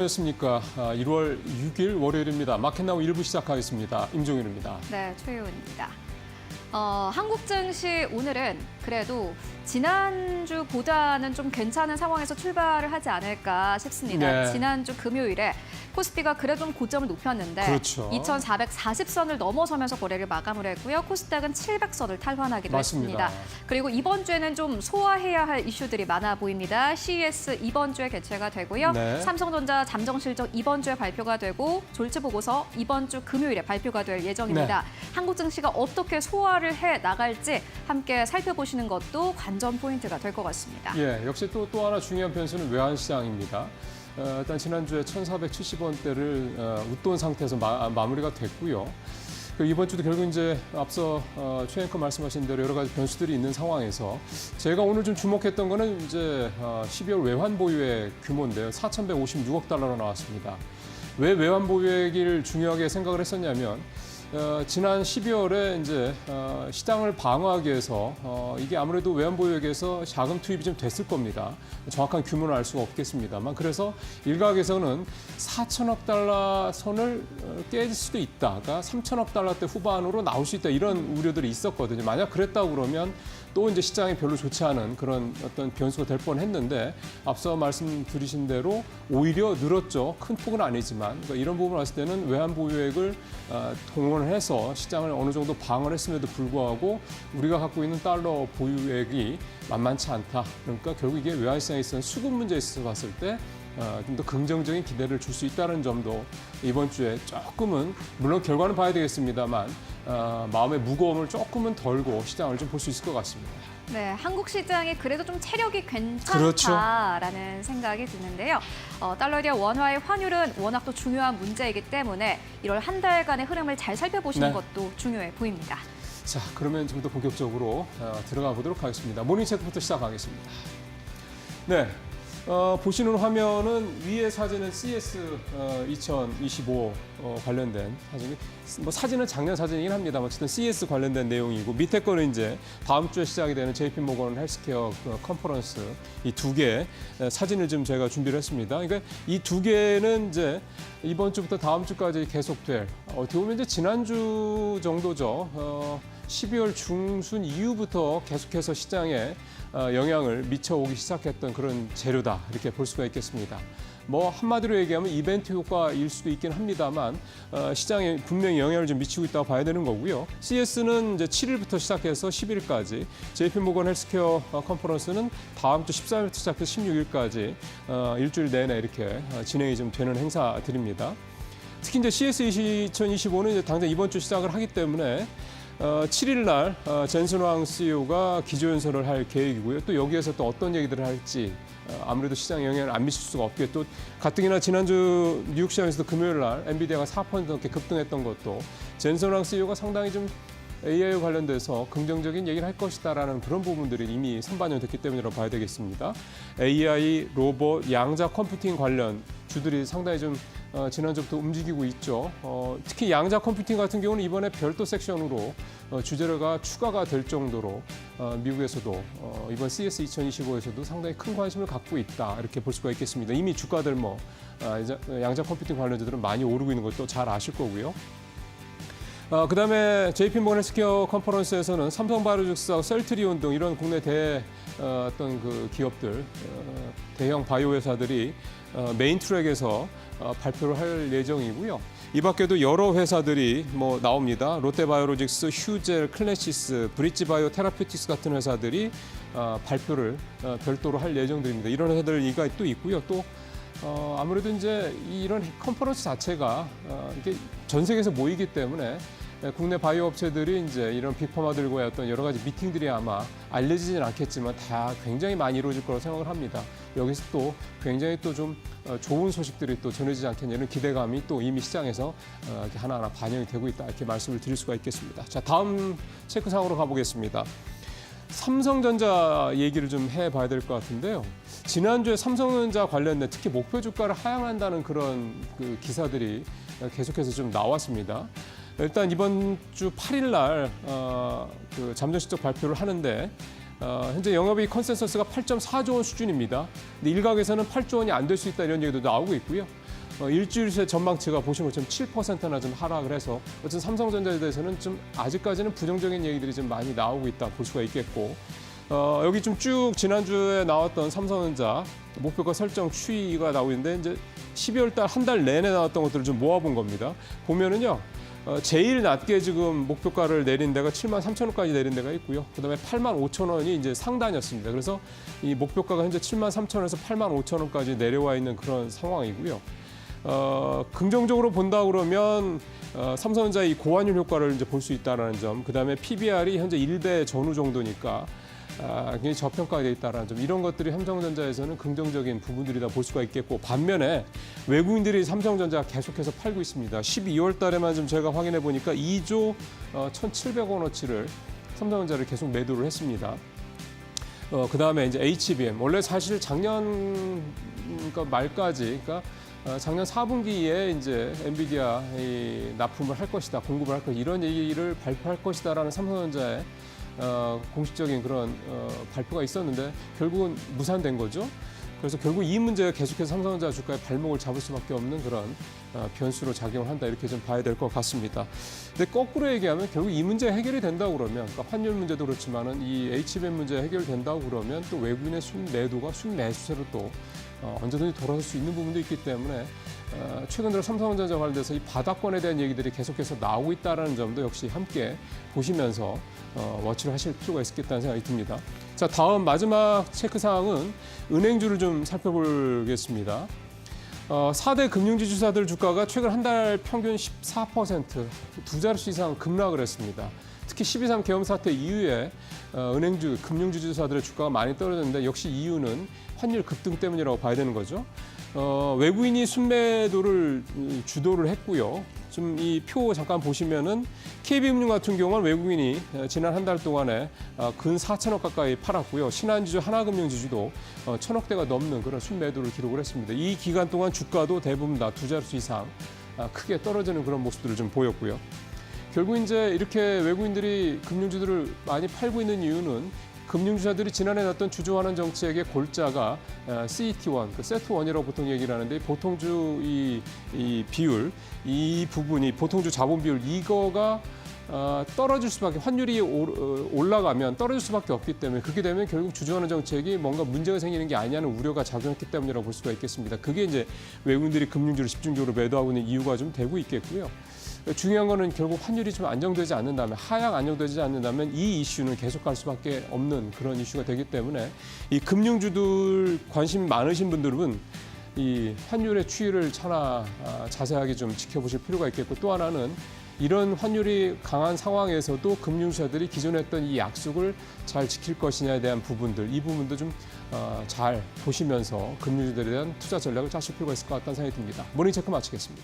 안녕하십니까. 1월 6일 월요일입니다. 마켓나우 1부 시작하겠습니다. 임종일입니다. 네, 최유은입니다. 한국 증시 오늘은 그래도 지난주보다는 좀 괜찮은 상황에서 출발을 하지 않을까 싶습니다. 네. 지난주 금요일에 코스피가 그래도 좀 고점을 높였는데 그렇죠. 2,440선을 넘어서면서 거래를 마감을 했고요. 코스닥은 700선을 탈환하기도 맞습니다. 했습니다. 그리고 이번 주에는 좀 소화해야 할 이슈들이 많아 보입니다. CES 이번 주에 개최가 되고요. 네. 삼성전자 잠정실적 이번 주에 발표가 되고 졸지보고서 이번 주 금요일에 발표가 될 예정입니다. 네. 한국 증시가 어떻게 소화를 해 나갈지 함께 살펴보시는 것도 관전 포인트가 될 것 같습니다. 예, 역시 또 하나 중요한 변수는 외환시장입니다. 일단 지난주에 1,470원대를 웃돈 상태에서 마무리가 됐고요. 이번 주도 결국 이제 앞서 최 앵커 말씀하신 대로 여러 가지 변수들이 있는 상황에서 제가 오늘 좀 주목했던 거는 이제 12월 외환 보유액 규모인데요. 4,156억 달러로 나왔습니다. 왜 외환 보유액을 중요하게 생각을 했었냐면 지난 12월에 이제 시장을 방어하기 위해서 이게 아무래도 외환 보유액에서 자금 투입이 좀 됐을 겁니다. 정확한 규모는 알 수가 없겠습니다만 그래서 일각에서는 4천억 달러 선을 깨질 수도 있다. 그러니까 3천억 달러대 후반으로 나올 수 있다 이런 우려들이 있었거든요. 만약 그랬다고 그러면 또 이제 시장이 별로 좋지 않은 그런 어떤 변수가 될 뻔했는데 앞서 말씀드리신 대로 오히려 늘었죠. 큰 폭은 아니지만 그러니까 이런 부분을 봤을 때는 외환 보유액을 동원을 해서 시장을 어느 정도 방어를 했음에도 불구하고 우리가 갖고 있는 달러 보유액이 만만치 않다. 그러니까 결국 이게 외환 시장에 있어서 수급 문제에 있어서 봤을 때 좀 더 긍정적인 기대를 줄 수 있다는 점도 이번 주에 조금은 물론 결과는 봐야 되겠습니다만 마음의 무거움을 조금은 덜고 시장을 좀 볼 수 있을 것 같습니다. 네, 한국 시장이 그래도 좀 체력이 그렇죠. 괜찮다라는 생각이 드는데요. 달러에 대한 원화의 환율은 워낙 또 중요한 문제이기 때문에 1월 한 달간의 흐름을 잘 살펴보시는 네. 것도 중요해 보입니다. 자, 그러면 좀 더 본격적으로 들어가 보도록 하겠습니다. 모닝체크부터 시작하겠습니다. 네. 보시는 화면은 위에 사진은 CES 2025 관련된 사진이 뭐 사진은 작년 사진이긴 합니다만 어쨌든 CES 관련된 내용이고 밑에 거는 이제 다음 주에 시작이 되는 JP 모건 헬스케어 컨퍼런스 이 두 개 사진을 좀 제가 준비를 했습니다. 그러니까 이 두 개는 이제 이번 주부터 다음 주까지 계속될 어떻게 보면 이제 지난주 정도죠. 12월 중순 이후부터 계속해서 시장에 영향을 미쳐오기 시작했던 그런 재료다 이렇게 볼 수가 있겠습니다. 뭐 한마디로 얘기하면 이벤트 효과일 수도 있긴 합니다만 시장에 분명히 영향을 좀 미치고 있다고 봐야 되는 거고요. CES는 이제 7일부터 시작해서 10일까지, JP 모건 헬스케어 컨퍼런스는 다음 주 13일부터 시작해서 16일까지 일주일 내내 이렇게 진행이 좀 되는 행사들입니다. 특히 이제 CES 2025는 이제 당장 이번 주 시작을 하기 때문에 7일 날 젠슨 왕 CEO가 기조연설을 할 계획이고요. 또 여기에서 또 어떤 얘기들을 할지 아무래도 시장에 영향을 안 미칠 수가 없게 또 가뜩이나 지난주 뉴욕 시장에서도 금요일 날 엔비디아가 4% 넘게 급등했던 것도 젠슨 왕 CEO가 상당히 좀 AI 관련돼서 긍정적인 얘기를 할 것이다라는 그런 부분들이 이미 선반영됐기 때문이라고 봐야 되겠습니다. AI, 로봇, 양자 컴퓨팅 관련 주들이 상당히 좀 지난주부터 움직이고 있죠. 특히 양자 컴퓨팅 같은 경우는 이번에 별도 섹션으로 주제가 추가가 될 정도로 미국에서도 이번 CES 2025에서도 상당히 큰 관심을 갖고 있다 이렇게 볼 수가 있겠습니다. 이미 주가들 뭐 양자 컴퓨팅 관련주들은 많이 오르고 있는 것도 잘 아실 거고요. 그다음에 JP 모건 헬스케어 컨퍼런스에서는 삼성바이오로직스하고 셀트리온 등 이런 국내 어떤 그 기업들 대형 바이오 회사들이 메인 트랙에서 발표를 할 예정이고요. 이 밖에도 여러 회사들이 뭐 나옵니다. 롯데바이오로직스, 휴젤, 클래시스, 브릿지바이오 테라퓨틱스 같은 회사들이 발표를 별도로 할 예정들입니다. 이런 회사들이 또 있고요. 또 아무래도 이제 이런 컨퍼런스 자체가 이게 전 세계에서 모이기 때문에 국내 바이오 업체들이 이제 이런 빅파마들과의 어떤 여러 가지 미팅들이 아마 알려지진 않겠지만 다 굉장히 많이 이루어질 거라고 생각을 합니다. 여기서 또 굉장히 또 좀 좋은 소식들이 또 전해지지 않겠냐 이런 기대감이 또 이미 시장에서 이렇게 하나하나 반영이 되고 있다 이렇게 말씀을 드릴 수가 있겠습니다. 자, 다음 체크상으로 가보겠습니다. 삼성전자 얘기를 좀 해봐야 될 것 같은데요. 지난주에 삼성전자 관련된 특히 목표 주가를 하향한다는 그런 그 기사들이 계속해서 좀 나왔습니다. 일단 이번 주 8일 날 그 잠정실적 발표를 하는데 현재 영업이익 컨센서스가 8.4조 원 수준입니다. 근데 일각에서는 8조 원이 안 될 수 있다 이런 얘기도 나오고 있고요. 일주일 새 전망치가 보시는 것처럼 7%나 좀 하락을 해서 어쨌든 삼성전자에 대해서는 좀 아직까지는 부정적인 얘기들이 좀 많이 나오고 있다 볼 수가 있겠고 여기 좀 쭉 지난주에 나왔던 삼성전자 목표가 설정 추이가 나오고 있는데 이제 12월 달 한 달 내내 나왔던 것들을 좀 모아본 겁니다. 보면은요. 제일 낮게 지금 목표가를 내린 데가 73,000원까지 내린 데가 있고요. 그다음에 85,000원이 이제 상단이었습니다. 그래서 이 목표가가 현재 73,000원에서 85,000원까지 내려와 있는 그런 상황이고요. 긍정적으로 본다 그러면 삼성전자의 이 고환율 효과를 이제 볼 수 있다라는 점, 그다음에 PBR이 현재 1배 전후 정도니까 굉장히 저평가되어 있다는 점, 이런 것들이 삼성전자에서는 긍정적인 부분들이다 볼 수가 있겠고, 반면에 외국인들이 삼성전자 계속해서 팔고 있습니다. 12월 달에만 좀 제가 확인해 보니까 2조 1,700원어치를 삼성전자를 계속 매도를 했습니다. 그다음에 이제 HBM, 원래 사실 작년 말까지, 그러니까 작년 4분기에 이제 엔비디아 납품을 할 것이다, 공급을 할 것이다, 이런 얘기를 발표할 것이다라는 삼성전자의 공식적인 그런 발표가 있었는데 결국은 무산된 거죠. 그래서 결국 이 문제가 계속해서 삼성전자 주가에 발목을 잡을 수밖에 없는 그런 변수로 작용을 한다, 이렇게 좀 봐야 될 것 같습니다. 근데 거꾸로 얘기하면 결국 이 문제 해결이 된다고 그러면, 그러니까 환율 문제도 그렇지만은 이 HBM 문제 해결된다고 그러면 또 외국인의 순매도가 순매수세로 또 언제든지 돌아설 수 있는 부분도 있기 때문에 최근 들어 삼성전자 관련돼서 이 바닥권에 대한 얘기들이 계속해서 나오고 있다는 점도 역시 함께 보시면서 워치를 하실 필요가 있겠다는 생각이 듭니다. 자, 다음 마지막 체크사항은 은행주를 좀 살펴보겠습니다. 4대 금융지주사들 주가가 최근 한 달 평균 14%, 두 자릿수 이상 급락을 했습니다. 특히 12.3 계엄 사태 이후에 은행주, 금융지주사들의 주가가 많이 떨어졌는데 역시 이유는 환율 급등 때문이라고 봐야 되는 거죠. 외국인이 순매도를 주도를 했고요. 좀 이 표 잠깐 보시면은 KB금융 같은 경우는 외국인이 지난 한 달 동안에 근 4천억 가까이 팔았고요. 신한지주, 하나금융지주도 1,000억대가 넘는 그런 순매도를 기록을 했습니다. 이 기간 동안 주가도 대부분 다 두 자릿수 이상 크게 떨어지는 그런 모습들을 좀 보였고요. 결국 이제 이렇게 외국인들이 금융주들을 많이 팔고 있는 이유는 금융주사들이 지난해 놨던 주주환원 정책의 골자가 CET1, 그 세트1이라고 보통 얘기를 하는데, 보통주 이 비율, 이 부분이 보통주 자본 비율, 이거가 떨어질 수밖에, 환율이 올라가면 떨어질 수밖에 없기 때문에, 그렇게 되면 결국 주주환원 정책이 뭔가 문제가 생기는 게 아니냐는 우려가 작용했기 때문이라고 볼 수가 있겠습니다. 그게 이제 외국인들이 금융주를 집중적으로 매도하고 있는 이유가 좀 되고 있겠고요. 중요한 거는 결국 환율이 좀 안정되지 않는다면, 하향 안정되지 않는다면 이 이슈는 계속 갈 수밖에 없는 그런 이슈가 되기 때문에, 이 금융주들 관심 많으신 분들은 이 환율의 추이를 차나 자세하게 좀 지켜보실 필요가 있겠고, 또 하나는 이런 환율이 강한 상황에서도 금융주사들이 기존에 했던 이 약속을 잘 지킬 것이냐에 대한 부분들, 이 부분도 좀 잘 보시면서 금융주들에 대한 투자 전략을 짜실 필요가 있을 것 같다는 생각이 듭니다. 모닝체크 마치겠습니다.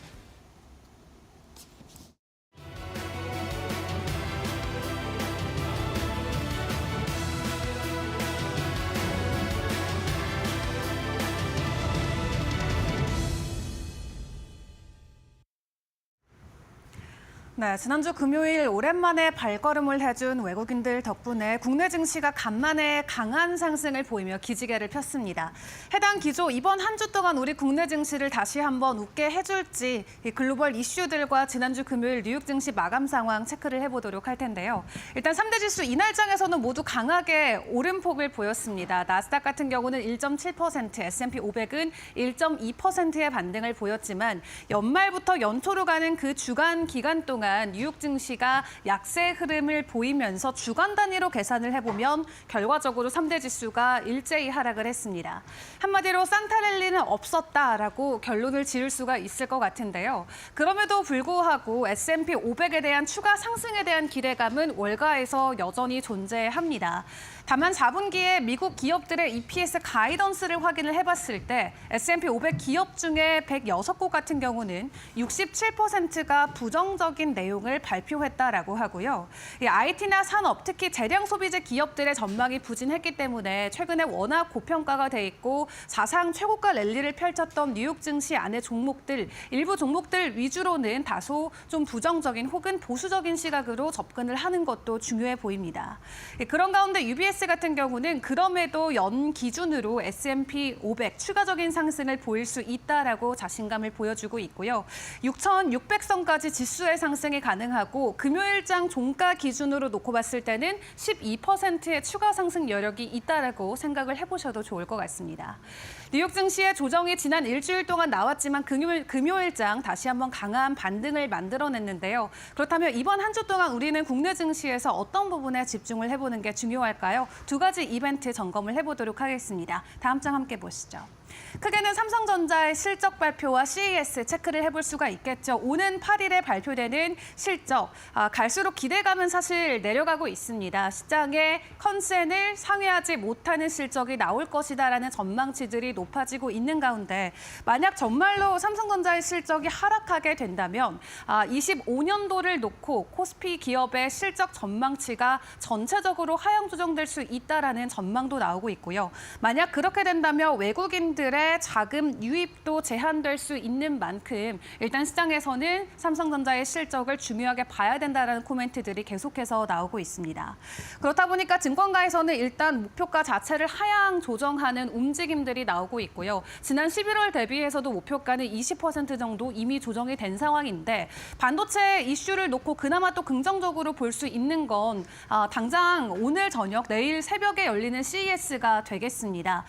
네, 지난주 금요일 오랜만에 발걸음을 해준 외국인들 덕분에 국내 증시가 간만에 강한 상승을 보이며 기지개를 폈습니다. 해당 기조, 이번 한 주 동안 우리 국내 증시를 다시 한번 웃게 해줄지 이 글로벌 이슈들과 지난주 금요일 뉴욕 증시 마감 상황 체크를 해보도록 할 텐데요. 일단 3대 지수 이날장에서는 모두 강하게 오름폭을 보였습니다. 나스닥 같은 경우는 1.7%, S&P 500은 1.2%의 반등을 보였지만, 연말부터 연초로 가는 그 주간 기간 동안 뉴욕 증시가 약세 흐름을 보이면서 주간 단위로 계산을 해보면 결과적으로 3대 지수가 일제히 하락을 했습니다. 한마디로 산타랠리는 없었다라고 결론을 지을 수가 있을 것 같은데요. 그럼에도 불구하고 S&P 500에 대한 추가 상승에 대한 기대감은 월가에서 여전히 존재합니다. 다만 4분기에 미국 기업들의 EPS 가이던스를 확인을 해봤을 때 S&P 500 기업 중에 106곳 같은 경우는 67%가 부정적인 내용을 발표했다라고 하고요. 이 IT나 산업, 특히 대량 소비재 기업들의 전망이 부진했기 때문에 최근에 워낙 고평가가 돼 있고 사상 최고가 랠리를 펼쳤던 뉴욕 증시 안의 종목들, 일부 종목들 위주로는 다소 좀 부정적인 혹은 보수적인 시각으로 접근을 하는 것도 중요해 보입니다. 그런 가운데 UBS 같은 경우는 그럼에도 연 기준으로 S&P 500 추가적인 상승을 보일 수 있다라고 자신감을 보여주고 있고요. 6,600선까지 지수의 상승이 가능하고 금요일장 종가 기준으로 놓고 봤을 때는 12%의 추가 상승 여력이 있다라고 생각을 해보셔도 좋을 것 같습니다. 뉴욕 증시의 조정이 지난 일주일 동안 나왔지만 금요일장 다시 한번 강한 반등을 만들어냈는데요. 그렇다면 이번 한 주 동안 우리는 국내 증시에서 어떤 부분에 집중을 해보는 게 중요할까요? 두 가지 이벤트 점검을 해보도록 하겠습니다. 다음 장 함께 보시죠. 크게는 삼성전자의 실적 발표와 CES 체크를 해볼 수가 있겠죠. 오는 8일에 발표되는 실적, 갈수록 기대감은 사실 내려가고 있습니다. 시장의 컨센을 상회하지 못하는 실적이 나올 것이다라는 전망치들이 높아지고 있는 가운데 만약 정말로 삼성전자의 실적이 하락하게 된다면 25년도를 놓고 코스피 기업의 실적 전망치가 전체적으로 하향 조정될 수 있다라는 전망도 나오고 있고요. 만약 그렇게 된다면 외국인들의 자금 유입도 제한될 수 있는 만큼 일단 시장에서는 삼성전자의 실적을 중요하게 봐야 된다는 코멘트들이 계속해서 나오고 있습니다. 그렇다 보니까 증권가에서는 일단 목표가 자체를 하향 조정하는 움직임들이 나오고 있고요. 지난 11월 대비해서도 목표가는 20% 정도 이미 조정이 된 상황인데 반도체 이슈를 놓고 그나마 또 긍정적으로 볼 수 있는 건 당장 오늘 저녁 내일 새벽에 열리는 CES가 되겠습니다.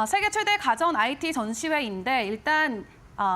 세계 최대 가전 IT 전시회인데 일단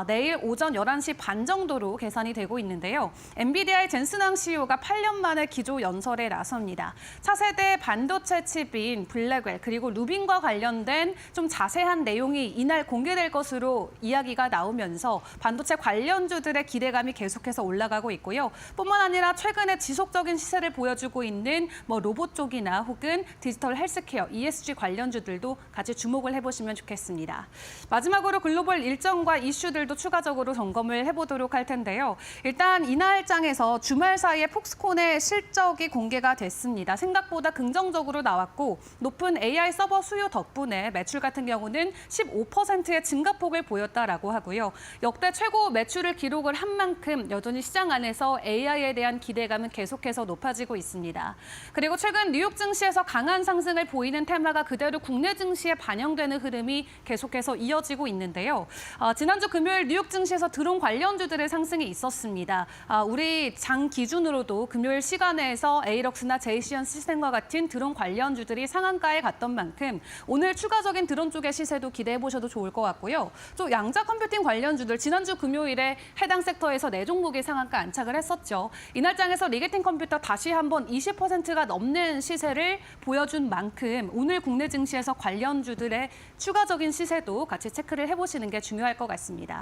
내일 오전 11시 반 정도로 계산이 되고 있는데요. 엔비디아의 젠슨왕 CEO가 8년 만에 기조 연설에 나섭니다. 차세대 반도체 칩인 블랙웰 그리고 루빈과 관련된 좀 자세한 내용이 이날 공개될 것으로 이야기가 나오면서 반도체 관련주들의 기대감이 계속해서 올라가고 있고요. 뿐만 아니라 최근에 지속적인 시세를 보여주고 있는 로봇 쪽이나 혹은 디지털 헬스케어, ESG 관련주들도 같이 주목을 해보시면 좋겠습니다. 마지막으로 글로벌 일정과 이슈 들도 추가적으로 점검을 해보도록 할 텐데요. 일단 이날장에서 주말 사이에 폭스콘의 실적이 공개가 됐습니다. 생각보다 긍정적으로 나왔고 높은 AI 서버 수요 덕분에 매출 같은 경우는 15%의 증가폭을 보였다라고 하고요. 역대 최고 매출을 기록을 한 만큼 여전히 시장 안에서 AI에 대한 기대감은 계속해서 높아지고 있습니다. 그리고 최근 뉴욕 증시에서 강한 상승을 보이는 테마가 그대로 국내 증시에 반영되는 흐름이 계속해서 이어지고 있는데요. 지난주 금요일 뉴욕 증시에서 드론 관련주들의 상승이 있었습니다. 우리 장 기준으로도 금요일 시간에서 에이럭스나 제이시언 시스템과 같은 드론 관련주들이 상한가에 갔던 만큼 오늘 추가적인 드론 쪽의 시세도 기대해 보셔도 좋을 것 같고요. 또 양자 컴퓨팅 관련주들 지난주 금요일에 해당 섹터에서 4종목이 상한가 안착을 했었죠. 이날장에서 리게팅 컴퓨터 다시 한번 20%가 넘는 시세를 보여준 만큼 오늘 국내 증시에서 관련주들의 추가적인 시세도 같이 체크를 해보시는 게 중요할 것 같습니다.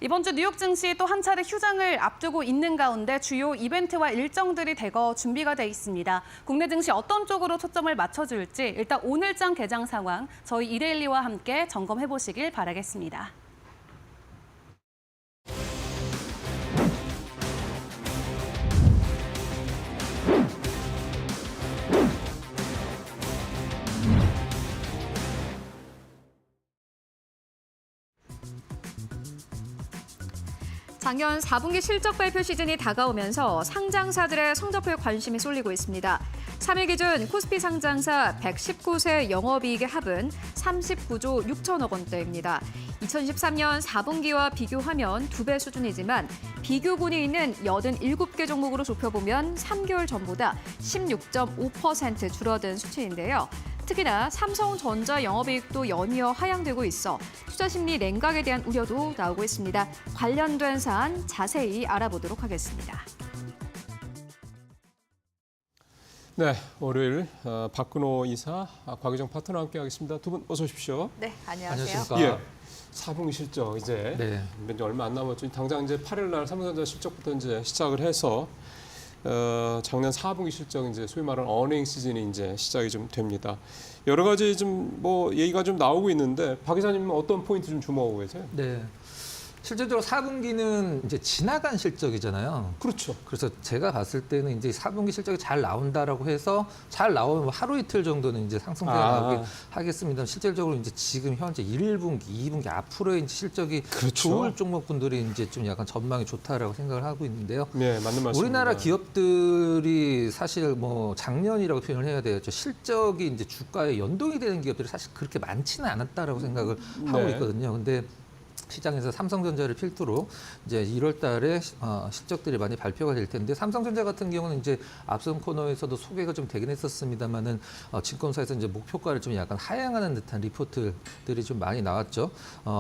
이번 주 뉴욕 증시 또 한 차례 휴장을 앞두고 있는 가운데 주요 이벤트와 일정들이 대거 준비가 돼 있습니다. 국내 증시 어떤 쪽으로 초점을 맞춰줄지 일단 오늘장 개장 상황 저희 이데일리와 함께 점검해 보시길 바라겠습니다. 작년 4분기 실적 발표 시즌이 다가오면서 상장사들의 성적표에 관심이 쏠리고 있습니다. 3일 기준 코스피 상장사 119세 영업이익의 합은 39조 6천억 원대입니다. 2013년 4분기와 비교하면 2배 수준이지만 비교군이 있는 87개 종목으로 좁혀보면 3개월 전보다 16.5% 줄어든 수치인데요. 특히나 삼성전자 영업이익도 연이어 하향되고 있어 투자심리 냉각에 대한 우려도 나오고 있습니다. 관련된 사안 자세히 알아보도록 하겠습니다. 네, 월요일 박근호 이사, 곽유정 파트너와 함께하겠습니다. 두 분 어서 오십시오. 네, 안녕하세요. 안녕하십니까. 예, 4분기 실적 이제 네. 이제 얼마 안 남았죠. 당장 이제 8일 날 삼성전자 실적부터 이제 시작을 해서 작년 4분기 실적 이제 소위 말하는 어닝 시즌이 이제 시작이 좀 됩니다. 여러 가지 좀 얘기가 좀 나오고 있는데 박 기자님은 어떤 포인트 좀 주목하고 계세요? 네. 실질적으로 4분기는 이제 지나간 실적이잖아요. 그렇죠. 그래서 제가 봤을 때는 이제 4분기 실적이 잘 나온다라고 해서 잘 나오면 뭐 하루 이틀 정도는 이제 상승세가 나오게 하겠습니다. 실질적으로 이제 지금 현재 1분기, 2분기 앞으로의 이제 실적이 그렇죠. 좋을 종목분들이 이제 좀 약간 전망이 좋다라고 생각을 하고 있는데요. 네, 맞는 말씀입니다. 우리나라 기업들이 사실 뭐 작년이라고 표현을 해야 되겠죠. 실적이 이제 주가에 연동이 되는 기업들이 사실 그렇게 많지는 않았다라고 생각을 하고 네. 있거든요. 근데 시장에서 삼성전자를 필두로 이제 1월 달에 실적들이 많이 발표가 될 텐데 삼성전자 같은 경우는 이제 앞선 코너에서도 소개가 좀 되긴 했었습니다만은 증권사에서 이제 목표가를 좀 약간 하향하는 듯한 리포트들이 좀 많이 나왔죠.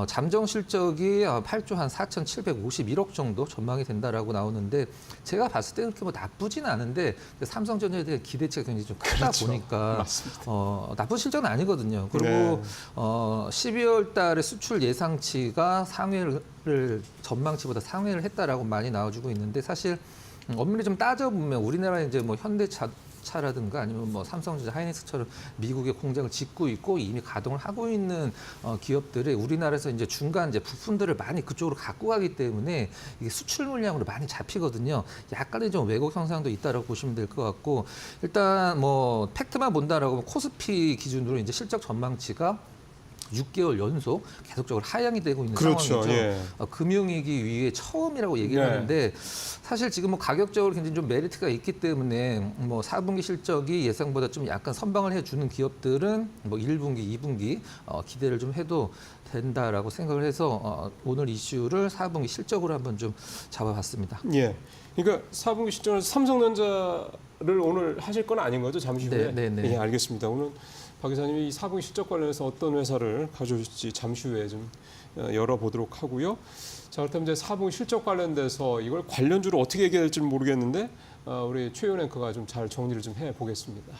잠정 실적이 8조 한 4,751억 정도 전망이 된다라고 나오는데 제가 봤을 때는 그렇게 뭐 나쁘진 않은데 삼성전자에 대한 기대치가 굉장히 좀 크다 그렇죠. 보니까 맞습니다. 나쁜 실적은 아니거든요. 그리고 네. 12월 달에 수출 예상치가 상회를 전망치보다 상회를 했다라고 많이 나와주고 있는데 사실 엄밀히 좀 따져보면 우리나라 이제 뭐 현대차라든가 아니면 뭐 삼성전자, 하이닉스처럼 미국의 공장을 짓고 있고 이미 가동을 하고 있는 기업들이 우리나라에서 이제 중간 이제 부품들을 많이 그쪽으로 갖고 가기 때문에 이게 수출 물량으로 많이 잡히거든요. 약간의 좀 왜곡 현상도 있다라고 보시면 될 것 같고 일단 뭐 팩트만 본다라고 하면 코스피 기준으로 이제 실적 전망치가 6개월 연속 계속적으로 하향이 되고 있는 그렇죠. 상황이죠. 예. 금융위기 이후에 처음이라고 얘기를 네. 하는데 사실 지금 뭐 가격적으로 굉장히 좀 메리트가 있기 때문에 뭐 4분기 실적이 예상보다 좀 약간 선방을 해주는 기업들은 뭐 1분기, 2분기 기대를 좀 해도 된다라고 생각을 해서 오늘 이슈를 4분기 실적으로 한번 좀 잡아봤습니다. 예. 그러니까 4분기 실적에서 삼성전자를 오늘 하실 건 아닌 거죠? 잠시 후에. 네, 네, 네. 예, 알겠습니다. 오늘 박 기자님이 이 4분기 실적 관련해서 어떤 회사를 가져오실지 잠시 후에 좀 열어보도록 하고요. 자, 그렇다면 이제 4분기 실적 관련돼서 이걸 관련주로 어떻게 얘기해야 될지 모르겠는데 우리 최윤 앵커가 좀 잘 정리를 좀 해보겠습니다.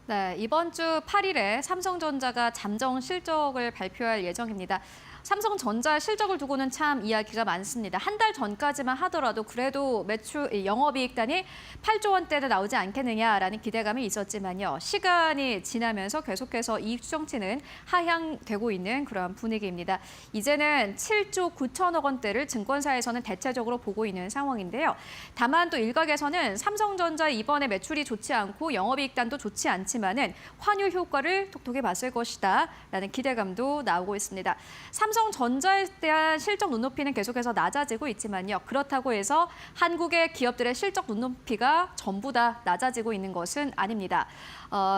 네, 이번 주 8일에 삼성전자가 잠정 실적을 발표할 예정입니다. 삼성전자 실적을 두고는 참 이야기가 많습니다. 한 달 전까지만 하더라도 그래도 매출 영업이익단이 8조 원대는 나오지 않겠느냐라는 기대감이 있었지만요. 시간이 지나면서 계속해서 이익 추정치는 하향되고 있는 그런 분위기입니다. 이제는 7조 9천억 원대를 증권사에서는 대체적으로 보고 있는 상황인데요. 다만 또 일각에서는 삼성전자 이번에 매출이 좋지 않고 영업이익단도 좋지 않지만은 환율 효과를 톡톡히 봤을 것이다라는 기대감도 나오고 있습니다. 삼성전자에 대한 실적 눈높이는 계속해서 낮아지고 있지만요. 그렇다고 해서 한국의 기업들의 실적 눈높이가 전부 다 낮아지고 있는 것은 아닙니다.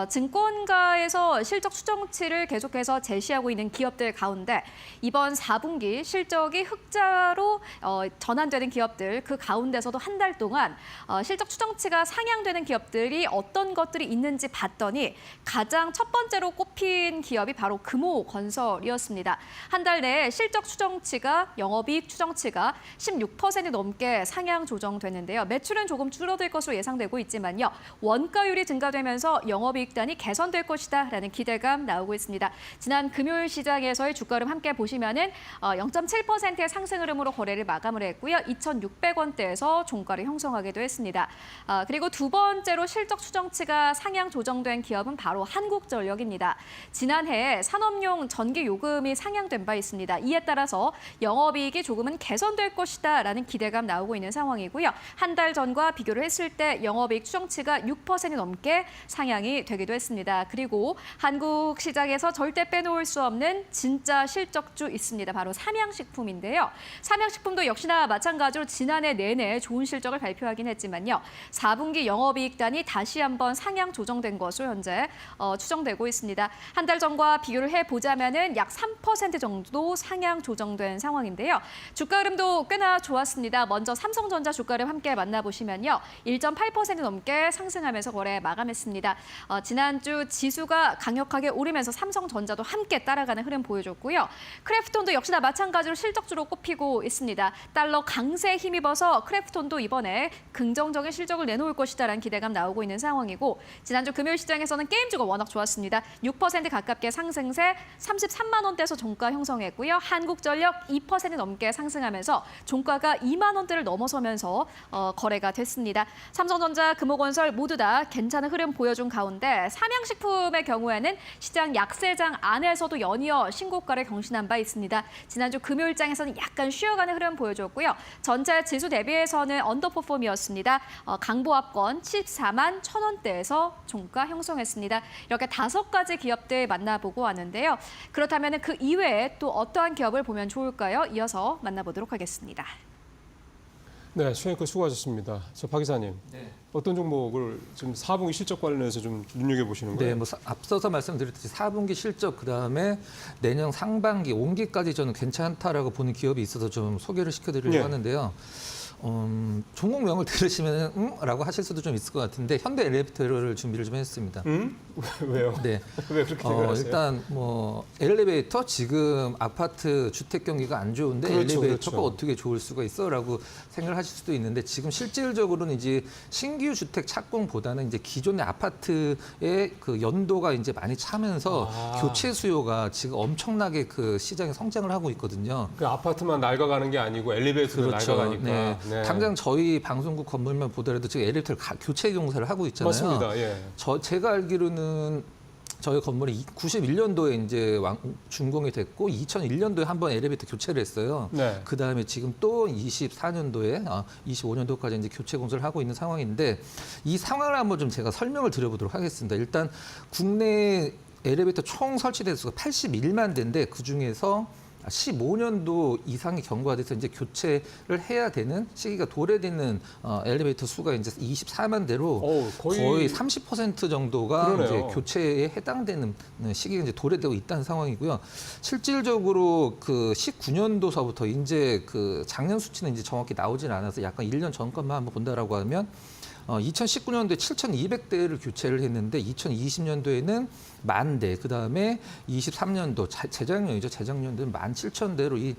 증권가에서 실적 추정치를 계속해서 제시하고 있는 기업들 가운데 이번 4분기 실적이 흑자로 전환되는 기업들 그 가운데서도 한 달 동안 실적 추정치가 상향되는 기업들이 어떤 것들이 있는지 봤더니 가장 첫 번째로 꼽힌 기업이 바로 금호건설이었습니다. 한 달 내에 실적 추정치가 영업이익 추정치가 16% 넘게 상향 조정됐는데요. 매출은 조금 줄어들 것으로 예상되고 있지만요. 원가율이 증가되면서 영업이익단이 개선될 것이다라는 기대감 나오고 있습니다. 지난 금요일 시장에서의 주가 흐름 함께 보시면은 0.7%의 상승 흐름으로 거래를 마감을 했고요. 2,600원대에서 종가를 형성하기도 했습니다. 그리고 두 번째로 실적 추정치가 상향 조정된 기업은 바로 한국전력입니다. 지난해 산업용 전기 요금이 상향된 바 있습니다. 이에 따라서 영업이익이 조금은 개선될 것이다라는 기대감 나오고 있는 상황이고요. 한 달 전과 비교를 했을 때 영업이익 추정치가 6% 넘게 상향이 되기도 했습니다. 그리고 한국 시장에서 절대 빼놓을 수 없는 진짜 실적주 있습니다. 바로 삼양식품인데요. 삼양식품도 역시나 마찬가지로 지난해 내내 좋은 실적을 발표하긴 했지만요. 4분기 영업이익단이 다시 한번 상향 조정된 것으로 현재 추정되고 있습니다. 한 달 전과 비교를 해보자면은 약 3% 정도 상향 조정된 상황인데요. 주가 흐름도 꽤나 좋았습니다. 먼저 삼성전자 주가 흐름 함께 만나보시면요. 1.8% 넘게 상승하면서 거래 마감했습니다. 지난주 지수가 강력하게 오르면서 삼성전자도 함께 따라가는 흐름 보여줬고요. 크래프톤도 역시나 마찬가지로 실적주로 꼽히고 있습니다. 달러 강세에 힘입어서 크래프톤도 이번에 긍정적인 실적을 내놓을 것이다라는 기대감 나오고 있는 상황이고 지난주 금요일 시장에서는 게임주가 워낙 좋았습니다. 6% 가깝게 상승세 33만 원대에서 종가 형성했고 상승했고요. 한국전력 2% 넘게 상승하면서 종가가 2만 원대를 넘어서면서 거래가 됐습니다. 삼성전자, 금호건설 모두 다 괜찮은 흐름 보여준 가운데 삼양식품의 경우에는 시장 약세장 안에서도 연이어 신고가를 경신한 바 있습니다. 지난주 금요일장에서는 약간 쉬어가는 흐름 보여줬고요. 전체 지수 대비해서는 언더퍼폼이었습니다. 강보합권 14만 1,000원대에서 종가 형성했습니다. 이렇게 5가지 기업들 만나보고 왔는데요. 그렇다면 그 이외에 또 어떠한 기업을 보면 좋을까요? 이어서 만나보도록 하겠습니다. 네, 최앵커 수고하셨습니다. 박 기사님, 네. 어떤 종목을 지금 4분기 실적 관련해서 좀 눈여겨보시는 거예요? 네, 뭐 앞서서 말씀드렸듯이 4분기 실적 그다음에 내년 상반기, 온기까지 저는 괜찮다라고 보는 기업이 있어서 좀 소개를 시켜드리려고 네. 하는데요. 종목명을 들으시면 라고 하실 수도 좀 있을 것 같은데 현대 엘리베이터를 준비를 좀 했습니다. 왜요? 네. 왜 그렇게 생각하세요? 일단 뭐 엘리베이터 지금 아파트 주택 경기가 안 좋은데 그렇죠, 엘리베이터가 그렇죠. 어떻게 좋을 수가 있어라고 생각을 하실 수도 있는데 지금 실질적으로는 이제 신규 주택 착공보다는 이제 기존의 아파트의 그 연도가 이제 많이 차면서 교체 수요가 지금 엄청나게 그 시장에 성장을 하고 있거든요. 그 아파트만 낡아가는 게 아니고 엘리베이터도 낡아가니까. 네. 네. 당장 저희 방송국 건물만 보더라도 지금 엘리베이터를 교체 공사를 하고 있잖아요. 맞습니다. 예. 제가 알기로는 저희 건물이 91년도에 이제 준공이 됐고 2001년도에 한번 엘리베이터 교체를 했어요. 네. 그 다음에 지금 또 24년도에 25년도까지 이제 교체 공사를 하고 있는 상황인데 이 상황을 한번 좀 제가 설명을 드려보도록 하겠습니다. 일단 국내 엘리베이터 총 설치 대수가 81만 대인데 그 중에서 15년도 이상이 경과돼서 이제 교체를 해야 되는 시기가 도래되는 엘리베이터 수가 이제 24만 대로 거의 30% 정도가 그러네요. 이제 교체에 해당되는 시기가 이제 도래되고 있다는 상황이고요. 실질적으로 그 19년도서부터 이제 그 작년 수치는 이제 정확히 나오진 않아서 약간 1년 전 것만 한번 본다라고 하면 2019년도에 7,200대를 교체를 했는데 2020년도에는 10,000대, 그다음에 23년도 재작년이죠. 재작년도에는 17,000대로 이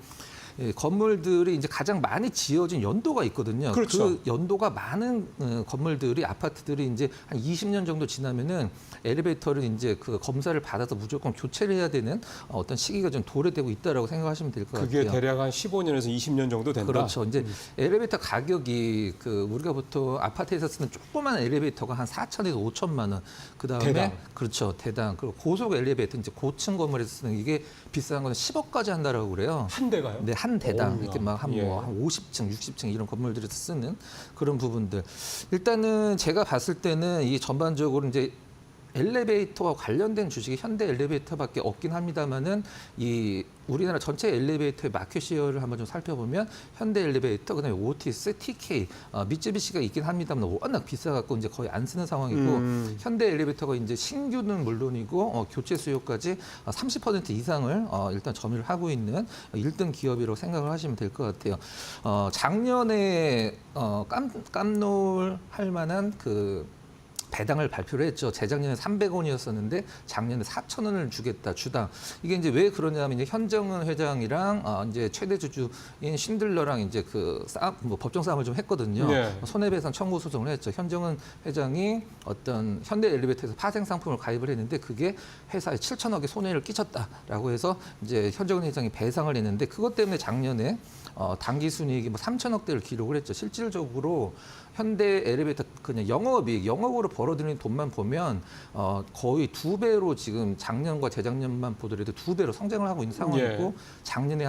건물들이 이제 가장 많이 지어진 연도가 있거든요. 그렇죠. 그 연도가 많은 건물들이 아파트들이 이제 한 20년 정도 지나면은 엘리베이터를 이제 그 검사를 받아서 무조건 교체를 해야 되는 어떤 시기가 좀 도래되고 있다라고 생각하시면 될 것 같아요. 그게 대략 한 15년에서 20년 정도 된다. 그렇죠. 이제 엘리베이터 가격이 그 우리가 보통 아파트에서 쓰는 조그만 엘리베이터가 한 4천에서 5천만 원. 그다음에 대당. 그렇죠. 대당. 그리고 고속 엘리베이터 이제 고층 건물에서 쓰는 이게 비싼 거는 10억까지 한다라고 그래요. 한 대가요? 네, 한 대당 어우야. 이렇게 막 한 예. 한 50층, 60층 이런 건물들에서 쓰는 그런 부분들. 일단은 제가 봤을 때는 이 전반적으로 이제 엘리베이터와 관련된 주식이 현대 엘리베이터밖에 없긴 합니다만은 이 우리나라 전체 엘리베이터의 마켓 시어를 한번 좀 살펴보면 현대 엘리베이터, 그다음에 오티스, TK, 미쯔비시가 있긴 합니다만 워낙 비싸갖고 이제 거의 안 쓰는 상황이고 현대 엘리베이터가 이제 신규는 물론이고 교체 수요까지 30% 이상을 일단 점유를 하고 있는 1등 기업이라고 생각을 하시면 될 것 같아요. 작년에 깜놀할 만한 그 배당을 발표를 했죠. 재작년에 300원이었었는데 작년에 4,000원을 주겠다 주당. 이게 이제 왜 그러냐면 이제 현정은 회장이랑 이제 최대 주주인 신들러랑 이제 그 법정 싸움을 좀 했거든요. 네. 손해배상 청구 소송을 했죠. 현정은 회장이 어떤 현대 엘리베이터에서 파생 상품을 가입을 했는데 그게 회사에 7천억의 손해를 끼쳤다라고 해서 이제 현정은 회장이 배상을 했는데 그것 때문에 작년에 당기 순이익이 뭐 3천억대를 기록을 했죠. 실질적으로 현대 엘리베이터 그냥 영업으로 벌어들이는 돈만 보면 거의 2배로 지금 작년과 재작년만 보더라도 2배로 성장을 하고 있는 상황이고 작년에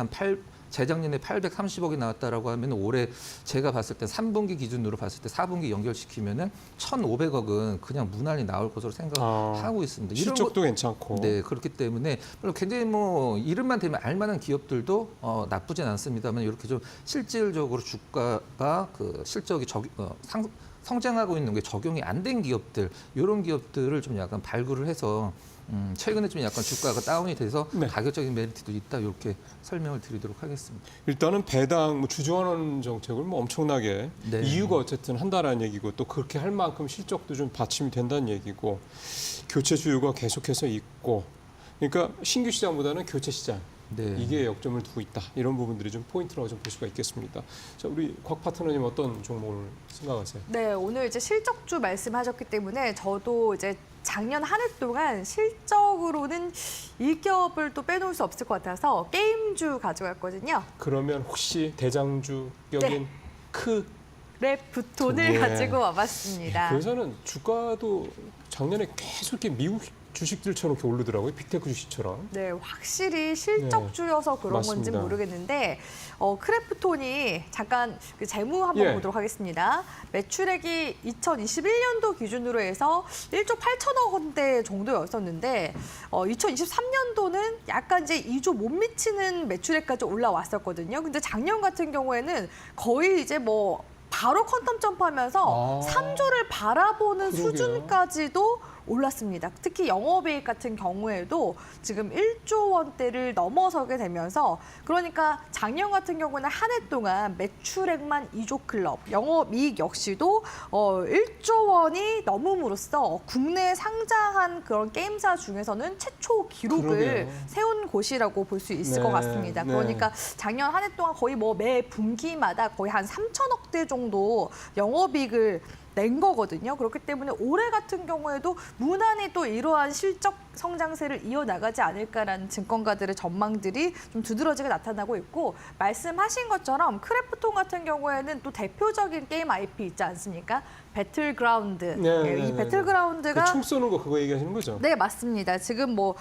재작년에 830억이 나왔다라고 하면 올해 제가 봤을 때 3분기 기준으로 봤을 때 4분기 연결시키면은 1,500억은 그냥 무난히 나올 것으로 생각하고 있습니다. 실적도 괜찮고. 네, 그렇기 때문에 물론 굉장히 뭐 이름만 되면 알만한 기업들도 나쁘진 않습니다만 이렇게 좀 실질적으로 주가가 그 실적이 성장하고 있는 게 적용이 안 된 기업들 이런 기업들을 좀 약간 발굴을 해서 최근에 좀 약간 주가가 다운이 돼서 네. 가격적인 메리트도 있다 이렇게 설명을 드리도록 하겠습니다. 일단은 배당 주주환원 정책을 엄청나게 네. 이유가 어쨌든 한다라는 얘기고 또 그렇게 할 만큼 실적도 좀 받침이 된다는 얘기고 교체 수요가 계속해서 있고 그러니까 신규 시장보다는 교체 시장 네. 이게 역점을 두고 있다. 이런 부분들이 좀 포인트라고 좀 볼 수가 있겠습니다. 자, 우리 곽 파트너님 어떤 종목을 생각하세요? 네, 오늘 이제 실적주 말씀하셨기 때문에 저도 이제 작년 한 해 동안 실적으로는 일기업을 또 빼놓을 수 없을 것 같아서 게임주 가져갔거든요. 그러면 혹시 대장주 여긴 네. 크랩톤을 랩부톤을 가지고 와봤습니다. 그래서는 주가도 작년에 계속 이렇게 미국 주식들처럼 이렇게 오르더라고요. 빅테크 주식처럼. 네, 확실히 실적주여서 그런 건지 맞습니다. 모르겠는데 크래프톤이 잠깐 그 재무 한번 예. 보도록 하겠습니다. 매출액이 2021년도 기준으로 해서 1조 8천억 원대 정도였었는데 2023년도는 약간 이제 2조 못 미치는 매출액까지 올라왔었거든요. 근데 작년 같은 경우에는 거의 이제 뭐 바로 퀀텀 점프하면서 3조를 바라보는 그러게요. 수준까지도 올랐습니다. 특히 영업이익 같은 경우에도 지금 1조 원대를 넘어서게 되면서 그러니까 작년 같은 경우는 한 해 동안 매출액만 2조 클럽, 영업이익 역시도 1조 원이 넘음으로써 국내에 상장한 그런 게임사 중에서는 최초 기록을 그러게요. 세운 곳이라고 볼 수 있을 네, 것 같습니다. 네. 그러니까 작년 한 해 동안 거의 뭐 매 분기마다 거의 한 3천억대 정도 영업이익을 낸 거거든요. 그렇기 때문에 올해 같은 경우에도 무난히 또 이러한 실적 성장세를 이어나가지 않을까라는 증권가들의 전망들이 좀 두드러지게 나타나고 있고 말씀하신 것처럼 크래프톤 같은 경우에는 또 대표적인 게임 IP 있지 않습니까? 배틀그라운드. 네, 이 배틀그라운드가 총 쏘는 거 그거 얘기하시는 거죠? 네, 맞습니다. 지금 뭐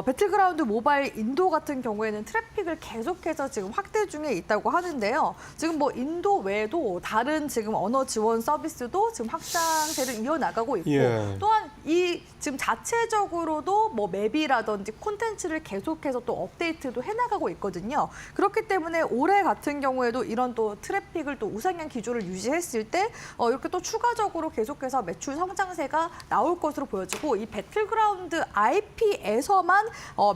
배틀그라운드 모바일 인도 같은 경우에는 트래픽을 계속해서 지금 확대 중에 있다고 하는데요. 지금 뭐 인도 외에도 다른 지금 언어 지원 서비스도 지금 확장세를 이어나가고 있고 예. 또한 이 지금 자체적으로도 뭐 맵이라든지 콘텐츠를 계속해서 또 업데이트도 해나가고 있거든요. 그렇기 때문에 올해 같은 경우에도 이런 또 트래픽을 또 우상향 기조를 유지했을 때 이렇게 또 추가적으로 계속해서 매출 성장세가 나올 것으로 보여지고 이 배틀그라운드 IP에서만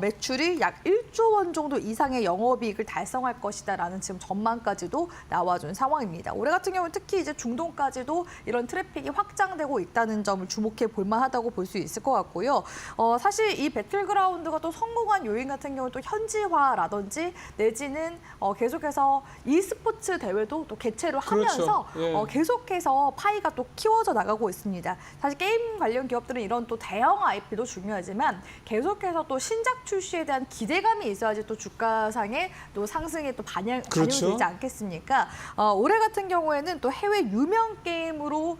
매출이 약 1조 원 정도 이상의 영업이익을 달성할 것이다라는 지금 전망까지도 나와준 상황입니다. 올해 같은 경우는 특히 이제 중동까지도 이런 트래픽이 확장되고 있다는 점을 주목해 볼 만하다고 볼 수 있을 것 같고요. 사실 이 배틀그라운드가 또 성공한 요인 같은 경우는 또 현지화라든지 내지는 계속해서 e스포츠 대회도 또 개최를 하면서 그렇죠. 예. 계속해서 파이가 또 키워져 나가고 있습니다. 사실 게임 관련 기업들은 이런 또 대형 IP도 중요하지만 계속해서 또 신작 출시에 대한 기대감이 있어야지 또 주가상의 또 상승에 또 반영이 그렇죠. 되지 않겠습니까? 올해 같은 경우에는 또 해외 유명 게임으로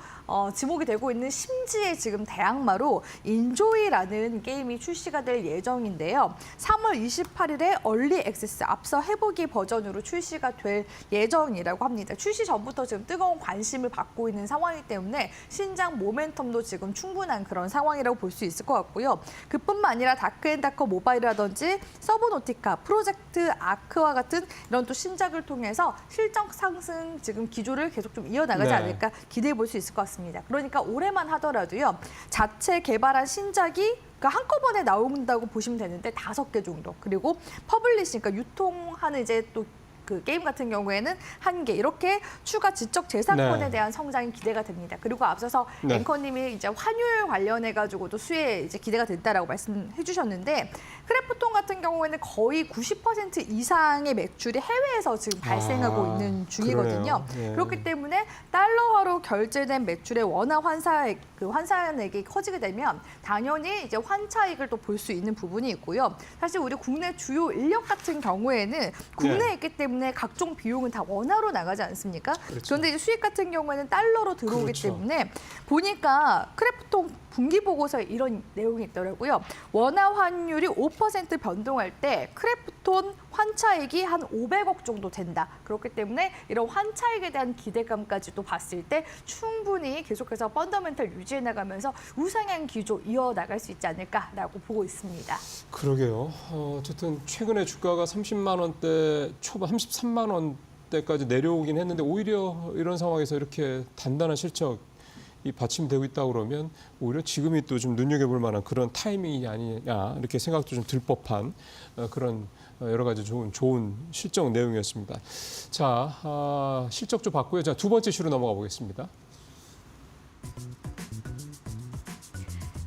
지목이 되고 있는 심지의 지금 대항마로 인조이라는 게임이 출시가 될 예정인데요. 3월 28일에 얼리 액세스 앞서 해보기 버전으로 출시가 될 예정이라고 합니다. 출시 전부터 지금 뜨거운 관심을 받고 있는 상황이기 때문에 신작 모멘텀도 지금 충분한 그런 상황이라고 볼 수 있을 것 같고요. 그뿐만 아니라 다크앤다커 모바일이라든지 서브노티카, 프로젝트 아크와 같은 이런 또 신작을 통해서 실적 상승 지금 기조를 계속 좀 이어나가지 네. 않을까 기대해 볼 수 있을 것 같습니다. 그러니까 올해만 하더라도요. 자체 개발한 신작이 한꺼번에 나온다고 보시면 되는데 5개 정도. 그리고 퍼블리싱, 그러니까 유통하는 이제 또 그 게임 같은 경우에는 1개 이렇게 추가 지적 재산권에 네. 대한 성장이 기대가 됩니다. 그리고 앞서서 네. 앵커님이 이제 환율 관련해 가지고도 수혜 이제 기대가 된다라고 말씀해 주셨는데 크래프톤 같은 경우에는 거의 90% 이상의 매출이 해외에서 지금 발생하고 있는 중이거든요. 그러네요. 예. 그렇기 때문에 달러화로 결제된 매출의 원화 환사액, 그 환산액이 커지게 되면 당연히 이제 환차익을 또 볼 수 있는 부분이 있고요. 사실 우리 국내 주요 인력 같은 경우에는 국내에 있기 때문에 각종 비용은 다 원화로 나가지 않습니까? 그렇죠. 그런데 이제 수익 같은 경우에는 달러로 들어오기 그렇죠. 때문에 보니까 크래프톤 분기 보고서에 이런 내용이 있더라고요. 원화 환율이 5% 변동할 때 크래프톤 환차익이 한 500억 정도 된다. 그렇기 때문에 이런 환차익에 대한 기대감까지도 봤을 때 충분히 계속해서 펀더멘털 유지해 나가면서 우상향 기조 이어나갈 수 있지 않을까라고 보고 있습니다. 그러게요. 어쨌든 최근에 주가가 30만 원대 초반 33만 원대까지 내려오긴 했는데 오히려 이런 상황에서 이렇게 단단한 실적이 받침되고 있다 그러면 오히려 지금이 또 좀 눈여겨볼 만한 그런 타이밍이 아니냐 이렇게 생각도 좀 들 법한 그런 여러 가지 좋은 실적 내용이었습니다. 자, 실적 좀 봤고요. 자, 두 번째 이슈로 넘어가 보겠습니다.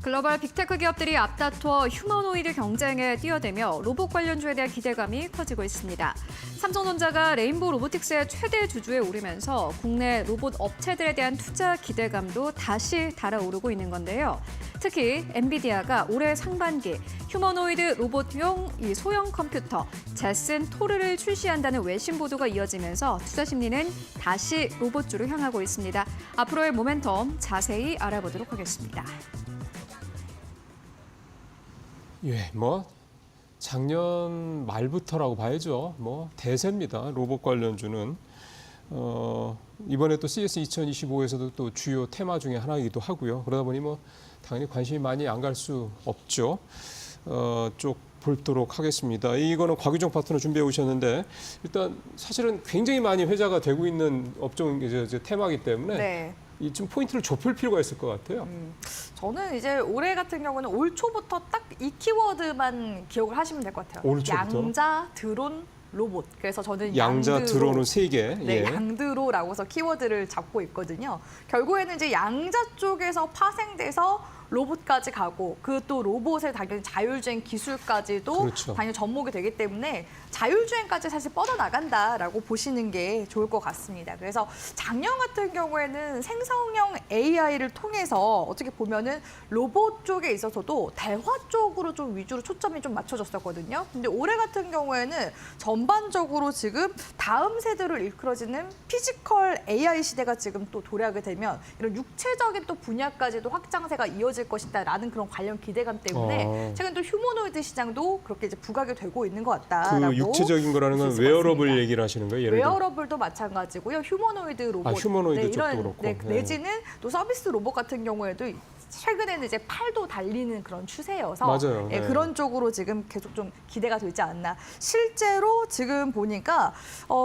글로벌 빅테크 기업들이 앞다퉈 휴머노이드 경쟁에 뛰어들며 로봇 관련주에 대한 기대감이 커지고 있습니다. 삼성전자가 레인보우 로보틱스의 최대 주주에 오르면서 국내 로봇 업체들에 대한 투자 기대감도 다시 달아오르고 있는 건데요. 특히 엔비디아가 올해 상반기 휴머노이드 로봇용 이 소형 컴퓨터 제슨 토르를 출시한다는 외신 보도가 이어지면서 투자 심리는 다시 로봇주로 향하고 있습니다. 앞으로의 모멘텀 자세히 알아보도록 하겠습니다. 예, 뭐 작년 말부터라고 봐야죠. 뭐 대세입니다. 로봇 관련주는 이번에 또 CES 2025에서도 또 주요 테마 중에 하나이기도 하고요. 그러다 보니 뭐 당연히 관심이 많이 안 갈 수 없죠. 쭉 보도록 하겠습니다. 이거는 곽유정 파트너 준비해 오셨는데 일단 사실은 굉장히 많이 회자가 되고 있는 업종 이제 테마이기 때문에 네. 이 좀 포인트를 좁힐 필요가 있을 것 같아요. 저는 이제 올해 같은 경우는 올 초부터 딱 이 키워드만 기억을 하시면 될 것 같아요. 올 초부터? 양자, 드론, 로봇. 그래서 저는 양자 양드로, 들어오는 3개. 네, 예. 양드로라고 해서 키워드를 잡고 있거든요. 결국에는 이제 양자 쪽에서 파생돼서 로봇까지 가고 그 또 로봇의 당연히 자율주행 기술까지도 그렇죠. 당연히 접목이 되기 때문에 자율주행까지 사실 뻗어나간다라고 보시는 게 좋을 것 같습니다. 그래서 작년 같은 경우에는 생성형 AI를 통해서 어떻게 보면은 로봇 쪽에 있어서도 대화 쪽으로 좀 위주로 초점이 좀 맞춰졌었거든요. 근데 올해 같은 경우에는 전반적으로 지금 다음 세대를 일컬어지는 피지컬 AI 시대가 지금 또 도래하게 되면 이런 육체적인 또 분야까지도 확장세가 이어질 것이다라는 그런 관련 기대감 때문에 최근 또 휴머노이드 시장도 그렇게 이제 부각이 되고 있는 것 같다라고. 그 육체적인 거라는 건 볼수 있을 것 웨어러블 같습니다. 얘기를 하시는 거예요? 예를 들어 웨어러블도 마찬가지고요. 휴머노이드 로봇. 휴머노이드 네, 쪽도 이런, 그렇고. 네, 네. 내지는 또 서비스 로봇 같은 경우에도 최근에는 이제 팔도 달리는 그런 추세여서 맞아요. 예, 네. 그런 쪽으로 지금 계속 좀 기대가 되지 않나. 실제로 지금 보니까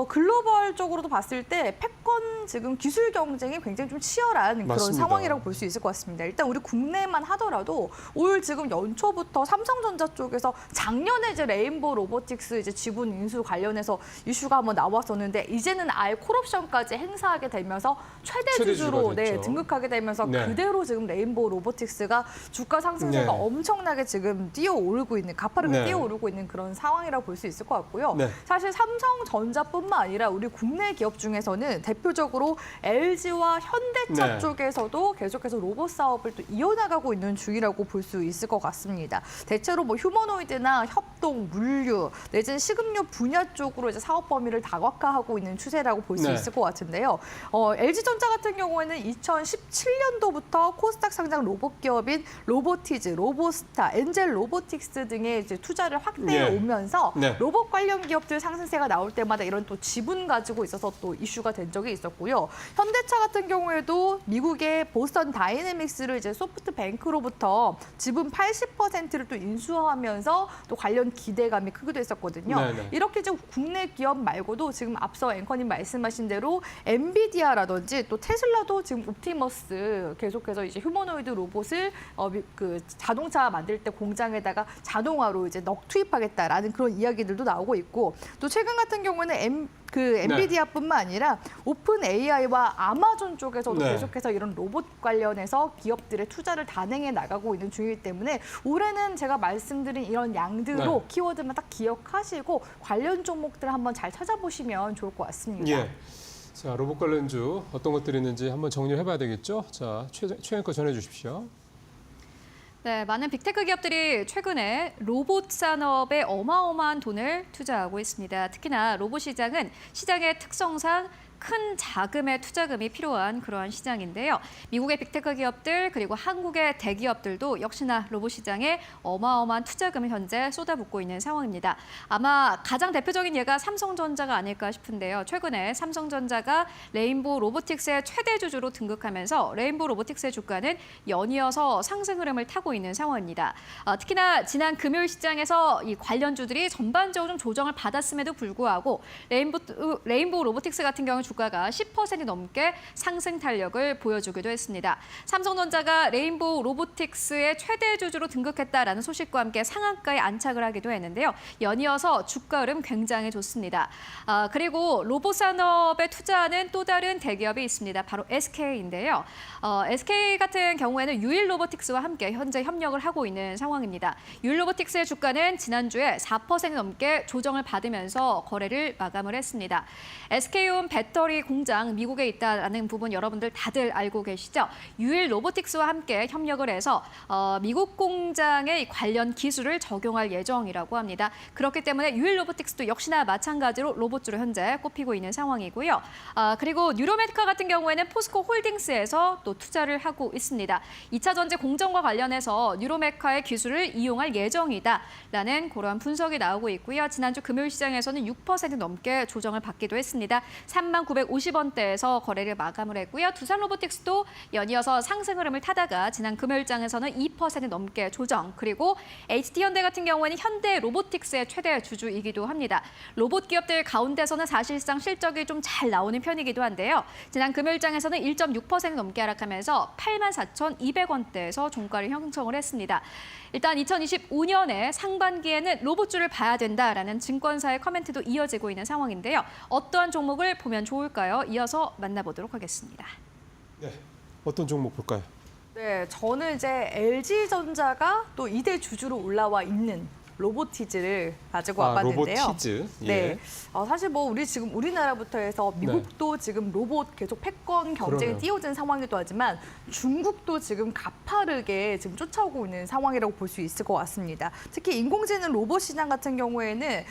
글로벌적으로도 봤을 때 패권 지금 기술 경쟁이 굉장히 좀 치열한 그런 맞습니다. 상황이라고 볼 수 있을 것 같습니다. 일단 우리 국내만 하더라도 올 지금 연초부터 삼성전자 쪽에서 작년에 이제 레인보우 로보틱스 이제 지분 인수 관련해서 이슈가 한번 나왔었는데 이제는 아예 콜옵션까지 행사하게 되면서 최대 최대 주주로 주주가 됐죠. 등극하게 되면서 네. 그대로 지금 레인보우 로보틱스가 주가 상승세가 네. 엄청나게 지금 뛰어오르고 있는 가파르게 네. 뛰어오르고 있는 그런 상황이라고 볼 수 있을 것 같고요. 네. 사실 삼성전자뿐만 아니라 우리 국내 기업 중에서는 대표적으로 LG와 현대차 네. 쪽에서도 계속해서 로봇 사업을 또 이어나가고 있는 중이라고 볼 수 있을 것 같습니다. 대체로 뭐 휴머노이드나 협동, 물류 내지는 식음료 분야 쪽으로 이제 사업 범위를 다각화하고 있는 추세라고 볼 수 네. 있을 것 같은데요. LG전자 같은 경우에는 2017년도부터 코스닥 상장 로봇 기업인 로보티즈, 로보스타, 엔젤 로보틱스 등의 이제 투자를 확대해 네. 오면서 네. 로봇 관련 기업들 상승세가 나올 때마다 이런 또 지분 가지고 있어서 또 이슈가 된 적이 있었고요. 현대차 같은 경우에도 미국의 보스턴 다이내믹스를 이제 소프트뱅크로부터 지분 80%를 또 인수하면서 또 관련 기대감이 크기도 했었거든요. 네네. 이렇게 이제 국내 기업 말고도 지금 앞서 앵커님 말씀하신 대로 엔비디아라든지 또 테슬라도 지금 옵티머스 계속해서 이제 휴머노이드 로봇을 그 자동차 만들 때 공장에다가 자동화로 이제 투입하겠다라는 그런 이야기들도 나오고 있고 또 최근 같은 경우는 엔비디아뿐만 아니라 오픈 AI와 아마존 쪽에서도 네. 계속해서 이런 로봇 관련해서 기업들의 투자를 단행해 나가고 있는 중이기 때문에 올해는 제가 말씀드린 이런 양드로 네. 키워드만 딱 기억하시고 관련 종목들을 한번 잘 찾아보시면 좋을 것 같습니다. 예. 자, 로봇 관련주 어떤 것들이 있는지 한번 정리를 해봐야 되겠죠? 자, 최앵커 전해 주십시오. 네, 많은 빅테크 기업들이 최근에 로봇 산업에 어마어마한 돈을 투자하고 있습니다. 특히나 로봇 시장은 시장의 특성상 큰 자금의 투자금이 필요한 그러한 시장인데요. 미국의 빅테크 기업들 그리고 한국의 대기업들도 역시나 로봇 시장에 어마어마한 투자금을 현재 쏟아붓고 있는 상황입니다. 아마 가장 대표적인 예가 삼성전자가 아닐까 싶은데요. 최근에 삼성전자가 레인보우 로보틱스의 최대 주주로 등극하면서 레인보우 로보틱스의 주가는 연이어서 상승 흐름을 타고 있는 상황입니다. 특히나 지난 금요일 시장에서 이 관련주들이 전반적으로 좀 조정을 받았음에도 불구하고 레인보우 로보틱스 같은 경우 주가가 10% 넘게 상승 탄력을 보여주기도 했습니다. 삼성전자가 레인보우 로보틱스의 최대 주주로 등극했다라는 소식과 함께 상한가에 안착을 하기도 했는데요. 연이어서 주가 흐름 굉장히 좋습니다. 그리고 로봇 산업에 투자하는 또 다른 대기업이 있습니다. 바로 SK인데요. SK 같은 경우에는 유일 로보틱스와 함께 현재 협력을 하고 있는 상황입니다. 유일 로보틱스의 주가는 지난주에 4% 넘게 조정을 받으면서 거래를 마감을 했습니다. SK온 배터리 공장 미국에 있다는 부분 여러분들 다들 알고 계시죠? 유일 로보틱스와 함께 협력을 해서 미국 공장의 관련 기술을 적용할 예정이라고 합니다. 그렇기 때문에 유일 로보틱스도 역시나 마찬가지로 로봇주로 현재 꼽히고 있는 상황이고요. 그리고 뉴로메디카 같은 경우에는 포스코 홀딩스에서 또 투자를 하고 있습니다. 2차 전지 공정과 관련해서 뉴로메카의 기술을 이용할 예정이다라는 그러한 분석이 나오고 있고요. 지난주 금요일 시장에서는 6% 넘게 조정을 받기도 했습니다. 3950원대에서 거래를 마감을 했고요. 두산 로보틱스도 연이어서 상승 흐름을 타다가 지난 금요일장에서는 2% 넘게 조정, 그리고 HD현대 같은 경우에는 현대 로보틱스의 최대 주주이기도 합니다. 로봇 기업들 가운데서는 사실상 실적이 좀 잘 나오는 편이기도 한데요. 지난 금요일장에서는 1.6% 넘게 하락하면서 84,200원대에서 종가를 형성을 했습니다. 일단 2025년에 상반기에는 로봇주를 봐야 된다라는 증권사의 커멘트도 이어지고 있는 상황인데요. 어떠한 종목을 보면 좋을까요? 이어서 만나보도록 하겠습니다. 네, 어떤 종목 볼까요? 네, 저는 이제 LG전자가 또 2대 주주로 올라와 있는 로보티즈를 가지고 와봤는데요. 로보티즈. 예. 네, 사실 뭐 우리 지금 우리나라부터 해서 미국도 지금 로봇 계속 패권 경쟁에 그러네요. 뛰어든 상황이기도 하지만 중국도 지금 가파르게 지금 쫓아오고 있는 상황이라고 볼 수 있을 것 같습니다. 특히 인공지능 로봇 시장 같은 경우에는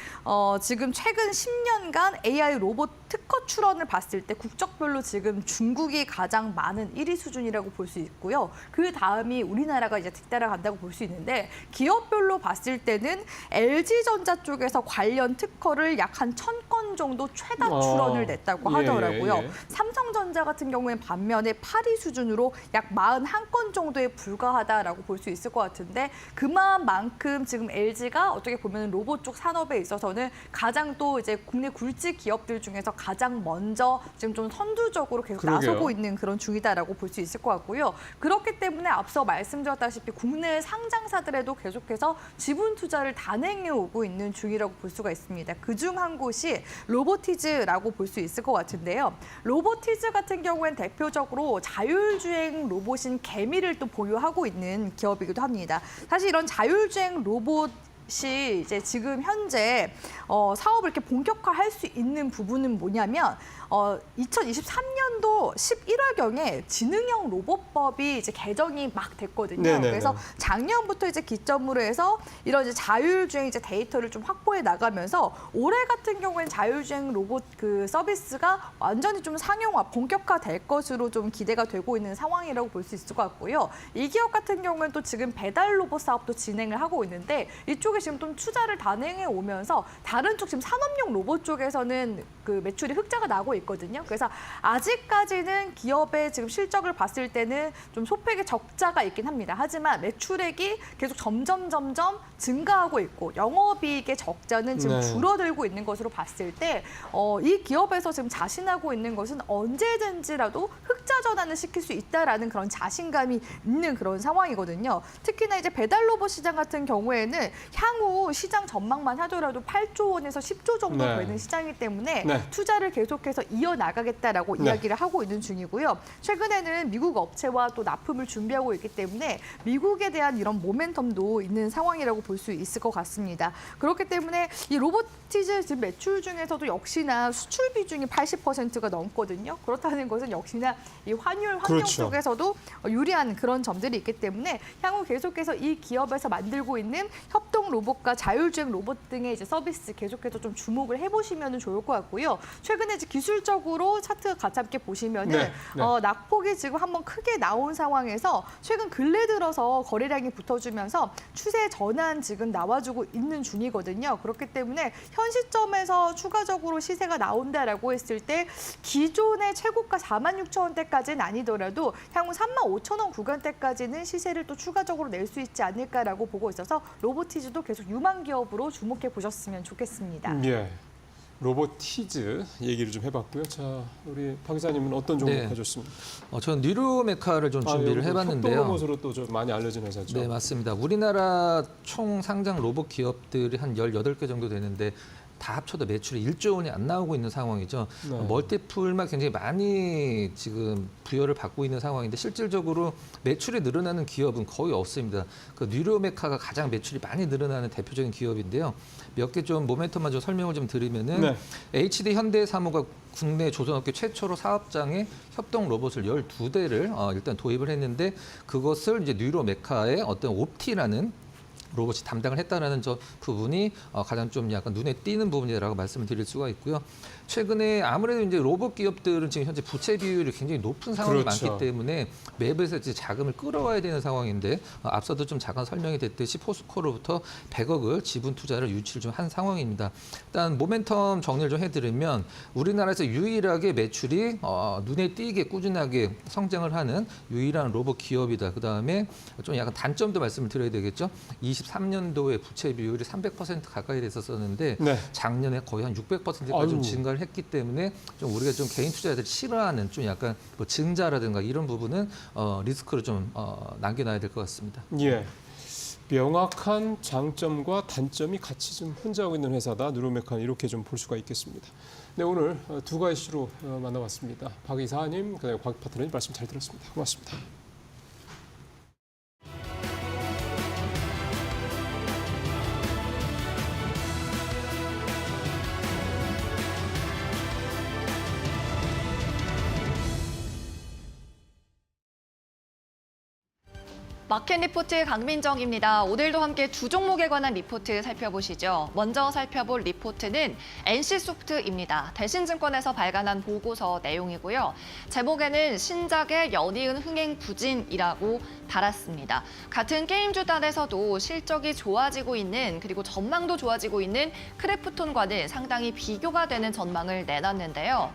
지금 최근 10년간 AI 로봇 특허 출원을 봤을 때 국적별로 지금 중국이 가장 많은 1위 수준이라고 볼 수 있고요. 그 다음이 우리나라가 이제 뒤따라간다고 볼 수 있는데 기업별로 봤을 때는 LG전자 쪽에서 관련 특허를 약 한 1000건 정도 최다 출원을 냈다고 하더라고요. 예. 삼성전자 같은 경우에는 반면에 8위 수준으로 약 41건 정도에 불과하다라고 볼 수 있을 것 같은데 그만큼 지금 LG가 어떻게 보면 로봇 쪽 산업에 있어서는 가장 또 이제 국내 굴지 기업들 중에서 가장 먼저 지금 좀 선두적으로 계속 그러게요. 나서고 있는 그런 중이다라고 볼 수 있을 것 같고요. 그렇기 때문에 앞서 말씀드렸다시피 국내 상장사들에도 계속해서 지분 투자를 단행해 오고 있는 중이라고 볼 수가 있습니다. 그중 한 곳이 로보티즈라고 볼 수 있을 것 같은데요. 로보티즈 같은 경우엔 대표적으로 자율주행 로봇인 개미를 또 보유하고 있는 기업이기도 합니다. 사실 이런 자율주행 로봇 이 이제 지금 현재 사업을 이렇게 본격화할 수 있는 부분은 뭐냐면 2023년도 11월경에 지능형 로봇법이 이제 개정이 막 됐거든요. 네네네. 그래서 작년부터 이제 기점으로 해서 이런 이제 자율주행 이제 데이터를 좀 확보해 나가면서 올해 같은 경우에는 자율주행 로봇 그 서비스가 완전히 좀 상용화, 본격화될 것으로 좀 기대가 되고 있는 상황이라고 볼 수 있을 것 같고요. 이 기업 같은 경우는 또 지금 배달 로봇 사업도 진행을 하고 있는데 이쪽에 지금 좀 투자를 단행해 오면서 다른 쪽 지금 산업용 로봇 쪽에서는 그 매출이 흑자가 나고 있거든요. 그래서 아직까지는 기업의 지금 실적을 봤을 때는 좀 소폭의 적자가 있긴 합니다. 하지만 매출액이 계속 점점 증가하고 있고 영업이익의 적자는 지금 네. 줄어들고 있는 것으로 봤을 때 이 기업에서 지금 자신하고 있는 것은 언제든지라도 흑자 전환을 시킬 수 있다라는 그런 자신감이 있는 그런 상황이거든요. 특히나 이제 배달 로봇 시장 같은 경우에는 향후 시장 전망만 하더라도 8조 원에서 10조 정도 네. 되는 시장이기 때문에 네. 투자를 계속해서 이어나가겠다라고 네. 이야기를 하고 있는 중이고요. 최근에는 미국 업체와 또 납품을 준비하고 있기 때문에 미국에 대한 이런 모멘텀도 있는 상황이라고 볼 수 있을 것 같습니다. 그렇기 때문에 이 로보티즈 지금 매출 중에서도 역시나 수출 비중이 80%가 넘거든요. 그렇다는 것은 역시나 이 환율 환경 그렇죠. 쪽에서도 유리한 그런 점들이 있기 때문에 향후 계속해서 이 기업에서 만들고 있는 협동 로봇과 자율주행 로봇 등의 이제 서비스 계속해서 좀 주목을 해보시면 좋을 것 같고요. 최근에 이제 기술적으로 차트 같이 함께 보시면은 네, 네. 낙폭이 지금 한번 크게 나온 상황에서 최근 근래 들어서 거래량이 붙어주면서 추세 전환 지금 나와주고 있는 중이거든요. 그렇기 때문에 현 시점에서 추가적으로 시세가 나온다라고 했을 때 기존의 최고가 46,000원대까지는 아니더라도 향후 35,000원 구간대까지는 시세를 또 추가적으로 낼 수 있지 않을까라고 보고 있어서 로보티즈도 계속 유망 기업으로 주목해 보셨으면 좋겠습니다. 예. 로보티즈 얘기를 좀 해봤고요. 자, 우리 박 기자님은 어떤 종목 네. 가졌습니까? 저는 뉴로메카를 좀 준비를 해봤는데요. 협동 로봇으로 또 좀 많이 알려진 회사죠. 네, 맞습니다. 우리나라 총 상장 로봇 기업들이 한 18개 정도 되는데 다 합쳐도 매출이 1조 원이 안 나오고 있는 상황이죠. 네. 멀티플만 굉장히 많이 지금 부여를 받고 있는 상황인데 실질적으로 매출이 늘어나는 기업은 거의 없습니다. 그 뉴로메카가 가장 매출이 많이 늘어나는 대표적인 기업인데요. 몇 개 좀 모멘텀만 좀 설명을 좀 드리면은 네. HD 현대사무가 국내 조선업계 최초로 사업장에 협동 로봇을 12대를 일단 도입을 했는데 그것을 이제 뉴로메카의 어떤 옵티라는 로봇이 담당을 했다는 저 부분이 가장 좀 약간 눈에 띄는 부분이라고 말씀을 드릴 수가 있고요. 최근에 아무래도 이제 로봇 기업들은 지금 현재 부채 비율이 굉장히 높은 상황이 그렇죠. 많기 때문에 매부에서 이제 자금을 끌어와야 되는 상황인데 앞서도 좀 잠깐 설명이 됐듯이 포스코로부터 100억을 지분 투자를 유치를 좀 한 상황입니다. 일단 모멘텀 정리를 좀 해드리면 우리나라에서 유일하게 매출이 눈에 띄게 꾸준하게 성장을 하는 유일한 로봇 기업이다. 그다음에 좀 약간 단점도 말씀을 드려야 되겠죠. 23년도에 부채 비율이 300% 가까이 됐었는데 네. 작년에 거의 한 600%까지 좀 아유. 증가를 했기 때문에 좀 우리가 좀 개인 투자자들이 싫어하는 좀 약간 뭐 증자라든가 이런 부분은 리스크를 좀 남겨놔야 될 것 같습니다. 예. 명확한 장점과 단점이 같이 좀 혼자하고 있는 회사다. 뉴로메카는 이렇게 좀 볼 수가 있겠습니다. 네, 오늘 두 가지 이슈로 만나봤습니다. 박 이사님, 그다음에 박 파트너님 말씀 잘 들었습니다. 고맙습니다. 마켓 리포트 강민정입니다. 오늘도 함께 두 종목에 관한 리포트 살펴보시죠. 먼저 살펴볼 리포트는 NC소프트입니다. 대신증권에서 발간한 보고서 내용이고요. 제목에는 신작의 연이은 흥행 부진이라고 달았습니다. 같은 게임주단에서도 실적이 좋아지고 있는 그리고 전망도 좋아지고 있는 크래프톤과는 상당히 비교가 되는 전망을 내놨는데요.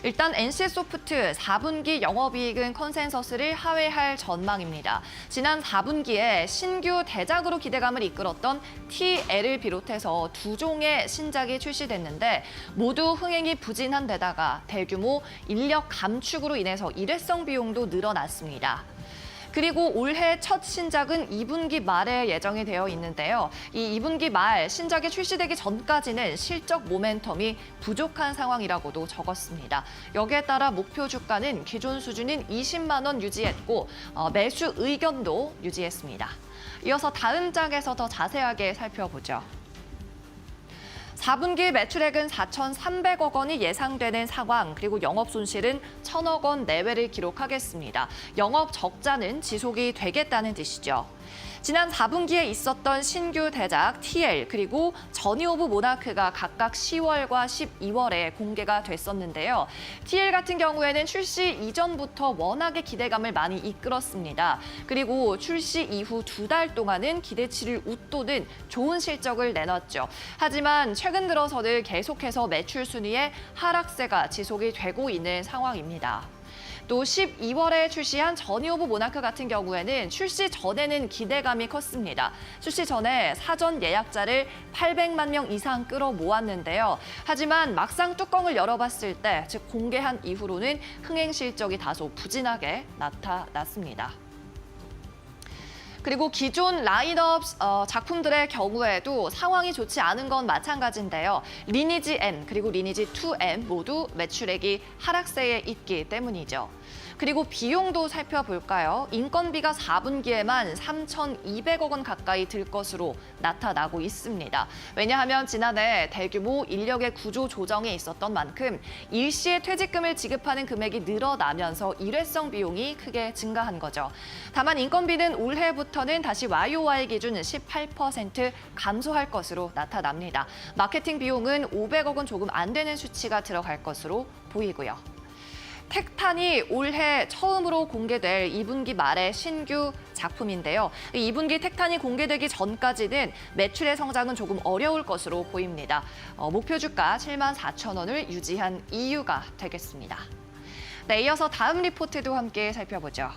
일단 NC소프트 4분기 영업이익은 컨센서스를 하회할 전망입니다. 지난 4분기에 신규 대작으로 기대감을 이끌었던 TL을 비롯해서 두 종의 신작이 출시됐는데 모두 흥행이 부진한 데다가 대규모 인력 감축으로 인해서 일회성 비용도 늘어났습니다. 그리고 올해 첫 신작은 2분기 말에 예정이 되어 있는데요. 이 2분기 말 신작이 출시되기 전까지는 실적 모멘텀이 부족한 상황이라고도 적었습니다. 여기에 따라 목표 주가는 기존 수준인 20만 원 유지했고 매수 의견도 유지했습니다. 이어서 다음 장에서 더 자세하게 살펴보죠. 4분기 매출액은 4,300억 원이 예상되는 상황, 그리고 영업 손실은 1,000억 원 내외를 기록하겠습니다. 영업 적자는 지속이 되겠다는 뜻이죠. 지난 4분기에 있었던 신규 대작 TL 그리고 저니 오브 모나크가 각각 10월과 12월에 공개가 됐었는데요. TL 같은 경우에는 출시 이전부터 워낙에 기대감을 많이 이끌었습니다. 그리고 출시 이후 2달 동안은 기대치를 웃도는 좋은 실적을 내놨죠. 하지만 최근 들어서는 계속해서 매출 순위의 하락세가 지속이 되고 있는 상황입니다. 또 12월에 출시한 저니 오브 모나크 같은 경우에는 출시 전에는 기대감이 컸습니다. 출시 전에 사전 예약자를 800만 명 이상 끌어모았는데요. 하지만 막상 뚜껑을 열어봤을 때, 즉 공개한 이후로는 흥행 실적이 다소 부진하게 나타났습니다. 그리고 기존 라인업 작품들의 경우에도 상황이 좋지 않은 건 마찬가지인데요. 리니지 M 그리고 리니지 2M 모두 매출액이 하락세에 있기 때문이죠. 그리고 비용도 살펴볼까요? 인건비가 4분기에만 3,200억 원 가까이 들 것으로 나타나고 있습니다. 왜냐하면 지난해 대규모 인력의 구조 조정에 있었던 만큼 일시에 퇴직금을 지급하는 금액이 늘어나면서 일회성 비용이 크게 증가한 거죠. 다만 인건비는 올해부터는 다시 YOY 기준 18% 감소할 것으로 나타납니다. 마케팅 비용은 500억 원 조금 안 되는 수치가 들어갈 것으로 보이고요. 택탄이 올해 처음으로 공개될 2분기 말의 신규 작품인데요. 2분기 택탄이 공개되기 전까지는 매출의 성장은 조금 어려울 것으로 보입니다. 목표 주가 74,000원을 유지한 이유가 되겠습니다. 네, 이어서 다음 리포트도 함께 살펴보죠.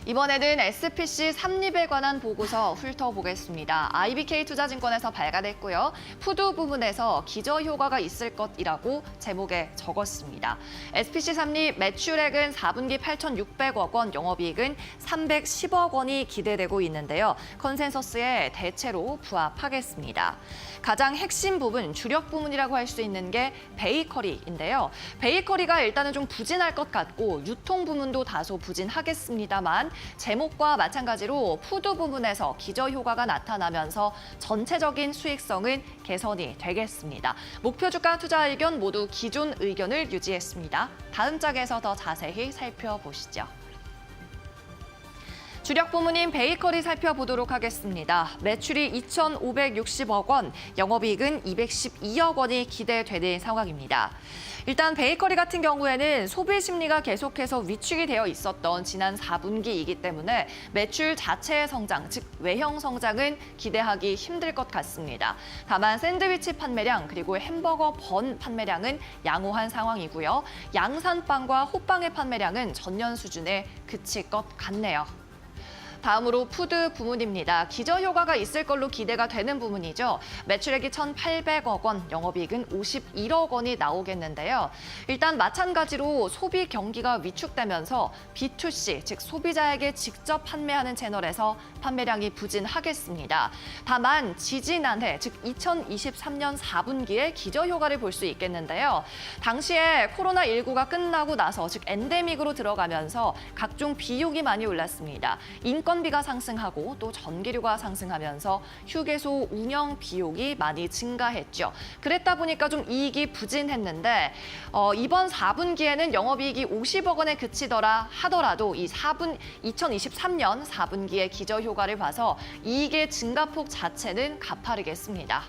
이번에는 SPC 삼립에 관한 보고서 훑어보겠습니다. IBK투자증권에서 발간했고요. 푸드 부분에서 기저효과가 있을 것이라고 제목에 적었습니다. SPC 삼립 매출액은 4분기 8,600억 원, 영업이익은 310억 원이 기대되고 있는데요. 컨센서스에 대체로 부합하겠습니다. 가장 핵심 부분, 주력 부문이라고 할 수 있는 게 베이커리인데요. 베이커리가 일단은 좀 부진할 것 같고 유통 부문도 다소 부진하겠습니다만 제목과 마찬가지로 푸드 부문에서 기저효과가 나타나면서 전체적인 수익성은 개선이 되겠습니다. 목표 주가 투자 의견 모두 기존 의견을 유지했습니다. 다음 장에서 더 자세히 살펴보시죠. 주력 부문인 베이커리 살펴보도록 하겠습니다. 매출이 2,560억 원, 영업이익은 212억 원이 기대되는 상황입니다. 일단 베이커리 같은 경우에는 소비 심리가 계속해서 위축이 되어 있었던 지난 4분기이기 때문에 매출 자체의 성장, 즉 외형 성장은 기대하기 힘들 것 같습니다. 다만 샌드위치 판매량 그리고 햄버거 번 판매량은 양호한 상황이고요. 양산빵과 호빵의 판매량은 전년 수준에 그칠 것 같네요. 다음으로 푸드 부문입니다. 기저효과가 있을 걸로 기대가 되는 부문이죠. 매출액이 1,800억 원, 영업이익은 51억 원이 나오겠는데요. 일단 마찬가지로 소비 경기가 위축되면서 B2C, 즉 소비자에게 직접 판매하는 채널에서 판매량이 부진하겠습니다. 다만 지지난해, 즉 2023년 4분기에 기저효과를 볼 수 있겠는데요. 당시에 코로나19가 끝나고 나서, 즉 엔데믹으로 들어가면서 각종 비용이 많이 올랐습니다. 인건비가 상승하고 또 전기료가 상승하면서 휴게소 운영 비용이 많이 증가했죠. 그랬다 보니까 좀 이익이 부진했는데 이번 4분기에는 영업이익이 50억 원에 그치더라 하더라도 이 2023년 4분기의 기저효과를 봐서 이익의 증가폭 자체는 가파르겠습니다.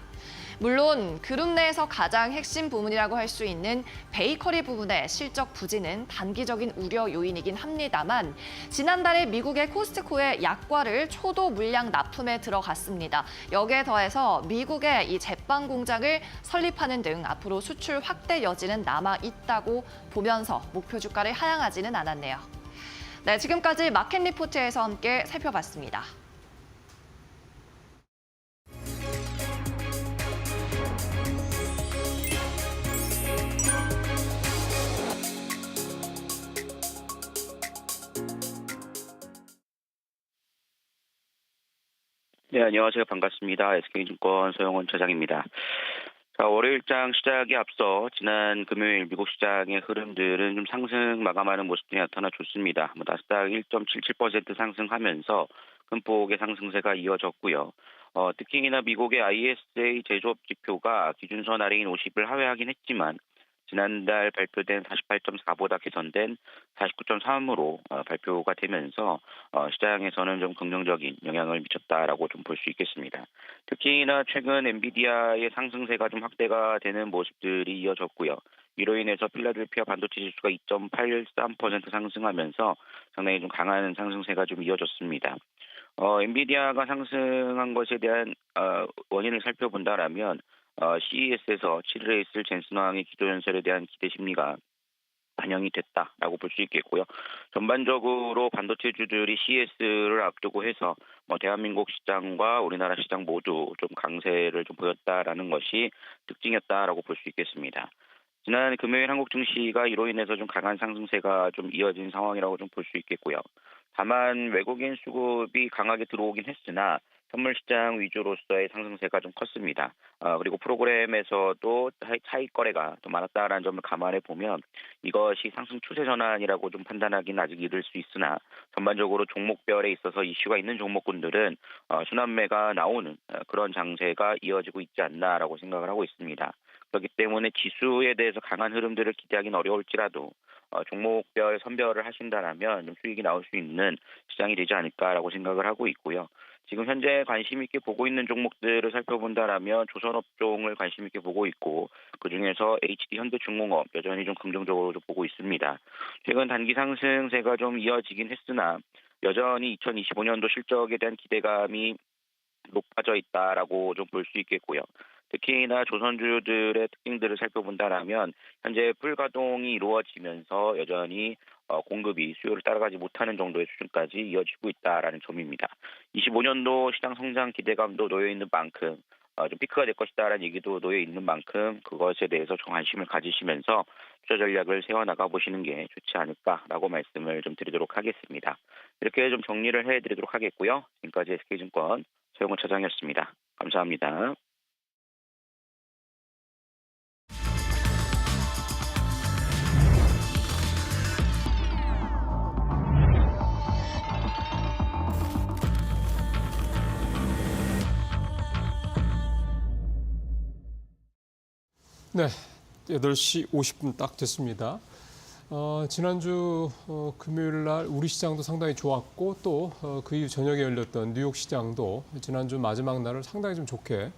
물론 그룹 내에서 가장 핵심 부문이라고 할 수 있는 베이커리 부분의 실적 부진은 단기적인 우려 요인이긴 합니다만 지난달에 미국의 코스트코의 약과를 초도 물량 납품에 들어갔습니다. 여기에 더해서 미국의 이 제빵 공장을 설립하는 등 앞으로 수출 확대 여지는 남아 있다고 보면서 목표 주가를 하향하지는 않았네요. 네, 지금까지 마켓 리포트에서 함께 살펴봤습니다. 네, 안녕하세요. 반갑습니다. SK증권 서영원 차장입니다. 자, 월요일장 시작에 앞서 지난 금요일 미국 시장의 흐름들은 좀 상승 마감하는 모습들이 나타나 좋습니다. 나스닥 1.77% 상승하면서 큰 폭의 상승세가 이어졌고요. 특히나 미국의 ISA 제조업 지표가 기준선 아래인 50을 하회하긴 했지만 지난달 발표된 48.4보다 개선된 49.3으로 발표가 되면서 시장에서는 좀 긍정적인 영향을 미쳤다라고 좀 볼 수 있겠습니다. 특히나 최근 엔비디아의 상승세가 좀 확대가 되는 모습들이 이어졌고요. 이로 인해서 필라델피아 반도체 지수가 2.83% 상승하면서 상당히 좀 강한 상승세가 좀 이어졌습니다. 엔비디아가 상승한 것에 대한 원인을 살펴본다라면 CES에서 7일에 있을 젠슨 왕의 기조연설에 대한 기대 심리가 반영이 됐다라고 볼 수 있겠고요. 전반적으로 반도체주들이 CES를 앞두고 해서 대한민국 시장과 우리나라 시장 모두 좀 강세를 좀 보였다라는 것이 특징이었다라고 볼 수 있겠습니다. 지난 금요일 한국 증시가 이로 인해서 좀 강한 상승세가 좀 이어진 상황이라고 좀 볼 수 있겠고요. 다만 외국인 수급이 강하게 들어오긴 했으나 선물 시장 위주로서의 상승세가 좀 컸습니다. 그리고 프로그램에서도 차익 거래가 더 많았다라는 점을 감안해 보면 이것이 상승 추세 전환이라고 좀 판단하기는 아직 이를 수 있으나 전반적으로 종목별에 있어서 이슈가 있는 종목군들은 순환매가 나오는 그런 장세가 이어지고 있지 않나라고 생각을 하고 있습니다. 그렇기 때문에 지수에 대해서 강한 흐름들을 기대하기는 어려울지라도 종목별 선별을 하신다라면 좀 수익이 나올 수 있는 시장이 되지 않을까라고 생각을 하고 있고요. 지금 현재 관심 있게 보고 있는 종목들을 살펴본다라면 조선업종을 관심 있게 보고 있고 그중에서 HD 현대중공업 여전히 좀 긍정적으로 좀 보고 있습니다. 최근 단기 상승세가 좀 이어지긴 했으나 여전히 2025년도 실적에 대한 기대감이 높아져 있다라고 좀 볼 수 있겠고요. 특히나 조선주들의 특징들을 살펴본다라면 현재 풀가동이 이루어지면서 여전히 공급이 수요를 따라가지 못하는 정도의 수준까지 이어지고 있다라는 점입니다. 25년도 시장 성장 기대감도 놓여 있는 만큼 좀 피크가 될 것이다라는 얘기도 놓여 있는 만큼 그것에 대해서 좀 관심을 가지시면서 투자 전략을 세워나가 보시는 게 좋지 않을까라고 말씀을 좀 드리도록 하겠습니다. 이렇게 좀 정리를 해드리도록 하겠고요. 지금까지 SK증권 서영원 차장이었습니다. 감사합니다. 네, 8시 50분 딱 됐습니다. 지난주 금요일 날 우리 시장도 상당히 좋았고 또 그 이후 저녁에 열렸던 뉴욕 시장도 지난주 마지막 날을 상당히 좀 좋게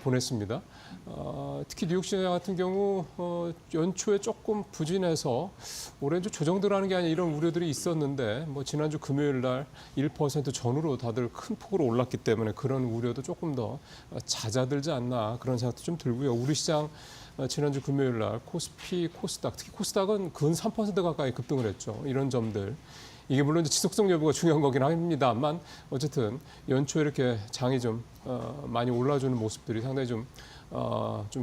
보냈습니다. 특히 뉴욕 시장 같은 경우 연초에 조금 부진해서 올해 좀 조정들어가는 게 아니라 이런 우려들이 있었는데 뭐 지난주 금요일 날 1% 전후로 다들 큰 폭으로 올랐기 때문에 그런 우려도 조금 더 잦아들지 않나 그런 생각도 좀 들고요. 우리 시장 지난주 금요일 날 코스피, 코스닥, 특히 코스닥은 근 3% 가까이 급등을 했죠. 이런 점들. 이게 물론 이제 지속성 여부가 중요한 거긴 합니다만 어쨌든 연초에 이렇게 장이 좀 많이 올라주는 모습들이 상당히 좀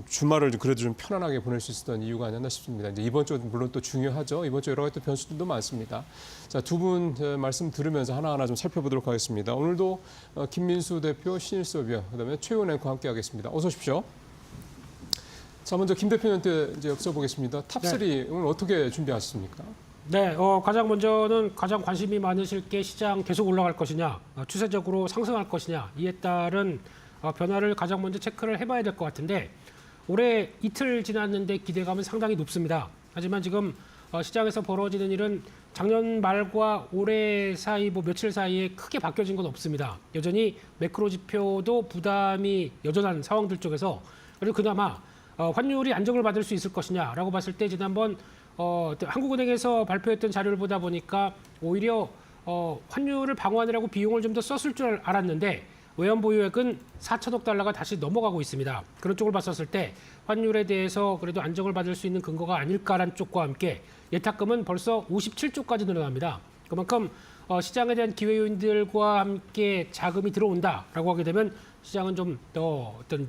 주말을 그래도 좀 편안하게 보낼 수 있었던 이유가 아니었나 싶습니다. 이제 이번 주 물론 또 중요하죠. 이번 주 여러 가지 또 변수들도 많습니다. 자, 두 분 말씀 들으면서 하나하나 좀 살펴보도록 하겠습니다. 오늘도 김민수 대표, 신일섭 위원, 그다음에 최훈 앵커와 함께하겠습니다. 어서 오십시오. 자, 먼저 김 대표님한테 이제 여쭤보겠습니다. 탑3 오늘 어떻게 준비하셨습니까? 네, 가장 먼저는 가장 관심이 많으실 게 시장 계속 올라갈 것이냐, 추세적으로 상승할 것이냐, 이에 따른 변화를 가장 먼저 체크를 해봐야 될 것 같은데 올해 이틀 지났는데 기대감은 상당히 높습니다. 하지만 지금 시장에서 벌어지는 일은 작년 말과 올해 사이 뭐 며칠 사이에 크게 바뀌어진 건 없습니다. 여전히 매크로 지표도 부담이 여전한 상황들 쪽에서 그리고 그나마 환율이 안정을 받을 수 있을 것이냐라고 봤을 때 지난번 한국은행에서 발표했던 자료를 보다 보니까 오히려 환율을 방어하느라고 비용을 좀 더 썼을 줄 알았는데 외환 보유액은 4천억 달러가 다시 넘어가고 있습니다. 그런 쪽을 봤었을 때 환율에 대해서 그래도 안정을 받을 수 있는 근거가 아닐까라는 쪽과 함께 예탁금은 벌써 57조까지 늘어납니다. 그만큼 시장에 대한 기회 요인들과 함께 자금이 들어온다라고 하게 되면 시장은 좀 더 어떤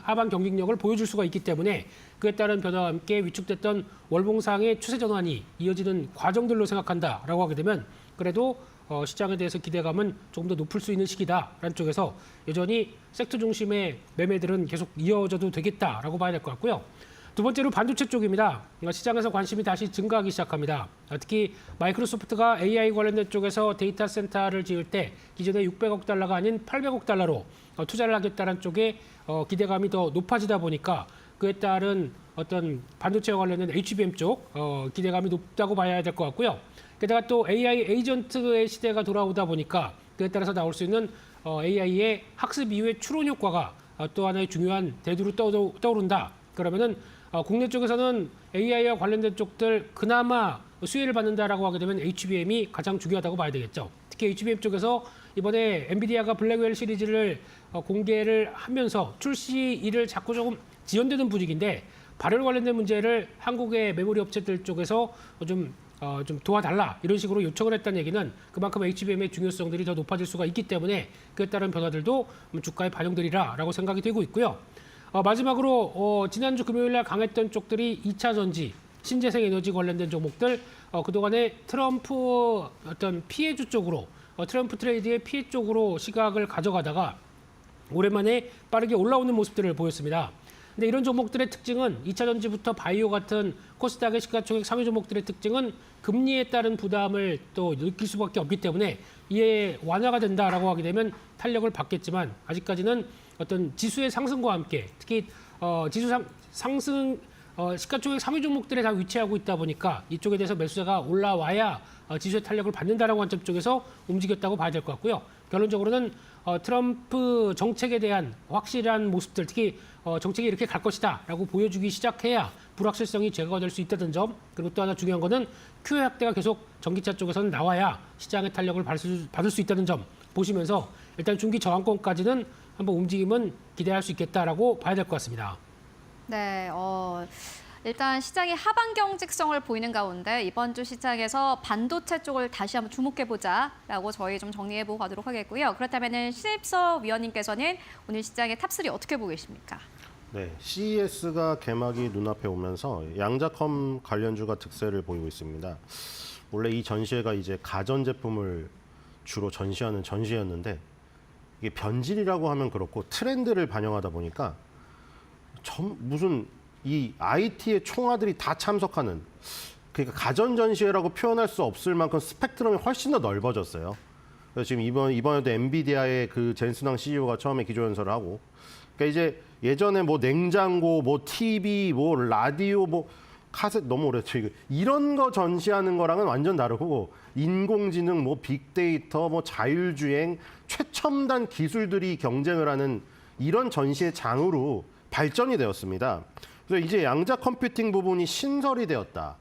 하방 경직력을 보여줄 수가 있기 때문에 그에 따른 변화와 함께 위축됐던 월봉상의 추세 전환이 이어지는 과정들로 생각한다라고 하게 되면 그래도 시장에 대해서 기대감은 조금 더 높을 수 있는 시기다라는 쪽에서 여전히 섹터 중심의 매매들은 계속 이어져도 되겠다라고 봐야 될 것 같고요. 두 번째로 반도체 쪽입니다. 시장에서 관심이 다시 증가하기 시작합니다. 특히 마이크로소프트가 AI 관련된 쪽에서 데이터 센터를 지을 때 기존에 600억 달러가 아닌 800억 달러로 투자를 하겠다는 쪽에 기대감이 더 높아지다 보니까 그에 따른 어떤 반도체와 관련된 HBM 쪽 기대감이 높다고 봐야 될 것 같고요. 게다가 또 AI 에이전트의 시대가 돌아오다 보니까 그에 따라서 나올 수 있는 AI의 학습 이후의 추론 효과가 또 하나의 중요한 대두로 떠오른다. 그러면은 국내 쪽에서는 AI와 관련된 쪽들 그나마 수혜를 받는다라고 하게 되면 HBM이 가장 중요하다고 봐야 되겠죠. 특히 HBM 쪽에서 이번에 엔비디아가 블랙웰 시리즈를 공개를 하면서 출시일을 자꾸 조금 지연되는 분위기인데 발열 관련된 문제를 한국의 메모리 업체들 쪽에서 좀 도와달라 이런 식으로 요청을 했다는 얘기는 그만큼 HBM의 중요성들이 더 높아질 수가 있기 때문에 그에 따른 변화들도 주가에 반영되리라라고 생각이 되고 있고요. 마지막으로 지난주 금요일 날 강했던 쪽들이 2차 전지, 신재생 에너지 관련된 종목들 그동안에 트럼프 어떤 피해주 쪽으로 트럼프 트레이드의 피해 쪽으로 시각을 가져가다가 오랜만에 빠르게 올라오는 모습들을 보였습니다. 근데 이런 종목들의 특징은 2차 전지부터 바이오 같은 코스닥의 시가총액 상위 종목들의 특징은 금리에 따른 부담을 또 느낄 수밖에 없기 때문에 이에 완화가 된다라고 하게 되면 탄력을 받겠지만 아직까지는 어떤 지수의 상승과 함께 특히 지수 상승 시가총액 상위 종목들에 다 위치하고 있다 보니까 이쪽에 대해서 매수세가 올라와야 지수의 탄력을 받는다라고 관점 쪽에서 움직였다고 봐야 될 것 같고요. 결론적으로는 트럼프 정책에 대한 확실한 모습들, 특히 정책이 이렇게 갈 것이다라고 보여주기 시작해야 불확실성이 제거가 될 수 있다는 점, 그리고 또 하나 중요한 거는 QE 확대가 계속 전기차 쪽에서는 나와야 시장의 탄력을 받을 수 있다는 점 보시면서 일단 중기 저항권까지는 한번 움직임은 기대할 수 있겠다라고 봐야 될 것 같습니다. 네, 일단 시장이 하방 경직성을 보이는 가운데 이번 주 시장에서 반도체 쪽을 다시 한번 주목해보자라고 저희 좀 정리해보고 가도록 하겠고요. 그렇다면 신입석 위원님께서는 오늘 시장의 탑3 어떻게 보고 계십니까? 네, CES가 개막이 눈앞에 오면서 양자컴 관련주가 득세를 보이고 있습니다. 원래 이 전시회가 이제 가전제품을 주로 전시하는 전시회였는데 이게 변질이라고 하면 그렇고 트렌드를 반영하다 보니까 무슨 이 IT의 총아들이 다 참석하는, 그러니까 가전 전시회라고 표현할 수 없을 만큼 스펙트럼이 훨씬 더 넓어졌어요. 그래서 지금 이번에도 엔비디아의 그 젠슨왕 CEO가 처음에 기조연설을 하고, 그러니까 이제 예전에 뭐 냉장고, 뭐 TV, 뭐 라디오, 뭐 카세트 너무 오래됐죠. 이런 거 전시하는 거랑은 완전 다르고, 인공지능, 뭐 빅데이터, 뭐 자율주행, 최첨단 기술들이 경쟁을 하는 이런 전시의 장으로 발전이 되었습니다. 그래서 이제 양자 컴퓨팅 부분이 신설이 되었다.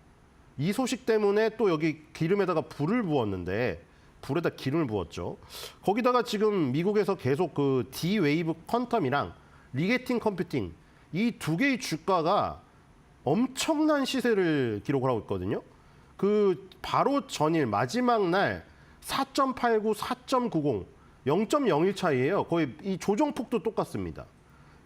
이 소식 때문에 또 여기 기름에다가 불을 부었는데, 불에다 기름을 부었죠. 거기다가 지금 미국에서 계속 그 D-웨이브 퀀텀이랑 리게팅 컴퓨팅, 이 두 개의 주가가 엄청난 시세를 기록을 하고 있거든요. 그 바로 전일 마지막 날 4.89, 4.90, 0.01 차이예요. 거의 이 조정폭도 똑같습니다.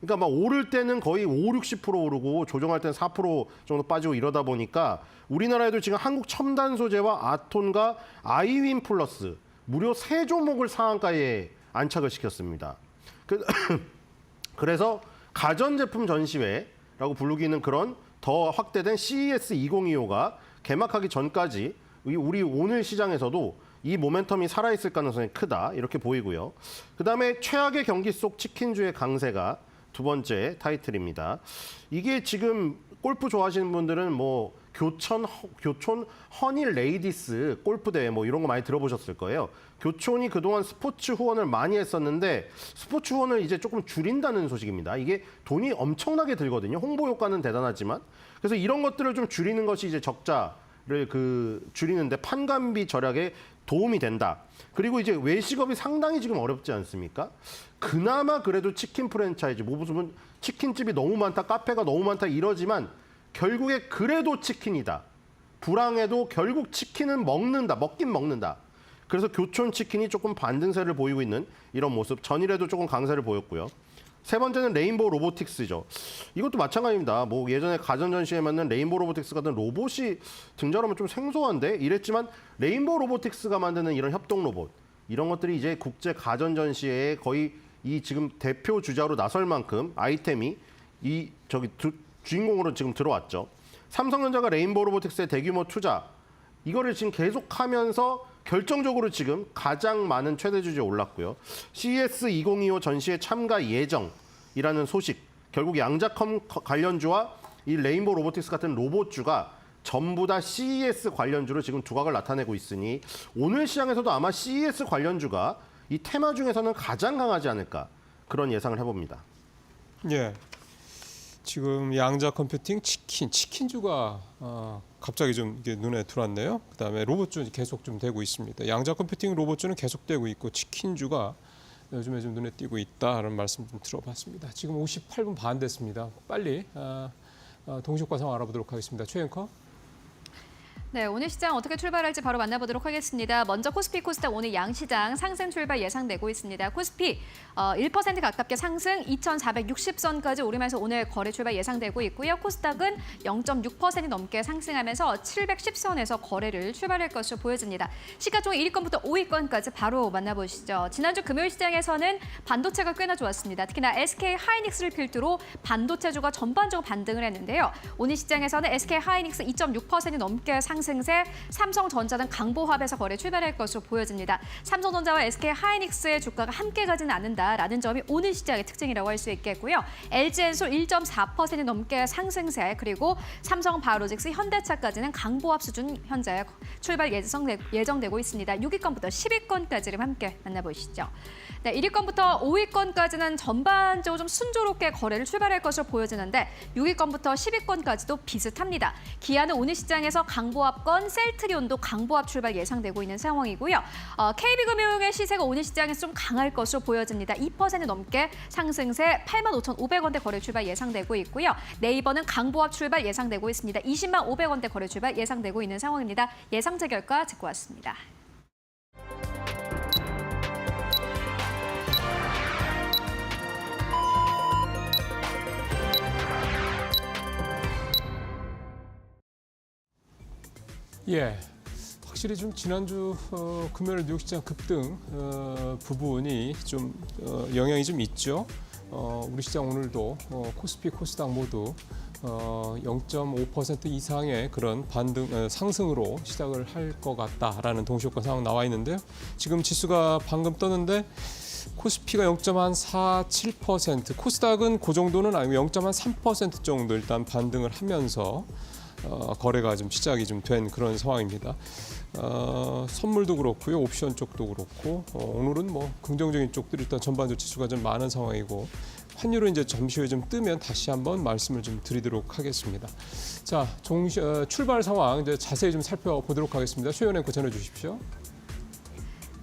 그러니까 막 오를 때는 거의 5, 60% 오르고 조정할 때는 4% 정도 빠지고 이러다 보니까 우리나라에도 지금 한국 첨단 소재와 아톤과 아이윈 플러스 무려 3종목을 상한가에 안착을 시켰습니다. 그래서 가전제품 전시회라고 부르기는 그런 더 확대된 CES 2025가 개막하기 전까지 우리 오늘 시장에서도 이 모멘텀이 살아있을 가능성이 크다, 이렇게 보이고요. 그다음에 최악의 경기 속 치킨주의 강세가 두 번째 타이틀입니다. 이게 지금 골프 좋아하시는 분들은 뭐 교촌 허니 레이디스 골프 대회 뭐 이런 거 많이 들어보셨을 거예요. 교촌이 그동안 스포츠 후원을 많이 했었는데 스포츠 후원을 이제 조금 줄인다는 소식입니다. 이게 돈이 엄청나게 들거든요. 홍보 효과는 대단하지만. 그래서 이런 것들을 좀 줄이는 것이 이제 적자를 줄이는데 판관비 절약에 도움이 된다. 그리고 이제 외식업이 상당히 지금 어렵지 않습니까? 그나마 그래도 치킨 프랜차이즈, 뭐 무슨 치킨집이 너무 많다, 카페가 너무 많다 이러지만 결국에 그래도 치킨이다. 불황에도 결국 치킨은 먹는다, 먹긴 먹는다. 그래서 교촌 치킨이 조금 반등세를 보이고 있는 이런 모습. 전일에도 조금 강세를 보였고요. 세 번째는 레인보우 로보틱스죠. 이것도 마찬가지입니다. 뭐 예전에 가전 전시회 맞는 레인보우 로보틱스 같은 로봇이 등장하면 좀 생소한데 이랬지만 레인보우 로보틱스가 만드는 이런 협동 로봇, 이런 것들이 이제 국제 가전 전시회에 거의 이 지금 대표 주자로 나설 만큼 아이템이 주인공으로 지금 들어왔죠. 삼성전자가 레인보우 로보틱스의 대규모 투자, 이거를 지금 계속하면서 결정적으로 지금 가장 많은 최대 주주에 올랐고요. CES 2025 전시회 참가 예정이라는 소식, 결국 양자컴 관련주와 이 레인보우 로보틱스 같은 로봇주가 전부 다 CES 관련주로 지금 두각을 나타내고 있으니 오늘 시장에서도 아마 CES 관련주가 이 테마 중에서는 가장 강하지 않을까, 그런 예상을 해봅니다. 예. 지금 양자 컴퓨팅, 치킨주가 갑자기 좀 이게 눈에 들어왔네요. 그다음에 로봇주 계속 좀 되고 있습니다. 양자 컴퓨팅 로봇주는 계속되고 있고 치킨주가 요즘에 좀 눈에 띄고 있다는 말씀 좀 들어봤습니다. 지금 58분 반 됐습니다. 빨리 동시효과 상황 알아보도록 하겠습니다. 최 앵커. 네, 오늘 시장 어떻게 출발할지 바로 만나보도록 하겠습니다. 먼저 코스피 코스닥 오늘 양시장 상승 출발 예상되고 있습니다. 코스피 1% 가깝게 상승 2,460선까지 오르면서 오늘 거래 출발 예상되고 있고요. 코스닥은 0.6% 넘게 상승하면서 710선에서 거래를 출발할 것으로 보여집니다. 시가총액 1위권부터 5위권까지 바로 만나보시죠. 지난주 금요일 시장에서는 반도체가 꽤나 좋았습니다. 특히나 SK 하이닉스를 필두로 반도체주가 전반적으로 반등을 했는데요. 오늘 시장에서는 SK 하이닉스 2.6% 넘게 상승세, 삼성전자는 강보합에서 거래 출발할 것으로 보여집니다. 삼성전자와 SK 하이닉스의 주가가 함께 가지는 않는다라는 점이 오늘 시장의 특징이라고 할 수 있겠고요. LG엔솔 1.4% 넘게 상승세, 그리고 삼성바이오로직스, 현대차까지는 강보합 수준 현재 출발 예정되고 있습니다. 6위권부터 10위권까지를 함께 만나보시죠. 네, 1위권부터 5위권까지는 전반적으로 좀 순조롭게 거래를 출발할 것으로 보여지는데 6위권부터 10위권까지도 비슷합니다. 기아는 오늘 시장에서 강보합 약보합권, 셀트리온도 강보합 출발 예상되고 있는 상황이고요. KB금융의 시세가 오늘 시장에서 좀 강할 것으로 보여집니다. 2% 넘게 상승세 85,500원대 거래 출발 예상되고 있고요. 네이버는 강보합 출발 예상되고 있습니다. 20만 500원대 거래 출발 예상되고 있는 상황입니다. 예상제 결과 듣고 왔습니다. 예, 확실히 좀 지난주 금요일 뉴욕 시장 급등 부분이 좀 영향이 좀 있죠. 우리 시장 오늘도 코스피, 코스닥 모두 0.5% 이상의 그런 상승으로 시작을 할 것 같다라는 동시효과 상황 나와 있는데요. 지금 지수가 방금 떴는데 코스피가 0.47%, 코스닥은 그 정도는 아니고 0.3% 정도 일단 반등을 하면서 거래가 좀 시작이 좀 된 그런 상황입니다. 선물도 그렇고요, 옵션 쪽도 그렇고 오늘은 뭐 긍정적인 쪽들이 일단 전반적으로 지수가 좀 많은 상황이고 환율은 이제 잠시 후에 좀 뜨면 다시 한번 말씀을 좀 드리도록 하겠습니다. 자, 출발 상황 이제 자세히 좀 살펴보도록 하겠습니다. 최연 앵커 전해주십시오.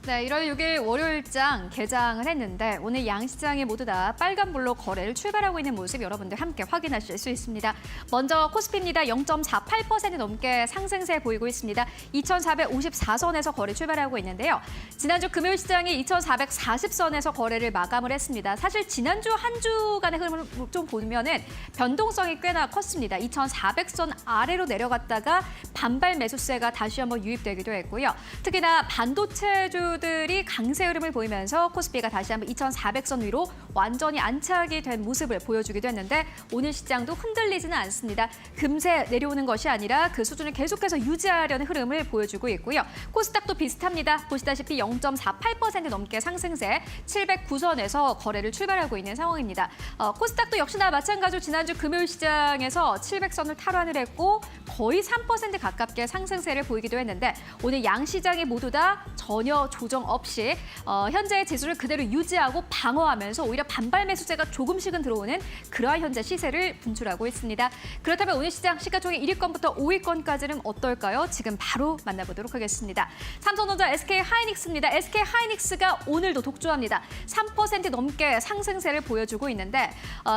네, 1월 6일 월요일장 개장을 했는데 오늘 양시장이 모두 다 빨간불로 거래를 출발하고 있는 모습 여러분들 함께 확인하실 수 있습니다. 먼저 코스피입니다. 0.48% 넘게 상승세 보이고 있습니다. 2,454선에서 거래 출발하고 있는데요. 지난주 금요일 시장이 2,440선에서 거래를 마감을 했습니다. 사실 지난주 한 주간의 흐름을 좀 보면은 변동성이 꽤나 컸습니다. 2,400선 아래로 내려갔다가 반발 매수세가 다시 한번 유입되기도 했고요. 특히나 반도체주 들이 강세 흐름을 보이면서 코스피가 다시 한번 2,400선 위로 완전히 안착이 된 모습을 보여주기도 했는데 오늘 시장도 흔들리지는 않습니다. 금세 내려오는 것이 아니라 그 수준을 계속해서 유지하려는 흐름을 보여주고 있고요. 코스닥도 비슷합니다. 보시다시피 0.48% 넘게 상승세 709선에서 거래를 출발하고 있는 상황입니다. 코스닥도 역시나 마찬가지로 지난주 금요일 시장에서 700선을 탈환을 했고 거의 3% 가깝게 상승세를 보이기도 했는데 오늘 양 시장이 모두 다 전혀 조정 없이 현재의 지수를 그대로 유지하고 방어하면서 오히려 반발 매수세가 조금씩은 들어오는 그러한 현재 시세를 분출하고 있습니다. 그렇다면 오늘 시장 시가총액 1위권부터 5위권까지는 어떨까요? 지금 바로 만나보도록 하겠습니다. 삼성전자 SK하이닉스입니다. SK하이닉스가 오늘도 독주합니다. 3% 넘게 상승세를 보여주고 있는데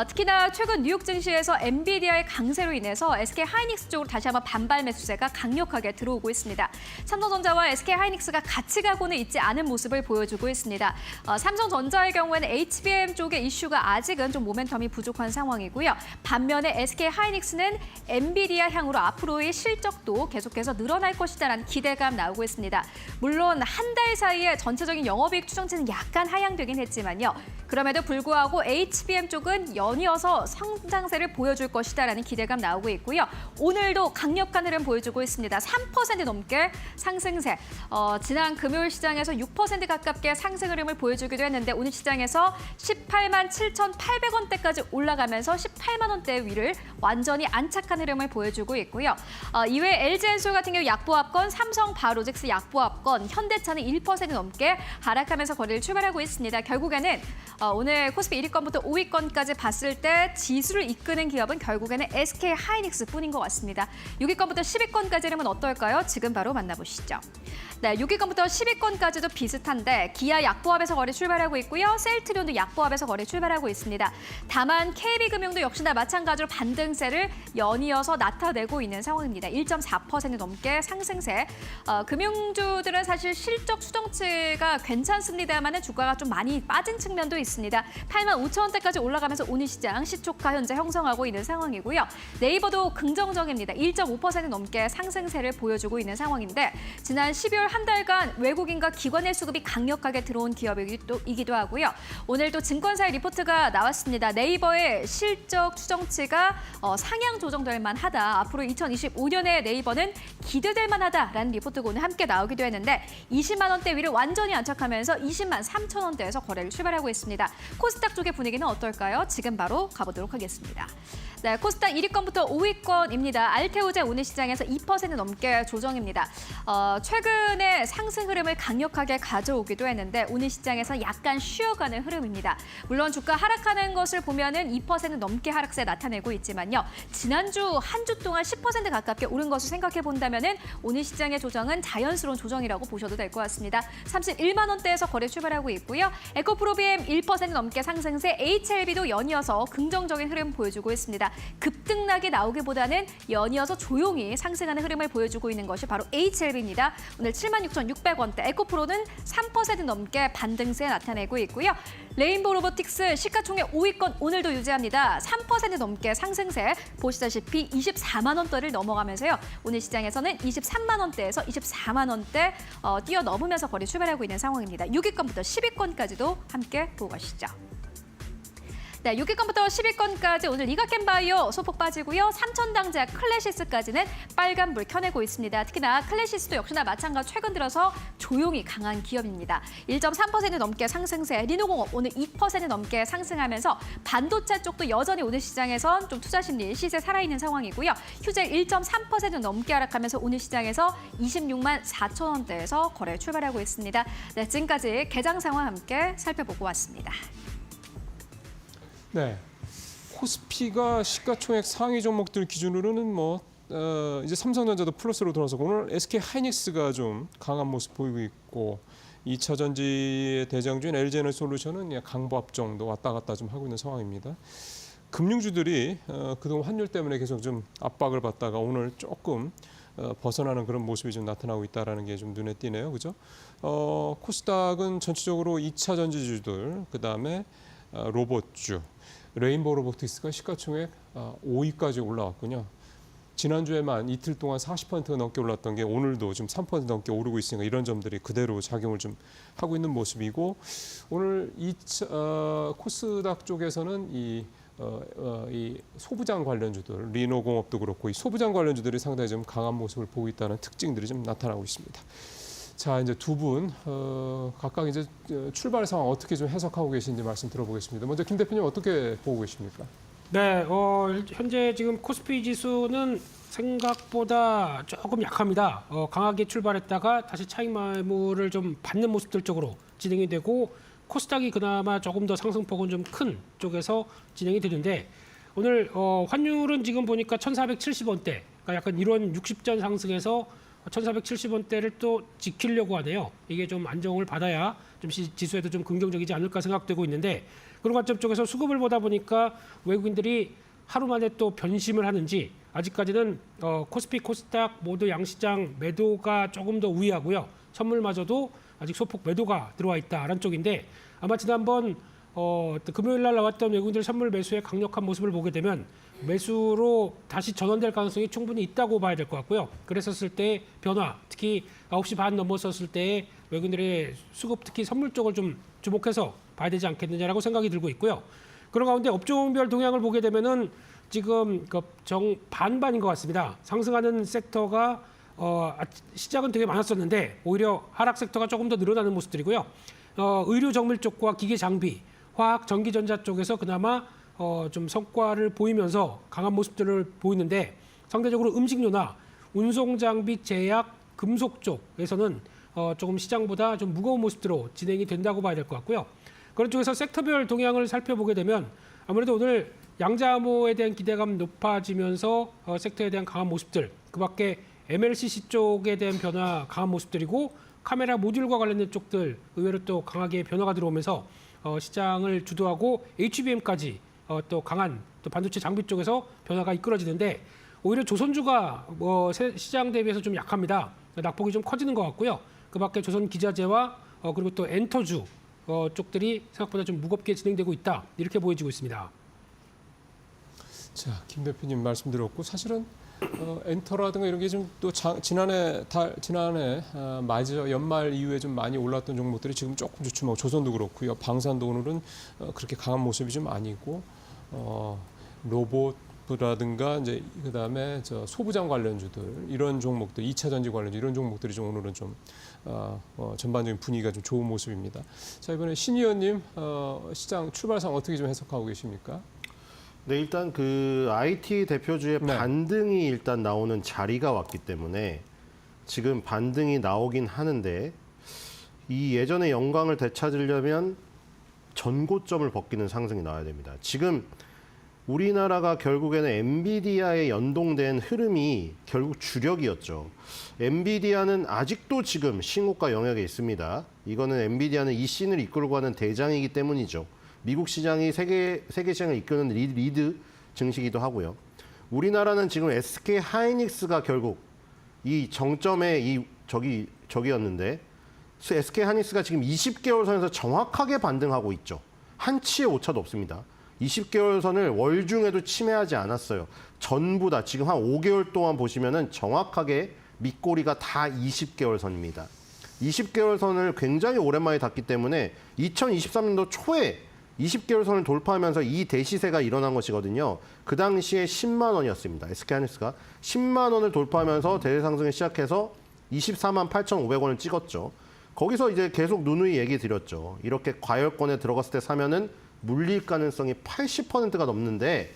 특히나 최근 뉴욕 증시에서 엔비디아의 강세로 인해서 SK하이닉스 쪽으로 다시 한번 반발 매수세가 강력하게 들어오고 있습니다. 삼성전자와 SK하이닉스가 같이 가고는 있지 않은 모습을 보여주고 있습니다. 삼성전자의 경우에는 HBM 쪽의 이슈가 아직은 좀 모멘텀이 부족한 상황이고요. 반면에 SK하이닉스는 엔비디아 향으로 앞으로의 실적도 계속해서 늘어날 것이다라는 기대감 나오고 있습니다. 물론 한 달 사이에 전체적인 영업이익 추정치는 약간 하향되긴 했지만요. 그럼에도 불구하고 HBM 쪽은 연이어서 성장세를 보여줄 것이다라는 기대감 나오고 있고요. 오늘도 강력한 흐름 보여주고 있습니다. 3% 넘게 상승세. 지난 금요일 시장에서 6% 가깝게 상승 흐름을 보여주기도 했는데 오늘 시장에서 18만 7,800원대까지 올라가면서 18만 원대 위를 완전히 안착한 흐름을 보여주고 있고요. 이외에 LG엔솔 같은 경우 약보합권, 삼성바로직스 약보합권, 현대차는 1% 넘게 하락하면서 거래를 출발하고 있습니다. 결국에는 오늘 코스피 1위권부터 5위권까지 봤을 때 지수를 이끄는 기업은 결국에는 SK하이닉스 뿐인 것 같습니다. 6위권부터 10위권까지 흐름은 어떨까요? 지금 바로 만나보시죠. 네, 6위권부터 10위권까지도 비슷한데 기아 약보합에서 거래 출발하고 있고요. 셀트리온도 약보합에서 거래 출발하고 있습니다. 다만 KB금융도 역시나 마찬가지로 반등세를 연이어서 나타내고 있는 상황입니다. 1.4% 넘게 상승세. 금융주들은 사실 실적 수정치가 괜찮습니다만 주가가 좀 많이 빠진 측면도 있습니다. 8만 5천 원대까지 올라가면서 오늘 시장 시초가 현재 형성하고 있는 상황이고요. 네이버도 긍정적입니다. 1.5% 넘게 상승세를 보여주고 있는 상황인데 지난 12월 한 달간 외국인과 기관의 수급이 강력하게 들어온 기업이기도 하고요. 오늘 또 증권사의 리포트가 나왔습니다. 네이버의 실적 추정치가 상향 조정될 만하다. 앞으로 2025년에 네이버는 기대될 만하다라는 리포트가 오늘 함께 나오기도 했는데 20만 원대 위를 완전히 안착하면서 20만 3천 원대에서 거래를 출발하고 있습니다. 코스닥 쪽의 분위기는 어떨까요? 지금 바로 가보도록 하겠습니다. 네, 코스닥 1위권부터 5위권입니다. 알테오제 오늘 시장에서 2% 넘게 조정입니다. 최근에 상승 흐름을 강력하게 가져오기도 했는데 오늘 시장에서 약간 쉬어가는 흐름입니다. 물론 주가 하락하는 것을 보면은 2% 넘게 하락세 나타내고 있지만요. 지난주 한 주 동안 10% 가깝게 오른 것을 생각해 본다면 본다면 오늘 시장의 조정은 자연스러운 조정이라고 보셔도 될 것 같습니다. 31만 원대에서 거래 출발하고 있고요. 에코프로비엠 1% 넘게 상승세, HLB도 연이어서 긍정적인 흐름 보여주고 있습니다. 급등락이 나오기보다는 연이어서 조용히 상승하는 흐름을 보여주고 있는 것이 바로 HLB입니다. 오늘 76,600원대, 에코프로는 3% 넘게 반등세 나타내고 있고요. 레인보우 로보틱스 시가총액 5위권 오늘도 유지합니다. 3% 넘게 상승세, 보시다시피 24만 원대를 넘어가면서요. 오늘 시장에서는 23만 원대에서 24만 원대 뛰어넘으면서 거래 출발하고 있는 상황입니다. 6위권부터 10위권까지도 함께 보고 가시죠. 네, 6위권부터 10위권까지 오늘 이가캠바이오 소폭 빠지고요. 삼천당제약 클래시스까지는 빨간불 켜내고 있습니다. 특히나 클래시스도 역시나 마찬가지 최근 들어서 조용히 강한 기업입니다. 1.3% 넘게 상승세, 리노공업 오늘 2% 넘게 상승하면서 반도체 쪽도 여전히 오늘 시장에선 좀 투자 심리 시세 살아있는 상황이고요. 휴재 1.3% 넘게 하락하면서 오늘 시장에서 26만 4천 원대에서 거래 출발하고 있습니다. 네, 지금까지 개장 상황 함께 살펴보고 왔습니다. 네, 코스피가 시가총액 상위 종목들 기준으로는 이제 삼성전자도 플러스로 들어서고 오늘 SK 하이닉스가 좀 강한 모습 보이고 있고 2차 전지의 대장주인 LG에너지솔루션은 강보합 정도 왔다 갔다 좀 하고 있는 상황입니다. 금융주들이 그동안 환율 때문에 계속 좀 압박을 받다가 오늘 조금 벗어나는 그런 모습이 좀 나타나고 있다는 게 좀 눈에 띄네요, 그죠? 코스닥은 전체적으로 2차 전지주들, 그 다음에 로봇주, 레인보우 로보틱스가 시가총액 5위까지 올라왔군요. 지난주에만 이틀 동안 40%가 넘게 올랐던 게 오늘도 지금 3% 넘게 오르고 있으니까 이런 점들이 그대로 작용을 좀 하고 있는 모습이고 오늘 코스닥 쪽에서는 이 소부장 관련주들, 리노공업도 그렇고 이 소부장 관련주들이 상당히 좀 강한 모습을 보이고 있다는 특징들이 좀 나타나고 있습니다. 자, 이제 두 분 각각 이제 출발 상황 어떻게 좀 해석하고 계신지 말씀 들어보겠습니다. 먼저 김 대표님 어떻게 보고 계십니까? 네, 현재 지금 코스피 지수는 생각보다 조금 약합니다. 강하게 출발했다가 다시 차익 매물을 좀 받는 모습들 쪽으로 진행이 되고 코스닥이 그나마 조금 더 상승폭은 좀 큰 쪽에서 진행이 되는데 오늘 환율은 지금 보니까 1,470원대, 그러니까 약간 이런 60전 상승에서 1,470원대를 또 지키려고 하네요. 이게 좀 안정을 받아야 좀 지수에도 좀 긍정적이지 않을까 생각되고 있는데 그런 관점 쪽에서 수급을 보다 보니까 외국인들이 하루 만에 또 변심을 하는지 아직까지는 코스피, 코스닥 모두 양시장 매도가 조금 더 우위하고요. 선물마저도 아직 소폭 매도가 들어와 있다라는 쪽인데 아마 지난번 금요일 날 나왔던 외국인들 선물 매수의 강력한 모습을 보게 되면 매수로 다시 전환될 가능성이 충분히 있다고 봐야 될 것 같고요. 그랬었을 때 변화, 특히 9시 반 넘었었을 때 외국인들의 수급, 특히 선물 쪽을 좀 주목해서 봐야 되지 않겠느냐라고 생각이 들고 있고요. 그런 가운데 업종별 동향을 보게 되면은 지금 반반인 것 같습니다. 상승하는 섹터가 시작은 되게 많았었는데 오히려 하락 섹터가 조금 더 늘어나는 모습들이고요. 의료 정밀 쪽과 기계 장비, 화학, 전기전자 쪽에서 그나마 좀 성과를 보이면서 강한 모습들을 보이는데 상대적으로 음식료나 운송장비, 제약, 금속 쪽에서는 조금 시장보다 좀 무거운 모습으로 진행이 된다고 봐야 될 것 같고요. 그런 쪽에서 섹터별 동향을 살펴보게 되면 아무래도 오늘 양자암호에 대한 기대감 높아지면서 섹터에 대한 강한 모습들, 그밖에 MLCC 쪽에 대한 변화 강한 모습들이고 카메라 모듈과 관련된 쪽들 의외로 또 강하게 변화가 들어오면서 시장을 주도하고 HBM까지 또 강한 또 반도체 장비 쪽에서 변화가 이끌어지는데 오히려 조선주가 시장 대비해서 좀 약합니다. 낙폭이 좀 커지는 것 같고요. 그밖에 조선기자재와 그리고 또 엔터주 쪽들이 생각보다 좀 무겁게 진행되고 있다 이렇게 보여지고 있습니다. 자, 김 대표님 말씀 들었고 사실은 엔터라든가 이런 게 좀 또 지난해 맞아 연말 이후에 좀 많이 올랐던 종목들이 지금 조금 주춤하고 조선도 그렇고요. 방산도 오늘은 그렇게 강한 모습이 좀 아니고 로봇이라든가 이제 그다음에 소부장 관련주들 이런 종목들, 2차 전지 관련주 이런 종목들이 좀 오늘은 좀 전반적인 분위기가 좀 좋은 모습입니다. 자, 이번에 신 의원님 시장 출발상 어떻게 좀 해석하고 계십니까? 네, 일단 그 IT 대표주의 반등이 일단 나오는 자리가 왔기 때문에 지금 반등이 나오긴 하는데 이 예전의 영광을 되찾으려면 전고점을 벗기는 상승이 나와야 됩니다. 지금 우리나라가 결국에는 엔비디아에 연동된 흐름이 결국 주력이었죠. 엔비디아는 아직도 지금 신고가 영역에 있습니다. 이거는 엔비디아는 이 씬을 이끌고 가는 대장이기 때문이죠. 미국 시장이 세계 시장을 이끄는 리드 증시기도 하고요. 우리나라는 지금 SK 하이닉스가 결국 이 정점에 저기였는데 SK 하이닉스가 지금 20개월 선에서 정확하게 반등하고 있죠. 한치의 오차도 없습니다. 20개월 선을 월중에도 침해하지 않았어요. 전부 다 지금 한 5개월 동안 보시면은 정확하게 밑꼬리가 다 20개월 선입니다. 20개월 선을 굉장히 오랜만에 닿기 때문에 2023년도 초에 20개월 선을 돌파하면서 이 대시세가 일어난 것이거든요. 그 당시에 10만 원이었습니다. SK하이닉스가 10만 원을 돌파하면서 대세 상승을 시작해서 24만 8,500원을 찍었죠. 거기서 이제 계속 누누이 얘기 드렸죠. 이렇게 과열권에 들어갔을 때 사면은 물릴 가능성이 80%가 넘는데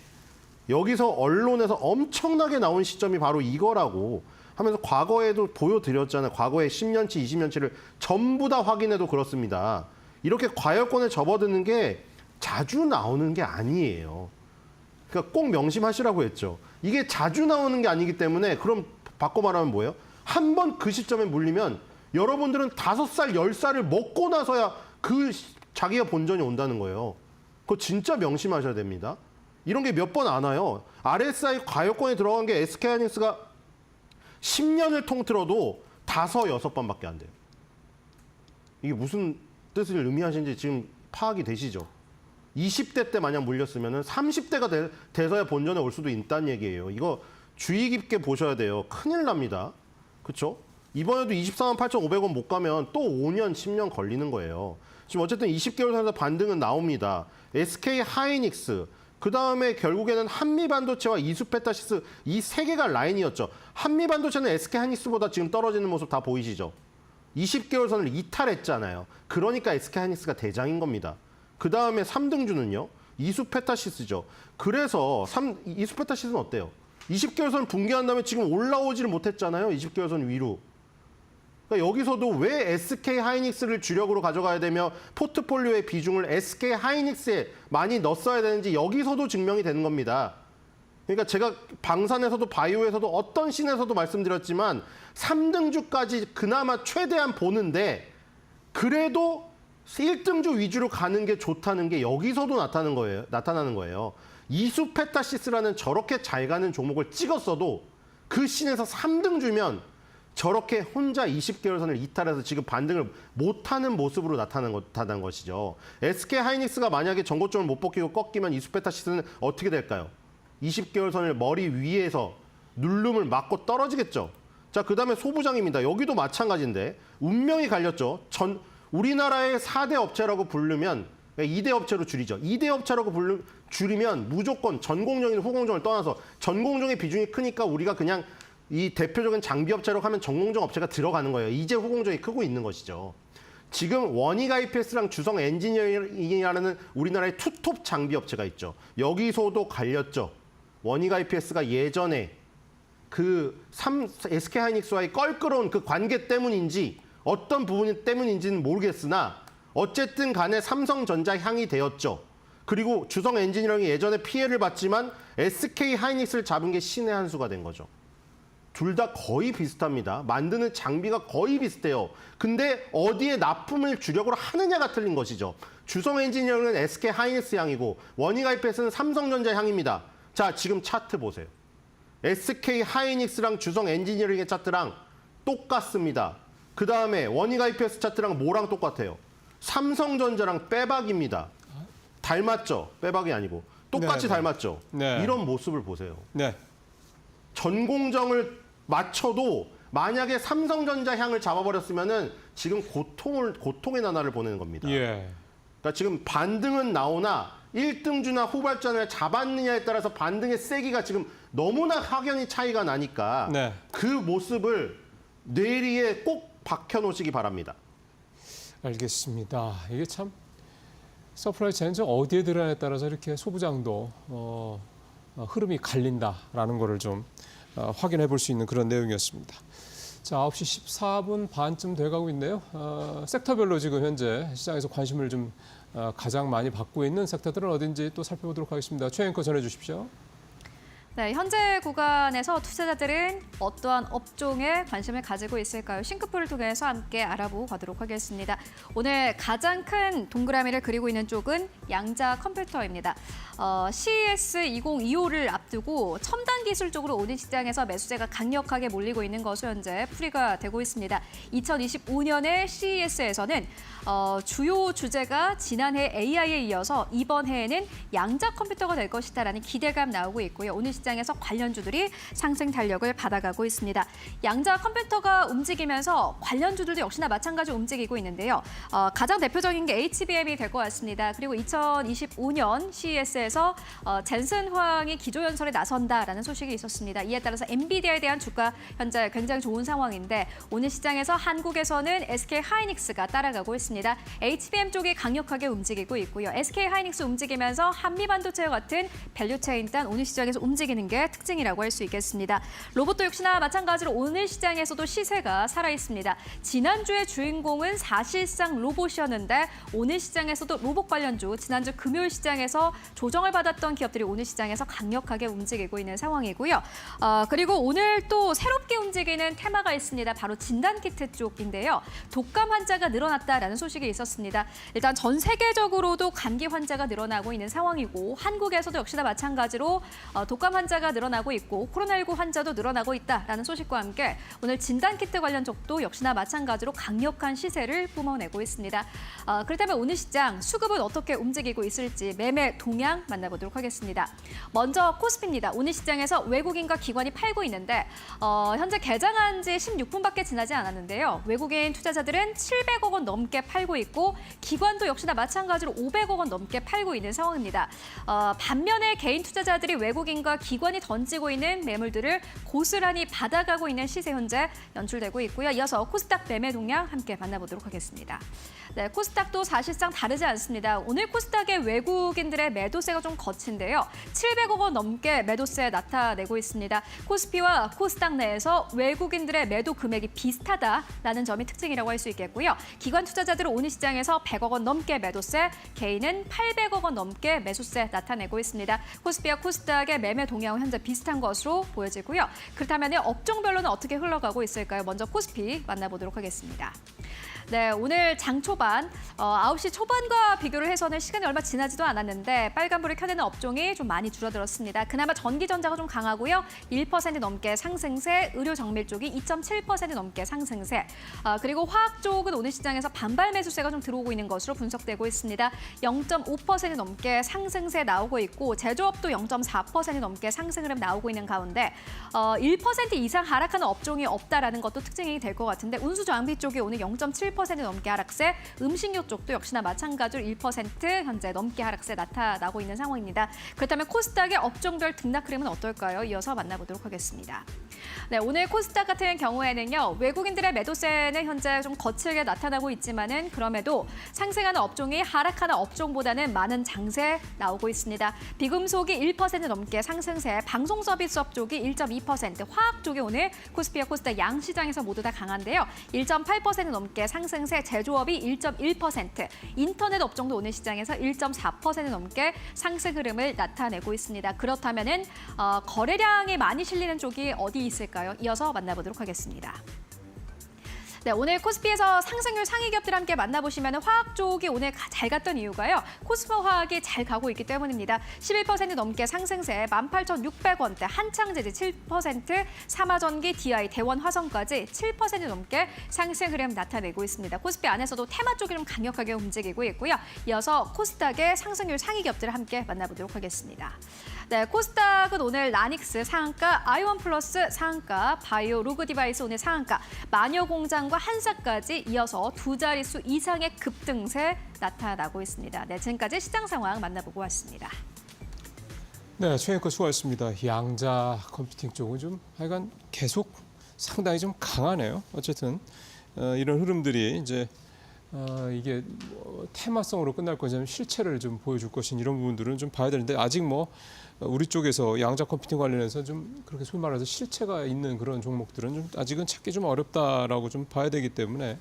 여기서 언론에서 엄청나게 나온 시점이 바로 이거라고 하면서 과거에도 보여드렸잖아요. 과거에 10년치, 20년치를 전부 다 확인해도 그렇습니다. 이렇게 과열권에 접어드는 게 자주 나오는 게 아니에요. 그러니까 꼭 명심하시라고 했죠. 이게 자주 나오는 게 아니기 때문에 그럼 바꿔 말하면 뭐예요? 한 번 그 시점에 물리면 여러분들은 5살, 10살을 먹고 나서야 그 자기가 본전이 온다는 거예요. 그거 진짜 명심하셔야 됩니다. 이런 게 몇 번 안 와요. RSI 과열권에 들어간 게 SK하이닉스가 10년을 통틀어도 5, 6번밖에 안 돼요. 이게 무슨 뜻을 의미하시는지 지금 파악이 되시죠? 20대 때 만약 물렸으면 30대가 돼서야 본전에 올 수도 있다는 얘기예요. 이거 주의 깊게 보셔야 돼요. 큰일 납니다. 그렇죠? 이번에도 24만 8,500원 못 가면 또 5년, 10년 걸리는 거예요. 지금 어쨌든 20개월 선에서 반등은 나옵니다. SK 하이닉스, 그 다음에 결국에는 한미반도체와 이수페타시스 이 세 개가 라인이었죠. 한미반도체는 SK 하이닉스보다 지금 떨어지는 모습 다 보이시죠? 20개월 선을 이탈했잖아요. 그러니까 SK 하이닉스가 대장인 겁니다. 그 다음에 3등주는요. 이수페타시스죠. 그래서 이수페타시스는 어때요? 20개월 선 붕괴한 다음에 지금 올라오지를 못했잖아요. 20개월 선 위로. 그러니까 여기서도 왜 SK 하이닉스를 주력으로 가져가야 되며 포트폴리오의 비중을 SK 하이닉스에 많이 넣었어야 되는지 여기서도 증명이 되는 겁니다. 그러니까 제가 방산에서도 바이오에서도 어떤 씬에서도 말씀드렸지만 3등주까지 그나마 최대한 보는데 그래도 1등주 위주로 가는 게 좋다는 게 여기서도 나타나는 거예요. 이수페타시스라는 저렇게 잘 가는 종목을 찍었어도 그 씬에서 3등주면 저렇게 혼자 20개월 선을 이탈해서 지금 반등을 못하는 모습으로 나타난 것이죠. SK 하이닉스가 만약에 전고점을 못 벗기고 꺾이면 이수페타시스는 어떻게 될까요? 20개월 선을 머리 위에서 누름을 맞고 떨어지겠죠. 자, 그 다음에 소부장입니다. 여기도 마찬가지인데 운명이 갈렸죠. 우리나라의 4대 업체라고 부르면 2대 업체로 줄이죠. 2대 업체라고 줄이면 무조건 전공정인 후공정을 떠나서 전공정의 비중이 크니까 우리가 그냥 이 대표적인 장비 업체라고 하면 전공정 업체가 들어가는 거예요. 이제 후공정이 크고 있는 것이죠. 지금 원익 IPS랑 주성 엔지니어링이라는 우리나라의 투톱 장비 업체가 있죠. 여기서도 갈렸죠. 원익 IPS가 예전에 그 SK 하이닉스와의 껄끄러운 그 관계 때문인지 어떤 부분 때문인지는 모르겠으나 어쨌든 간에 삼성전자 향이 되었죠. 그리고 주성 엔지니어링이 예전에 피해를 봤지만 SK 하이닉스를 잡은 게 신의 한 수가 된 거죠. 둘 다 거의 비슷합니다. 만드는 장비가 거의 비슷해요. 근데 어디에 납품을 주력으로 하느냐가 틀린 것이죠. 주성 엔지니어링은 SK 하이닉스 향이고 원익 IPS는 삼성전자 향입니다. 자, 지금 차트 보세요. SK 하이닉스랑 주성 엔지니어링의 차트랑 똑같습니다. 그 다음에 원익 IPS 차트랑 뭐랑 똑같아요? 삼성전자랑 빼박입니다. 닮았죠? 빼박이 아니고. 똑같이 닮았죠? 네. 이런 모습을 보세요. 네. 전공정을 맞춰도 만약에 삼성전자 향을 잡아버렸으면은 지금 고통의 나날을 보내는 겁니다. 예. 그러니까 지금 반등은 나오나 1등주나 후발전을 잡았느냐에 따라서 반등의 세기가 지금 너무나 확연히 차이가 나니까 네. 그 모습을 뇌리에 꼭 박혀놓으시기 바랍니다. 알겠습니다. 이게 참 서플라이 체인 어디에 들어가냐에 따라서 이렇게 소부장도 흐름이 갈린다라는 거를 좀 확인해 볼 수 있는 그런 내용이었습니다. 자, 9시 14분 반쯤 돼가고 있네요. 섹터별로 지금 현재 시장에서 관심을 좀 가장 많이 받고 있는 섹터들은 어딘지 또 살펴보도록 하겠습니다. 최 앵커 전해주십시오. 네, 현재 구간에서 투자자들은 어떠한 업종에 관심을 가지고 있을까요? 싱크풀을 통해서 함께 알아보고 가도록 하겠습니다. 오늘 가장 큰 동그라미를 그리고 있는 쪽은 양자 컴퓨터입니다. CES 2025를 앞두고 첨단 기술 쪽으로 오늘 시장에서 매수세가 강력하게 몰리고 있는 것으로 현재 풀이가 되고 있습니다. 2025년의 CES에서는 주요 주제가 지난해 AI에 이어서 이번 해에는 양자 컴퓨터가 될 것이다라는 기대감 나오고 있고요. 오늘 시장에서 관련주들이 상승 탄력을 받아가고 있습니다. 양자 컴퓨터가 움직이면서 관련주들도 역시나 마찬가지로 움직이고 있는데요. 가장 대표적인 게 HBM이 될 것 같습니다. 그리고 2025년 CES에서 젠슨 화학이 기조연설에 나선다라는 소식이 있었습니다. 이에 따라서 엔비디아에 대한 주가 현재 굉장히 좋은 상황인데 오늘 시장에서 한국에서는 SK 하이닉스가 따라가고 있습니다. HBM 쪽이 강력하게 움직이고 있고요. SK 하이닉스 움직이면서 한미반도체와 같은 밸류체인 단 오늘 시장에서 움직이는 게 특징이라고 할 수 있겠습니다. 로봇도 역시나 마찬가지로 오늘 시장에서도 시세가 살아있습니다. 지난주의 주인공은 사실상 로봇이었는데 오늘 시장에서도 로봇 관련주, 지난주 금요일 시장에서 조정을 받았던 기업들이 오늘 시장에서 강력하게 움직이고 있는 상황이고요. 그리고 오늘 또 새롭게 움직이는 테마가 있습니다. 바로 진단키트 쪽인데요. 독감 환자가 늘어났다라는 소식이 있었습니다. 일단 전 세계적으로도 감기 환자가 늘어나고 있는 상황이고 한국에서도 역시나 마찬가지로 독감 환자가 늘어나고 있고 코로나19 환자도 늘어나고 있다라는 소식과 함께 오늘 진단키트 관련 쪽도 역시나 마찬가지로 강력한 시세를 뿜어내고 있습니다. 그렇다면 오늘 시장 수급은 어떻게 움직이고 있을지 매매 동향 만나보도록 하겠습니다. 먼저 코스피입니다. 오늘 시장에서 외국인과 기관이 팔고 있는데 현재 개장한 지 16분밖에 지나지 않았는데요. 외국인 투자자들은 700억 원 넘게 팔고 있고 기관도 역시나 마찬가지로 500억 원 넘게 팔고 있는 상황입니다. 반면에 개인 투자자들이 외국인과 기관이 던지고 있는 매물들을 고스란히 받아가고 있는 시세 현재 연출되고 있고요. 이어서 코스닥 매매 동향 함께 만나보도록 하겠습니다. 네, 코스닥도 사실상 다르지 않습니다. 오늘 코스닥의 외국인들의 매도세가 좀 거친데요. 700억 원 넘게 매도세 나타내고 있습니다. 코스피와 코스닥 내에서 외국인들의 매도 금액이 비슷하다라는 점이 특징이라고 할 수 있겠고요. 기관 투자자들은 오늘 시장에서 100억 원 넘게 매도세, 개인은 800억 원 넘게 매수세 나타내고 있습니다. 코스피와 코스닥의 매매 동향은 현재 비슷한 것으로 보여지고요. 그렇다면 업종별로는 어떻게 흘러가고 있을까요? 먼저 코스피 만나보도록 하겠습니다. 네, 오늘 장 초반 9시 초반과 비교를 해서는 시간이 얼마 지나지도 않았는데 빨간불을 켜내는 업종이 좀 많이 줄어들었습니다. 그나마 전기전자가 좀 강하고요. 1% 넘게 상승세, 의료 정밀 쪽이 2.7% 넘게 상승세. 그리고 화학 쪽은 오늘 시장에서 반발 매수세가 좀 들어오고 있는 것으로 분석되고 있습니다. 0.5% 넘게 상승세 나오고 있고 제조업도 0.4% 넘게 상승 흐름 나오고 있는 가운데 1% 이상 하락하는 업종이 없다라는 것도 특징이 될 것 같은데 운수 장비 쪽이 오늘 0.7% 넘게 하락세, 음식료 쪽도 역시나 마찬가지로 1% 현재 넘게 하락세 나타나고 있는 상황입니다. 그렇다면 코스닥의 업종별 등락 흐름은 어떨까요? 이어서 만나보도록 하겠습니다. 네, 오늘 코스닥 같은 경우에는요. 외국인들의 매도세는 현재 좀 거칠게 나타나고 있지만은 그럼에도 상승하는 업종이 하락하는 업종보다는 많은 장세 나오고 있습니다. 비금속이 1% 넘게 상승세, 방송 서비스업 쪽이 1.2%, 화학 쪽이 오늘 코스피와 코스닥 양 시장에서 모두 다 강한데요. 1.8% 넘게 상승세, 제조업이 1.1%, 인터넷 업종도 오늘 시장에서 1.4% 넘게 상승 흐름을 나타내고 있습니다. 그렇다면은 거래량이 많이 실리는 쪽이 어디 있을까요? 이어서 만나보도록 하겠습니다. 네, 오늘 코스피에서 상승률 상위 기업들 함께 만나보시면 화학 쪽이 오늘 잘 갔던 이유가요. 코스모 화학이 잘 가고 있기 때문입니다. 11% 넘게 상승세, 18,600원대, 한창제지 7%, 삼화전기, DI, 대원화성까지 7% 넘게 상승 흐름 나타내고 있습니다. 코스피 안에서도 테마 쪽이 좀 강력하게 움직이고 있고요. 이어서 코스닥의 상승률 상위 기업들을 함께 만나보도록 하겠습니다. 네, 코스닥은 오늘 라닉스 상한가, 아이원 플러스 상한가, 바이오 로그 디바이스 오늘 상한가, 마녀공장과 한사까지 이어서 두 자릿수 이상의 급등세 나타나고 있습니다. 네, 지금까지 시장 상황 만나보고 왔습니다. 네, 최 앵커 수고하셨습니다. 양자 컴퓨팅 쪽은 좀 하여간 계속 상당히 좀 강하네요. 어쨌든 이런 흐름들이 이제 이게 테마성으로 끝날 것이냐면 실체를 좀 보여줄 것인 이런 부분들은 좀 봐야 되는데 아직 우리 쪽에서 양자 컴퓨팅 관련해서 좀 그렇게 소위 말해서 실체가 있는 그런 종목들은 좀 아직은 찾기 좀 어렵다라고 좀 봐야 되기 때문에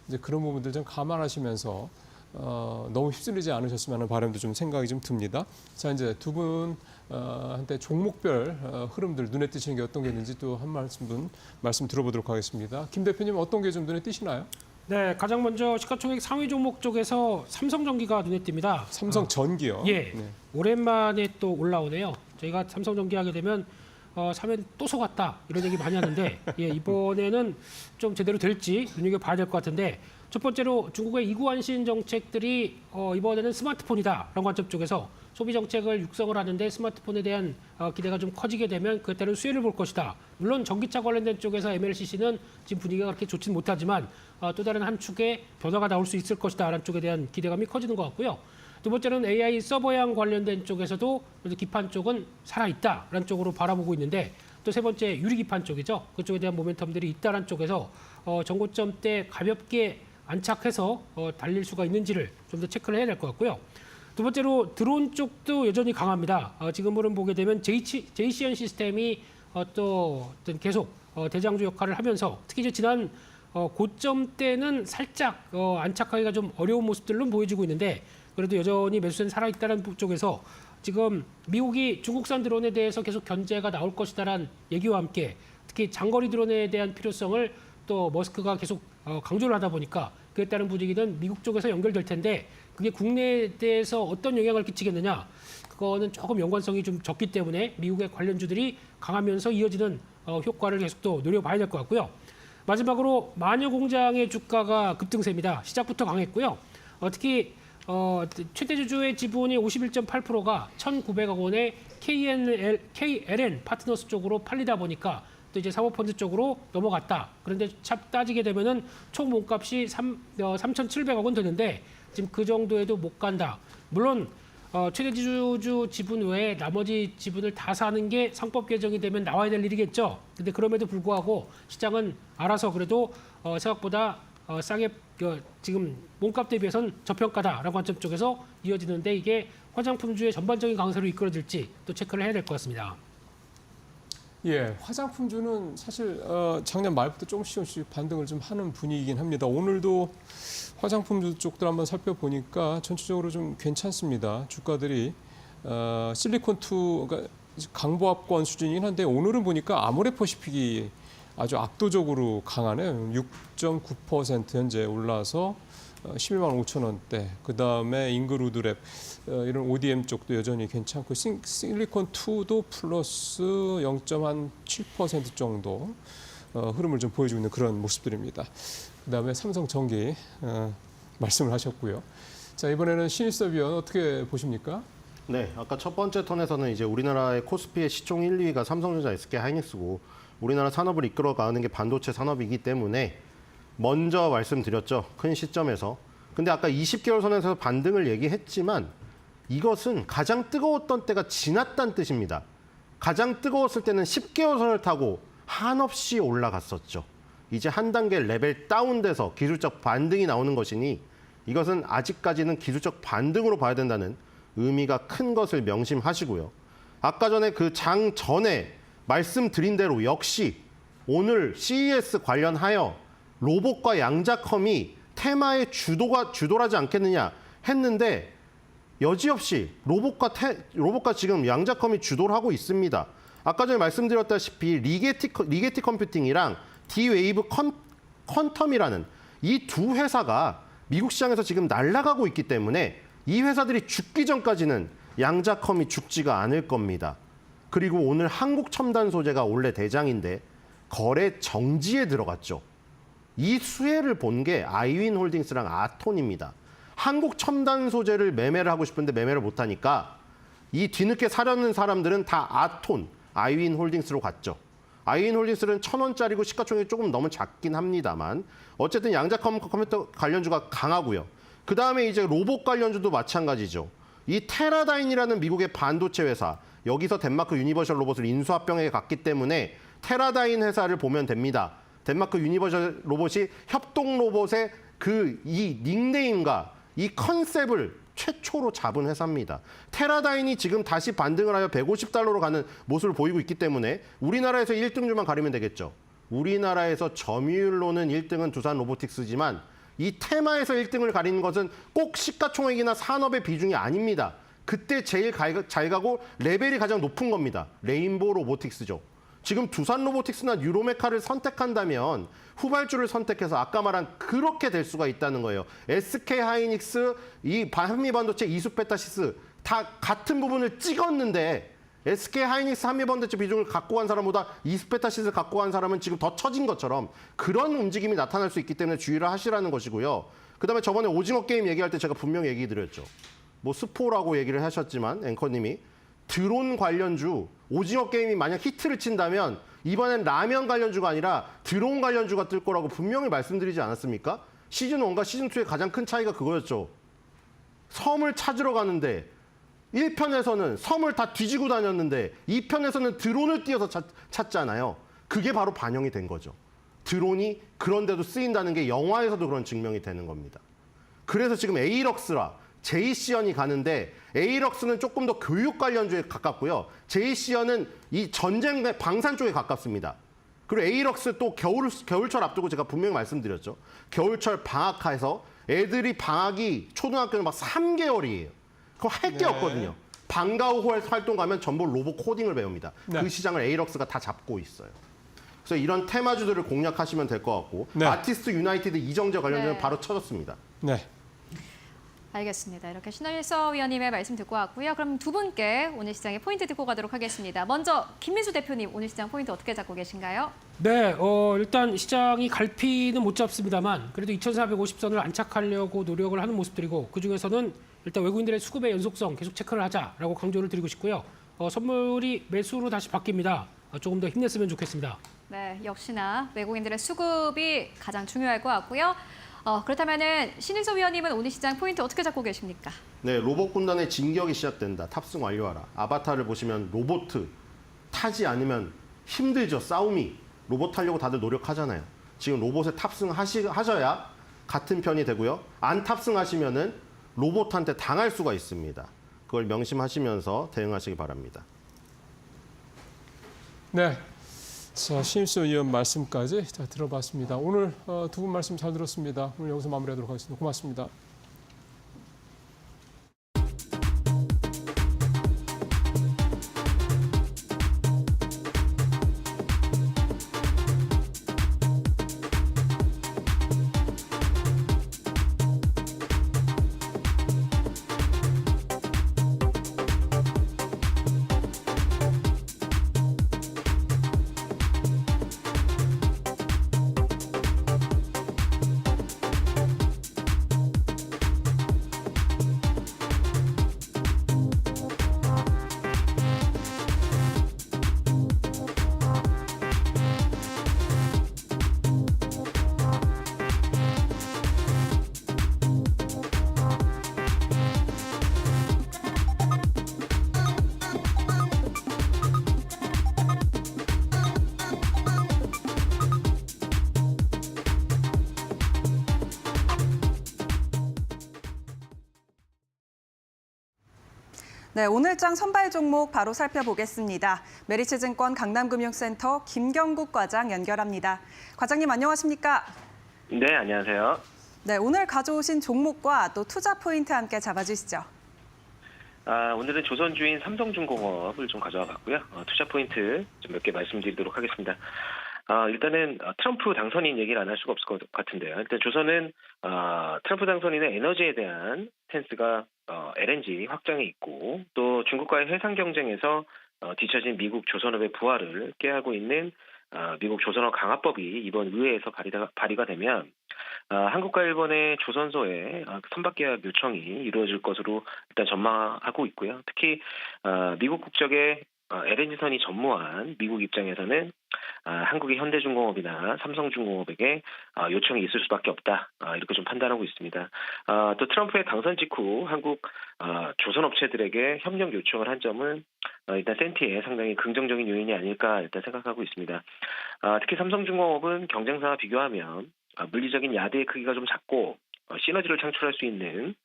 이제 그런 부분들 좀 감안하시면서 너무 휩쓸리지 않으셨으면 하는 바람도 좀 생각이 좀 듭니다. 자, 이제 두 분 한테 종목별 흐름들 눈에 띄시는 게 어떤 게 있는지 또 한 말씀 들어보도록 하겠습니다. 김 대표님 어떤 게 좀 눈에 띄시나요? 네, 가장 먼저 시가총액 상위 종목 쪽에서 삼성전기가 눈에 띕니다. 삼성전기요? 예, 네. 오랜만에 또 올라오네요. 저희가 삼성전기 하게 되면 사면 또 속았다 이런 얘기 많이 하는데 예, 이번에는 좀 제대로 될지 눈여겨봐야 될 것 같은데 첫 번째로 중국의 이구안신 정책들이 이번에는 스마트폰이다라는 관점 쪽에서 소비 정책을 육성을 하는데 스마트폰에 대한 기대가 좀 커지게 되면 그에 따른 수혜를 볼 것이다. 물론 전기차 관련된 쪽에서 MLCC는 지금 분위기가 그렇게 좋지는 못하지만 또 다른 한 축에 변화가 나올 수 있을 것이다라는 쪽에 대한 기대감이 커지는 것 같고요. 두 번째는 AI 서버양 관련된 쪽에서도 기판 쪽은 살아있다라는 쪽으로 바라보고 있는데 또 세 번째 유리기판 쪽이죠. 그쪽에 대한 모멘텀들이 있다라는 쪽에서 전고점 때 가볍게 안착해서 달릴 수가 있는지를 좀 더 체크를 해야 될 것 같고요. 두 번째로 드론 쪽도 여전히 강합니다. 지금으로는 보게 되면 JCN 시스템이 또 계속 대장주 역할을 하면서 특히 이제 지난 고점 때는 살짝 안착하기가 좀 어려운 모습들로 보여지고 있는데 그래도 여전히 매수세는 살아있다는 쪽에서 지금 미국이 중국산 드론에 대해서 계속 견제가 나올 것이다라는 얘기와 함께 특히 장거리 드론에 대한 필요성을 또 머스크가 계속 강조를 하다 보니까 그에 따른 분위기는 미국 쪽에서 연결될 텐데 그게 국내에 대해서 어떤 영향을 끼치겠느냐 그거는 조금 연관성이 좀 적기 때문에 미국의 관련주들이 강하면서 이어지는 효과를 계속 또 노려봐야 될 것 같고요. 마지막으로 마녀공장의 주가가 급등세입니다. 시작부터 강했고요. 특히 최대 주주의 지분이 51.8%가 1,900억 원의 KLN 파트너스 쪽으로 팔리다 보니까 또 이제 사모펀드 쪽으로 넘어갔다. 그런데 따지게 되면은 총 몸값이 3,700억 원 되는데 지금 그 정도에도 못 간다. 물론 최대 주주 지분 외에 나머지 지분을 다 사는 게 상법 개정이 되면 나와야 될 일이겠죠. 근데 그럼에도 불구하고 시장은 알아서 그래도 생각보다 싸게 지금 몸값 대비해서는 저평가다라는 관점 쪽에서 이어지는데 이게 화장품주의 전반적인 강세로 이끌어질지 또 체크를 해야 될 것 같습니다. 예, 화장품주는 사실 작년 말부터 조금씩 반등을 좀 하는 분위기이긴 합니다. 오늘도 화장품주 쪽들 한번 살펴보니까 전체적으로 좀 괜찮습니다. 주가들이 실리콘2 그러니까 강보합권 수준이긴 한데 오늘은 보니까 아모레퍼시픽이 아주 압도적으로 강하네요. 6.9% 현재 올라서 11만 5천 원대. 그다음에 잉그루드랩 이런 ODM 쪽도 여전히 괜찮고 실리콘2도 플러스 0.7% 정도 흐름을 좀 보여주고 있는 그런 모습들입니다. 그다음에 삼성전기 말씀을 하셨고요. 자, 이번에는 신일섭위원 어떻게 보십니까? 네, 아까 첫 번째 턴에서는 이제 우리나라의 코스피의 시총 1, 2위가 삼성전자, SK 하이닉스고 우리나라 산업을 이끌어가는 게 반도체 산업이기 때문에 먼저 말씀드렸죠. 큰 시점에서. 근데 아까 20개월 선에서 반등을 얘기했지만 이것은 가장 뜨거웠던 때가 지났다는 뜻입니다. 가장 뜨거웠을 때는 10개월 선을 타고 한없이 올라갔었죠. 이제 한 단계 레벨 다운돼서 기술적 반등이 나오는 것이니 이것은 아직까지는 기술적 반등으로 봐야 된다는 의미가 큰 것을 명심하시고요. 아까 전에 그 장 전에 말씀드린 대로 역시 오늘 CES 관련하여 로봇과 양자컴이 테마의 주도라지 않겠느냐 했는데 여지없이 로봇과 지금 양자컴이 주도를 하고 있습니다. 아까 전에 말씀드렸다시피 리게티 컴퓨팅이랑 D-웨이브 퀀텀이라는 이 두 회사가 미국 시장에서 지금 날아가고 있기 때문에 이 회사들이 죽기 전까지는 양자컴이 죽지가 않을 겁니다. 그리고 오늘 한국첨단소재가 원래 대장인데 거래 정지에 들어갔죠. 이 수혜를 본 게 아이윈홀딩스랑 아톤입니다. 한국첨단소재를 매매를 하고 싶은데 매매를 못하니까 이 뒤늦게 사려는 사람들은 다 아톤, 아이윈홀딩스로 갔죠. 아이윈홀딩스는 1,000원짜리고 시가총액이 조금 너무 작긴 합니다만 어쨌든 양자컴 컴퓨터 관련주가 강하고요. 그다음에 이제 로봇 관련주도 마찬가지죠. 이 테라다인이라는 미국의 반도체 회사, 여기서 덴마크 유니버셜 로봇을 인수합병에 갔기 때문에 테라다인 회사를 보면 됩니다. 덴마크 유니버셜 로봇이 협동 로봇의 이 닉네임과 이 컨셉을 최초로 잡은 회사입니다. 테라다인이 지금 다시 반등을 하여 150달러로 가는 모습을 보이고 있기 때문에 우리나라에서 1등주만 가리면 되겠죠. 우리나라에서 점유율로는 1등은 두산 로보틱스지만 이 테마에서 1등을 가리는 것은 꼭 시가총액이나 산업의 비중이 아닙니다. 그때 제일 잘 가고 레벨이 가장 높은 겁니다. 레인보우 로보틱스죠. 지금 두산 로보틱스나 뉴로메카를 선택한다면 후발주를 선택해서 아까 말한 그렇게 될 수가 있다는 거예요. SK 하이닉스, 이 한미반도체 이수페타시스 다 같은 부분을 찍었는데 SK 하이닉스 한미반도체 비중을 갖고 간 사람보다 이수페타시스를 갖고 간 사람은 지금 더 처진 것처럼 그런 움직임이 나타날 수 있기 때문에 주의를 하시라는 것이고요. 그다음에 저번에 오징어 게임 얘기할 때 제가 분명히 얘기 드렸죠. 뭐 스포라고 얘기를 하셨지만 앵커님이 드론 관련주, 오징어 게임이 만약 히트를 친다면 이번엔 라면 관련주가 아니라 드론 관련주가 뜰 거라고 분명히 말씀드리지 않았습니까? 시즌1과 시즌2의 가장 큰 차이가 그거였죠. 섬을 찾으러 가는데 1편에서는 섬을 다 뒤지고 다녔는데 2편에서는 드론을 띄워서 찾잖아요. 그게 바로 반영이 된 거죠. 드론이 그런데도 쓰인다는 게 영화에서도 그런 증명이 되는 겁니다. 그래서 지금 에이럭스라 제이시언이 가는데 에이럭스는 조금 더 교육 관련주에 가깝고요. 제이시언은 이 전쟁 방산 쪽에 가깝습니다. 그리고 에이럭스 또 겨울철 앞두고 제가 분명히 말씀드렸죠. 겨울철 방학해서 애들이 방학이 초등학교는 막 3개월이에요. 그거 할 게 없거든요. 방과 후 활동 가면 전부 로봇 코딩을 배웁니다. 네. 그 시장을 에이럭스가 다 잡고 있어요. 그래서 이런 테마주들을 공략하시면 될 것 같고 네. 아티스트 유나이티드 이정재 관련주는 네. 바로 쳐졌습니다. 네. 알겠습니다. 이렇게 신일서 위원님의 말씀 듣고 왔고요. 그럼 두 분께 오늘 시장의 포인트 듣고 가도록 하겠습니다. 먼저 김민수 대표님, 오늘 시장 포인트 어떻게 잡고 계신가요? 네, 일단 시장이 갈피는 못 잡습니다만 그래도 2,450선을 안착하려고 노력을 하는 모습들이고 그중에서는 일단 외국인들의 수급의 연속성 계속 체크를 하자라고 강조를 드리고 싶고요. 선물이 매수로 다시 바뀝니다. 조금 더 힘냈으면 좋겠습니다. 네, 역시나 외국인들의 수급이 가장 중요할 것 같고요. 그렇다면은 신일서 위원님은 오늘 시장 포인트 어떻게 잡고 계십니까? 네, 로봇 군단의 진격이 시작된다. 탑승 완료하라. 아바타를 보시면 로봇 타지 않으면 힘들죠. 싸움이. 로봇 타려고 다들 노력하잖아요. 지금 로봇에 탑승하셔야 같은 편이 되고요. 안 탑승하시면은 로봇한테 당할 수가 있습니다. 그걸 명심하시면서 대응하시기 바랍니다. 네. 자, 신일서 의원 말씀까지 들어봤습니다. 오늘 두 분 말씀 잘 들었습니다. 오늘 여기서 마무리하도록 하겠습니다. 고맙습니다. 네, 오늘장 선발 종목 바로 살펴보겠습니다. 메리츠증권 강남금융센터 김경국 과장 연결합니다. 과장님 안녕하십니까? 네, 안녕하세요. 네, 오늘 가져오신 종목과 또 투자 포인트 함께 잡아주시죠. 오늘은 조선주인 삼성중공업을 좀 가져와 봤고요. 투자 포인트 좀 몇 개 말씀드리도록 하겠습니다. 일단은 트럼프 당선인 얘기를 안 할 수가 없을 것 같은데요. 일단 조선은 트럼프 당선인의 에너지에 대한 스탠스가 LNG 확장에 있고 또 중국과의 해상 경쟁에서 뒤처진 미국 조선업의 부활을 꾀하고 있는 미국 조선업 강화법이 이번 의회에서 발의가 되면 한국과 일본의 조선소의 선박 계약 요청이 이루어질 것으로 일단 전망하고 있고요. 특히 미국 국적의 LNG선이 전무한 미국 입장에서는 한국의 현대중공업이나 삼성중공업에게 요청이 있을 수밖에 없다. 이렇게 좀 판단하고 있습니다. 또 트럼프의 당선 직후 한국 조선업체들에게 협력 요청을 한 점은 일단 센티에 상당히 긍정적인 요인이 아닐까 일단 생각하고 있습니다. 특히 삼성중공업은 경쟁사와 비교하면 물리적인 야대의 크기가 좀 작고 시너지를 창출할 수 있는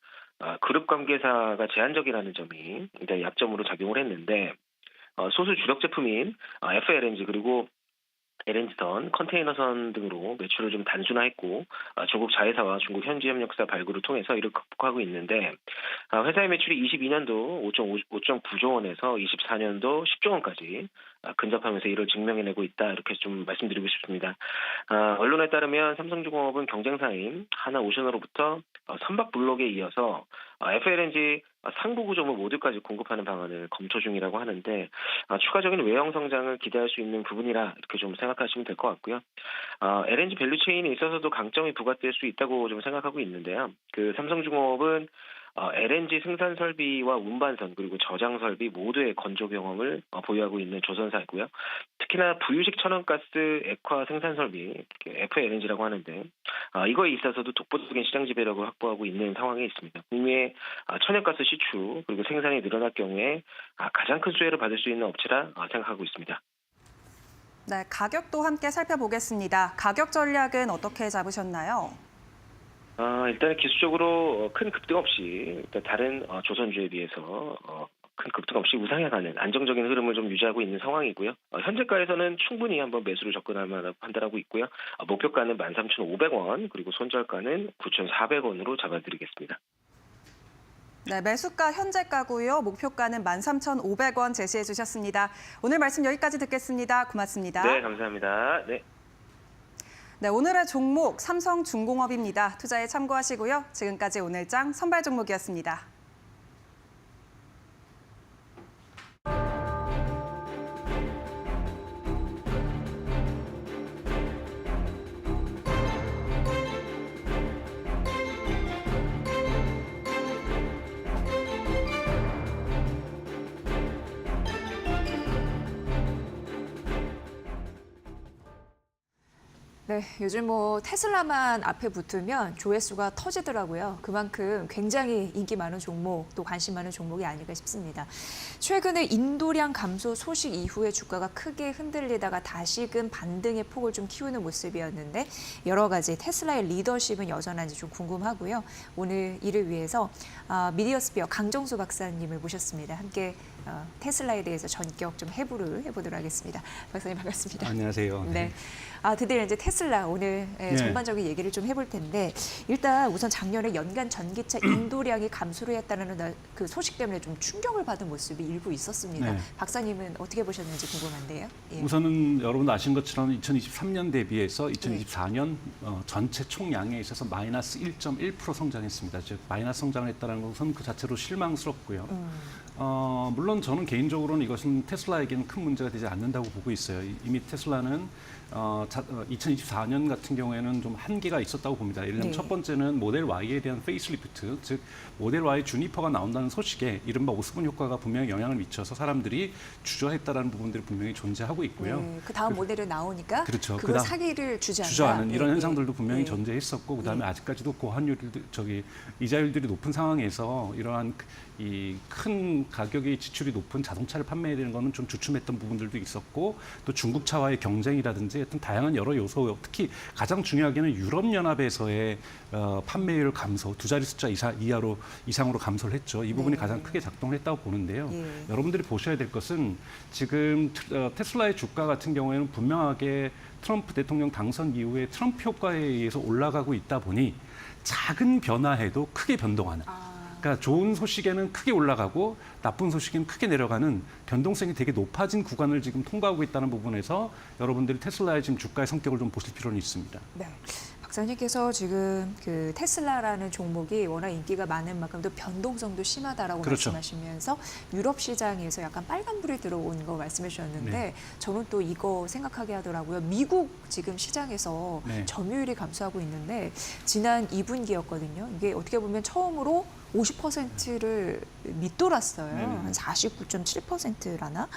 그룹 관계사가 제한적이라는 점이 일단 약점으로 작용을 했는데 소수 주력 제품인 FLNG 그리고 LNG선, 컨테이너선 등으로 매출을 좀 단순화했고 중국 자회사와 중국 현지 협력사 발굴을 통해서 이를 극복하고 있는데 회사의 매출이 22년도 5.9조 원에서 24년도 10조 원까지 근접하면서 이를 증명해내고 있다 이렇게 좀 말씀드리고 싶습니다. 언론에 따르면 삼성중공업은 경쟁사인 하나오션으로부터 선박 블록에 이어서 FLNG 상부 구조물 모듈까지 공급하는 방안을 검토 중이라고 하는데 추가적인 외형 성장을 기대할 수 있는 부분이라 이렇게 좀 생각하시면 될 것 같고요. LNG 밸류 체인에 있어서도 강점이 부각될 수 있다고 좀 생각하고 있는데요. 그 삼성중공업은 LNG 생산 설비와 운반선 그리고 저장 설비 모두의 건조 경험을 보유하고 있는 조선사이고요. 특히나 부유식 천연가스 액화 생산 설비 FLNG라고 하는데 이거에 있어서도 독보적인 시장 지배력을 확보하고 있는 상황에 있습니다. 국내의 천연가스 시추 그리고 생산이 늘어날 경우에 가장 큰 수혜를 받을 수 있는 업체라 생각하고 있습니다. 네, 가격도 함께 살펴보겠습니다. 가격 전략은 어떻게 잡으셨나요? 일단 기술적으로 큰 급등 없이 일단 다른 조선주에 비해서 큰 급등 없이 우상향하는 안정적인 흐름을 좀 유지하고 있는 상황이고요. 현재가에서는 충분히 한번 매수를 접근할 만하다고 판단하고 있고요. 목표가는 13,500원 그리고 손절가는 9,400원으로 잡아드리겠습니다. 네, 매수가 현재가고요. 목표가는 13,500원 제시해 주셨습니다. 오늘 말씀 여기까지 듣겠습니다. 고맙습니다. 네, 감사합니다. 네. 네, 오늘의 종목 삼성중공업입니다. 투자에 참고하시고요. 지금까지 오늘장 선발 종목이었습니다. 네, 요즘 뭐 테슬라만 앞에 붙으면 조회수가 터지더라고요. 그만큼 굉장히 인기 많은 종목, 또 관심 많은 종목이 아닐까 싶습니다. 최근에 인도량 감소 소식 이후에 주가가 크게 흔들리다가 다시금 반등의 폭을 좀 키우는 모습이었는데 여러 가지 테슬라의 리더십은 여전한지 좀 궁금하고요. 오늘 이를 위해서 미디어스피어 강정수 박사님을 모셨습니다. 함께 테슬라에 대해서 전격 좀 해부를 해보도록 하겠습니다. 박사님 반갑습니다. 안녕하세요. 네. 드디어 이제 테슬라 오늘 전반적인 얘기를 좀 해볼 텐데 일단 우선 작년에 연간 전기차 인도량이 감소를 했다는 그 소식 때문에 좀 충격을 받은 모습이 일부 있었습니다. 네. 박사님은 어떻게 보셨는지 궁금한데요. 예. 우선은 여러분도 아신 것처럼 2023년 대비해서 2024년 전체 총량에 있어서 마이너스 1.1% 성장했습니다. 즉 마이너스 성장했다는 것은 그 자체로 실망스럽고요. 물론 저는 개인적으로는 이것은 테슬라에게는 큰 문제가 되지 않는다고 보고 있어요. 이미 테슬라는 2024년 같은 경우에는 좀 한계가 있었다고 봅니다. 예를 들면 첫 번째는 모델 Y에 대한 페이스리프트, 즉 모델 Y 주니퍼가 나온다는 소식에 이른바 오스본 효과가 분명히 영향을 미쳐서 사람들이 주저했다라는 부분들이 분명히 존재하고 있고요. 네, 그 다음 모델이 나오니까 그렇죠. 그걸 사기를 주저한다. 주저하는 이런 네, 현상들도 분명히 네. 존재했었고 그다음에 아직까지도 이자율들이 높은 상황에서 이러한 이 큰 가격의 지출이 높은 자동차를 판매해야 되는 것은 좀 주춤했던 부분들도 있었고 또 중국차와의 경쟁이라든지 하여튼 다양한 여러 요소, 특히 가장 중요하게는 유럽연합에서의 판매율 감소, 두 자리 숫자 이상으로 감소를 했죠. 이 부분이 가장 크게 작동을 했다고 보는데요. 여러분들이 보셔야 될 것은 지금 테슬라의 주가 같은 경우에는 분명하게 트럼프 대통령 당선 이후에 트럼프 효과에 의해서 올라가고 있다 보니 작은 변화에도 크게 변동하는. 그러니까 좋은 소식에는 크게 올라가고 나쁜 소식에는 크게 내려가는 변동성이 되게 높아진 구간을 지금 통과하고 있다는 부분에서 여러분들이 테슬라의 지금 주가의 성격을 좀 보실 필요는 있습니다. 네. 박사님께서 지금 그 테슬라라는 종목이 워낙 인기가 많은 만큼 또 변동성도 심하다라고 그렇죠. 말씀하시면서 유럽 시장에서 약간 빨간불이 들어온 거 말씀해 주셨는데 네. 저는 또 이거 생각하게 하더라고요. 미국 지금 시장에서 네. 점유율이 감소하고 있는데 지난 2분기였거든요. 이게 어떻게 보면 처음으로 50%를 밑돌았어요. 네네. 한 49.7%라나.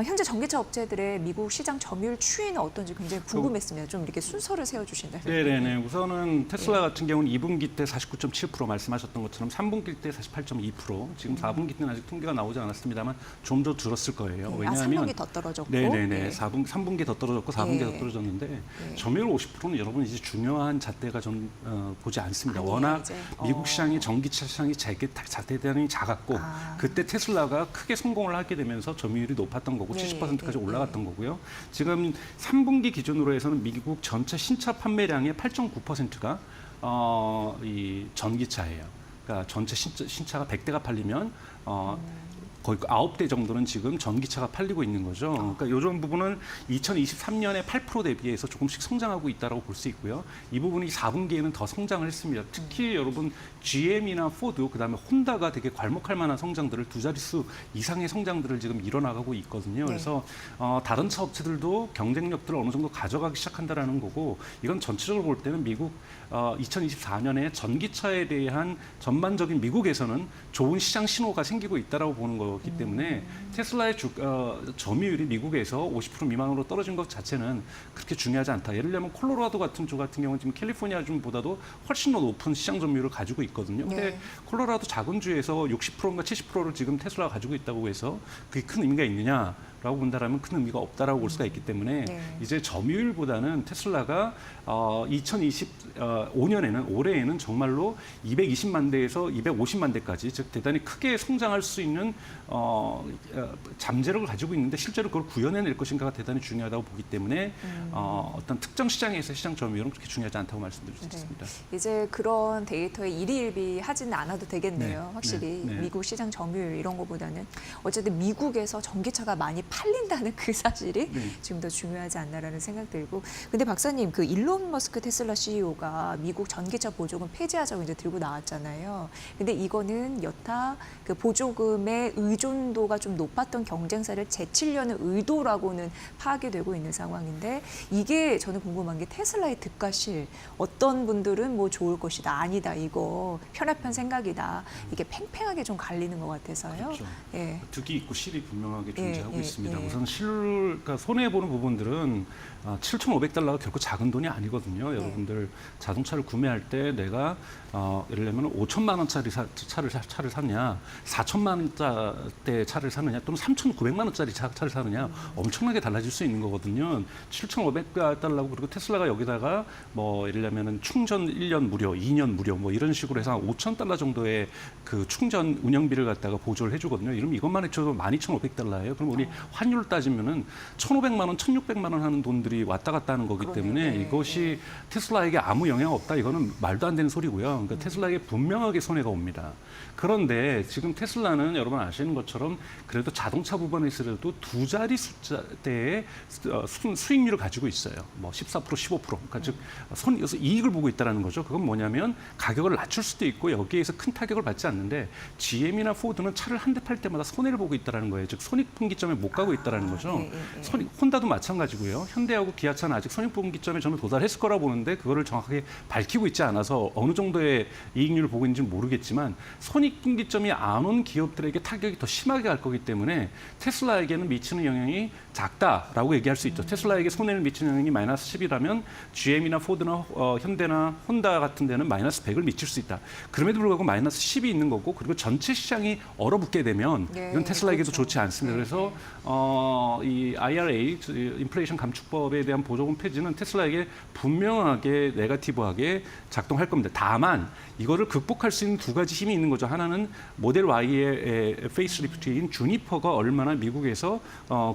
현재 전기차 업체들의 미국 시장 점유율 추이는 어떤지 굉장히 궁금했습니다. 좀 이렇게 순서를 세워주신다면. 네네네. 우선은 테슬라 같은 경우는 2분기 때 49.7% 말씀하셨던 것처럼 3분기 때 48.2%, 지금 4분기 때는 아직 통계가 나오지 않았습니다만 좀 더 줄었을 거예요. 왜냐하면 3분기 더 떨어졌고. 네네네. 네. 3분기 더 떨어졌고 4분기 더 떨어졌는데 점유율 50%는 여러분 이제 중요한 잣대가 좀 보지 않습니다. 아니에요, 워낙 이제. 미국 시장이 전기차 시장이 잣대단이 작았고 그때 테슬라가 크게 성공을 하게 되면서 점유율이 높았던 거고 예, 70%까지 예, 올라갔던 거고요. 지금 3분기 기준으로 해서는 미국 전체 신차 판매량의 8.9%가 이 전기차예요. 그러니까 전체 신차가 100대가 팔리면 거의 9대 정도는 지금 전기차가 팔리고 있는 거죠. 그러니까 이런 부분은 2023년에 8% 대비해서 조금씩 성장하고 있다고 볼 수 있고요. 이 부분이 4분기에는 더 성장을 했습니다. 특히 여러분 GM이나 포드, 그다음에 혼다가 되게 괄목할 만한 성장들을 두 자릿수 이상의 성장들을 지금 일어나가고 있거든요. 그래서 다른 차 업체들도 경쟁력들을 어느 정도 가져가기 시작한다라는 거고, 이건 전체적으로 볼 때는 미국 2024년에 전기차에 대한 전반적인 미국에서는 좋은 시장 신호가 생기고 있다라고 보는 거기 때문에 테슬라의 점유율이 미국에서 50% 미만으로 떨어진 것 자체는 그렇게 중요하지 않다. 예를 들면 콜로라도 같은 주 같은 경우는 지금 캘리포니아 주보다도 훨씬 더 높은 시장 점유율을 가지고 있거든요. 근데 콜로라도 작은 주에서 60%인가 70%를 지금 테슬라가 가지고 있다고 해서 그게 큰 의미가 있느냐? 라고 본다라면 큰 의미가 없다라고 볼 수가 있기 때문에 이제 점유율보다는 테슬라가 2025년에는 올해에는 정말로 220만 대에서 250만 대까지, 즉 대단히 크게 성장할 수 있는 잠재력을 가지고 있는데 실제로 그걸 구현해낼 것인가가 대단히 중요하다고 보기 때문에 어떤 특정 시장에서 시장 점유율은 그렇게 중요하지 않다고 말씀드릴 수 있습니다. 이제 그런 데이터에 일희일비하지는 않아도 되겠네요. 확실히 미국 시장 점유율 이런 거보다는 어쨌든 미국에서 전기차가 많이 팔린다는 그 사실이 지금 더 중요하지 않나라는 생각 들고. 근데 박사님, 그 일론 머스크 테슬라 CEO가 미국 전기차 보조금 폐지하자고 이제 들고 나왔잖아요. 근데 이거는 여타 그 보조금의 의존도가 좀 높았던 경쟁사를 제치려는 의도라고는 파악이 되고 있는 상황인데, 이게 저는 궁금한 게 테슬라의 득과실, 어떤 분들은 뭐 좋을 것이다, 아니다, 이거 편협한 생각이다, 이게 팽팽하게 좀 갈리는 것 같아서요. 그렇죠. 예. 득이 있고 실이 분명하게 존재하고 예, 있습니다. 예. 우선 그러니까 손해보는 부분들은 $7,500가 결코 작은 돈이 아니거든요. 여러분들 자동차를 구매할 때 내가 예를 들면 5천만 원짜리 차를 샀냐, 4천만 원짜리 차를 사느냐, 또는 3,900만 원짜리 차를 사느냐, 엄청나게 달라질 수 있는 거거든요. $7,500 그리고 테슬라가 여기다가 뭐 예를 들면 충전 1년 무료, 2년 무료 뭐 이런 식으로 해서 한 $5,000 정도의 그 충전 운영비를 갖다가 보조를 해주거든요. 이러면 이것만 해줘도 $12,500예요. 그럼 우리 환율 따지면은 1,500만 원, 1,600만 원 하는 돈들이 왔다 갔다 하는 거기 때문에 이것이 테슬라에게 아무 영향 없다. 이거는 말도 안 되는 소리고요. 그러니까 테슬라에게 분명하게 손해가 옵니다. 그런데 지금 테슬라는 여러분 아시는 것처럼 그래도 자동차 부분에서도 두 자리 숫자대의 수익률을 가지고 있어요. 뭐 14%, 15%. 그러니까 즉 이익을 보고 있다는 거죠. 그건 뭐냐면 가격을 낮출 수도 있고 여기에서 큰 타격을 받지 않는데, GM이나 포드는 차를 한 대 팔 때마다 손해를 보고 있다는 거예요. 즉 손익분기점에 못 가고 있다는 거죠. 혼다도 마찬가지고요. 현대하고 기아차는 아직 손익분기점에 저는 도달했을 거라 보는데 그거를 정확하게 밝히고 있지 않아서 어느 정도의 이익률을 보고 있는지는 모르겠지만, 손익분기점이 안 온 기업들에게 타격이 더 심하게 갈 거기 때문에 테슬라에게는 미치는 영향이 작다라고 얘기할 수 있죠. 테슬라에게 손해를 미치는 영향이 마이너스 10이라면 GM이나 포드나 현대나 혼다 같은 데는 마이너스 100을 미칠 수 있다. 그럼에도 불구하고 마이너스 10이 있는 거고, 그리고 전체 시장이 얼어붙게 되면 이건 테슬라에게도 좋지 않습니다. 그래서 이 IRA, 인플레이션 감축법에 대한 보조금 폐지는 테슬라에게 분명하게 네거티브하게 작동할 겁니다. 다만 이거를 극복할 수 있는 두 가지 힘이 있는 거죠. 하나는 모델 Y의 페이스리프트인 주니퍼가 얼마나 미국에서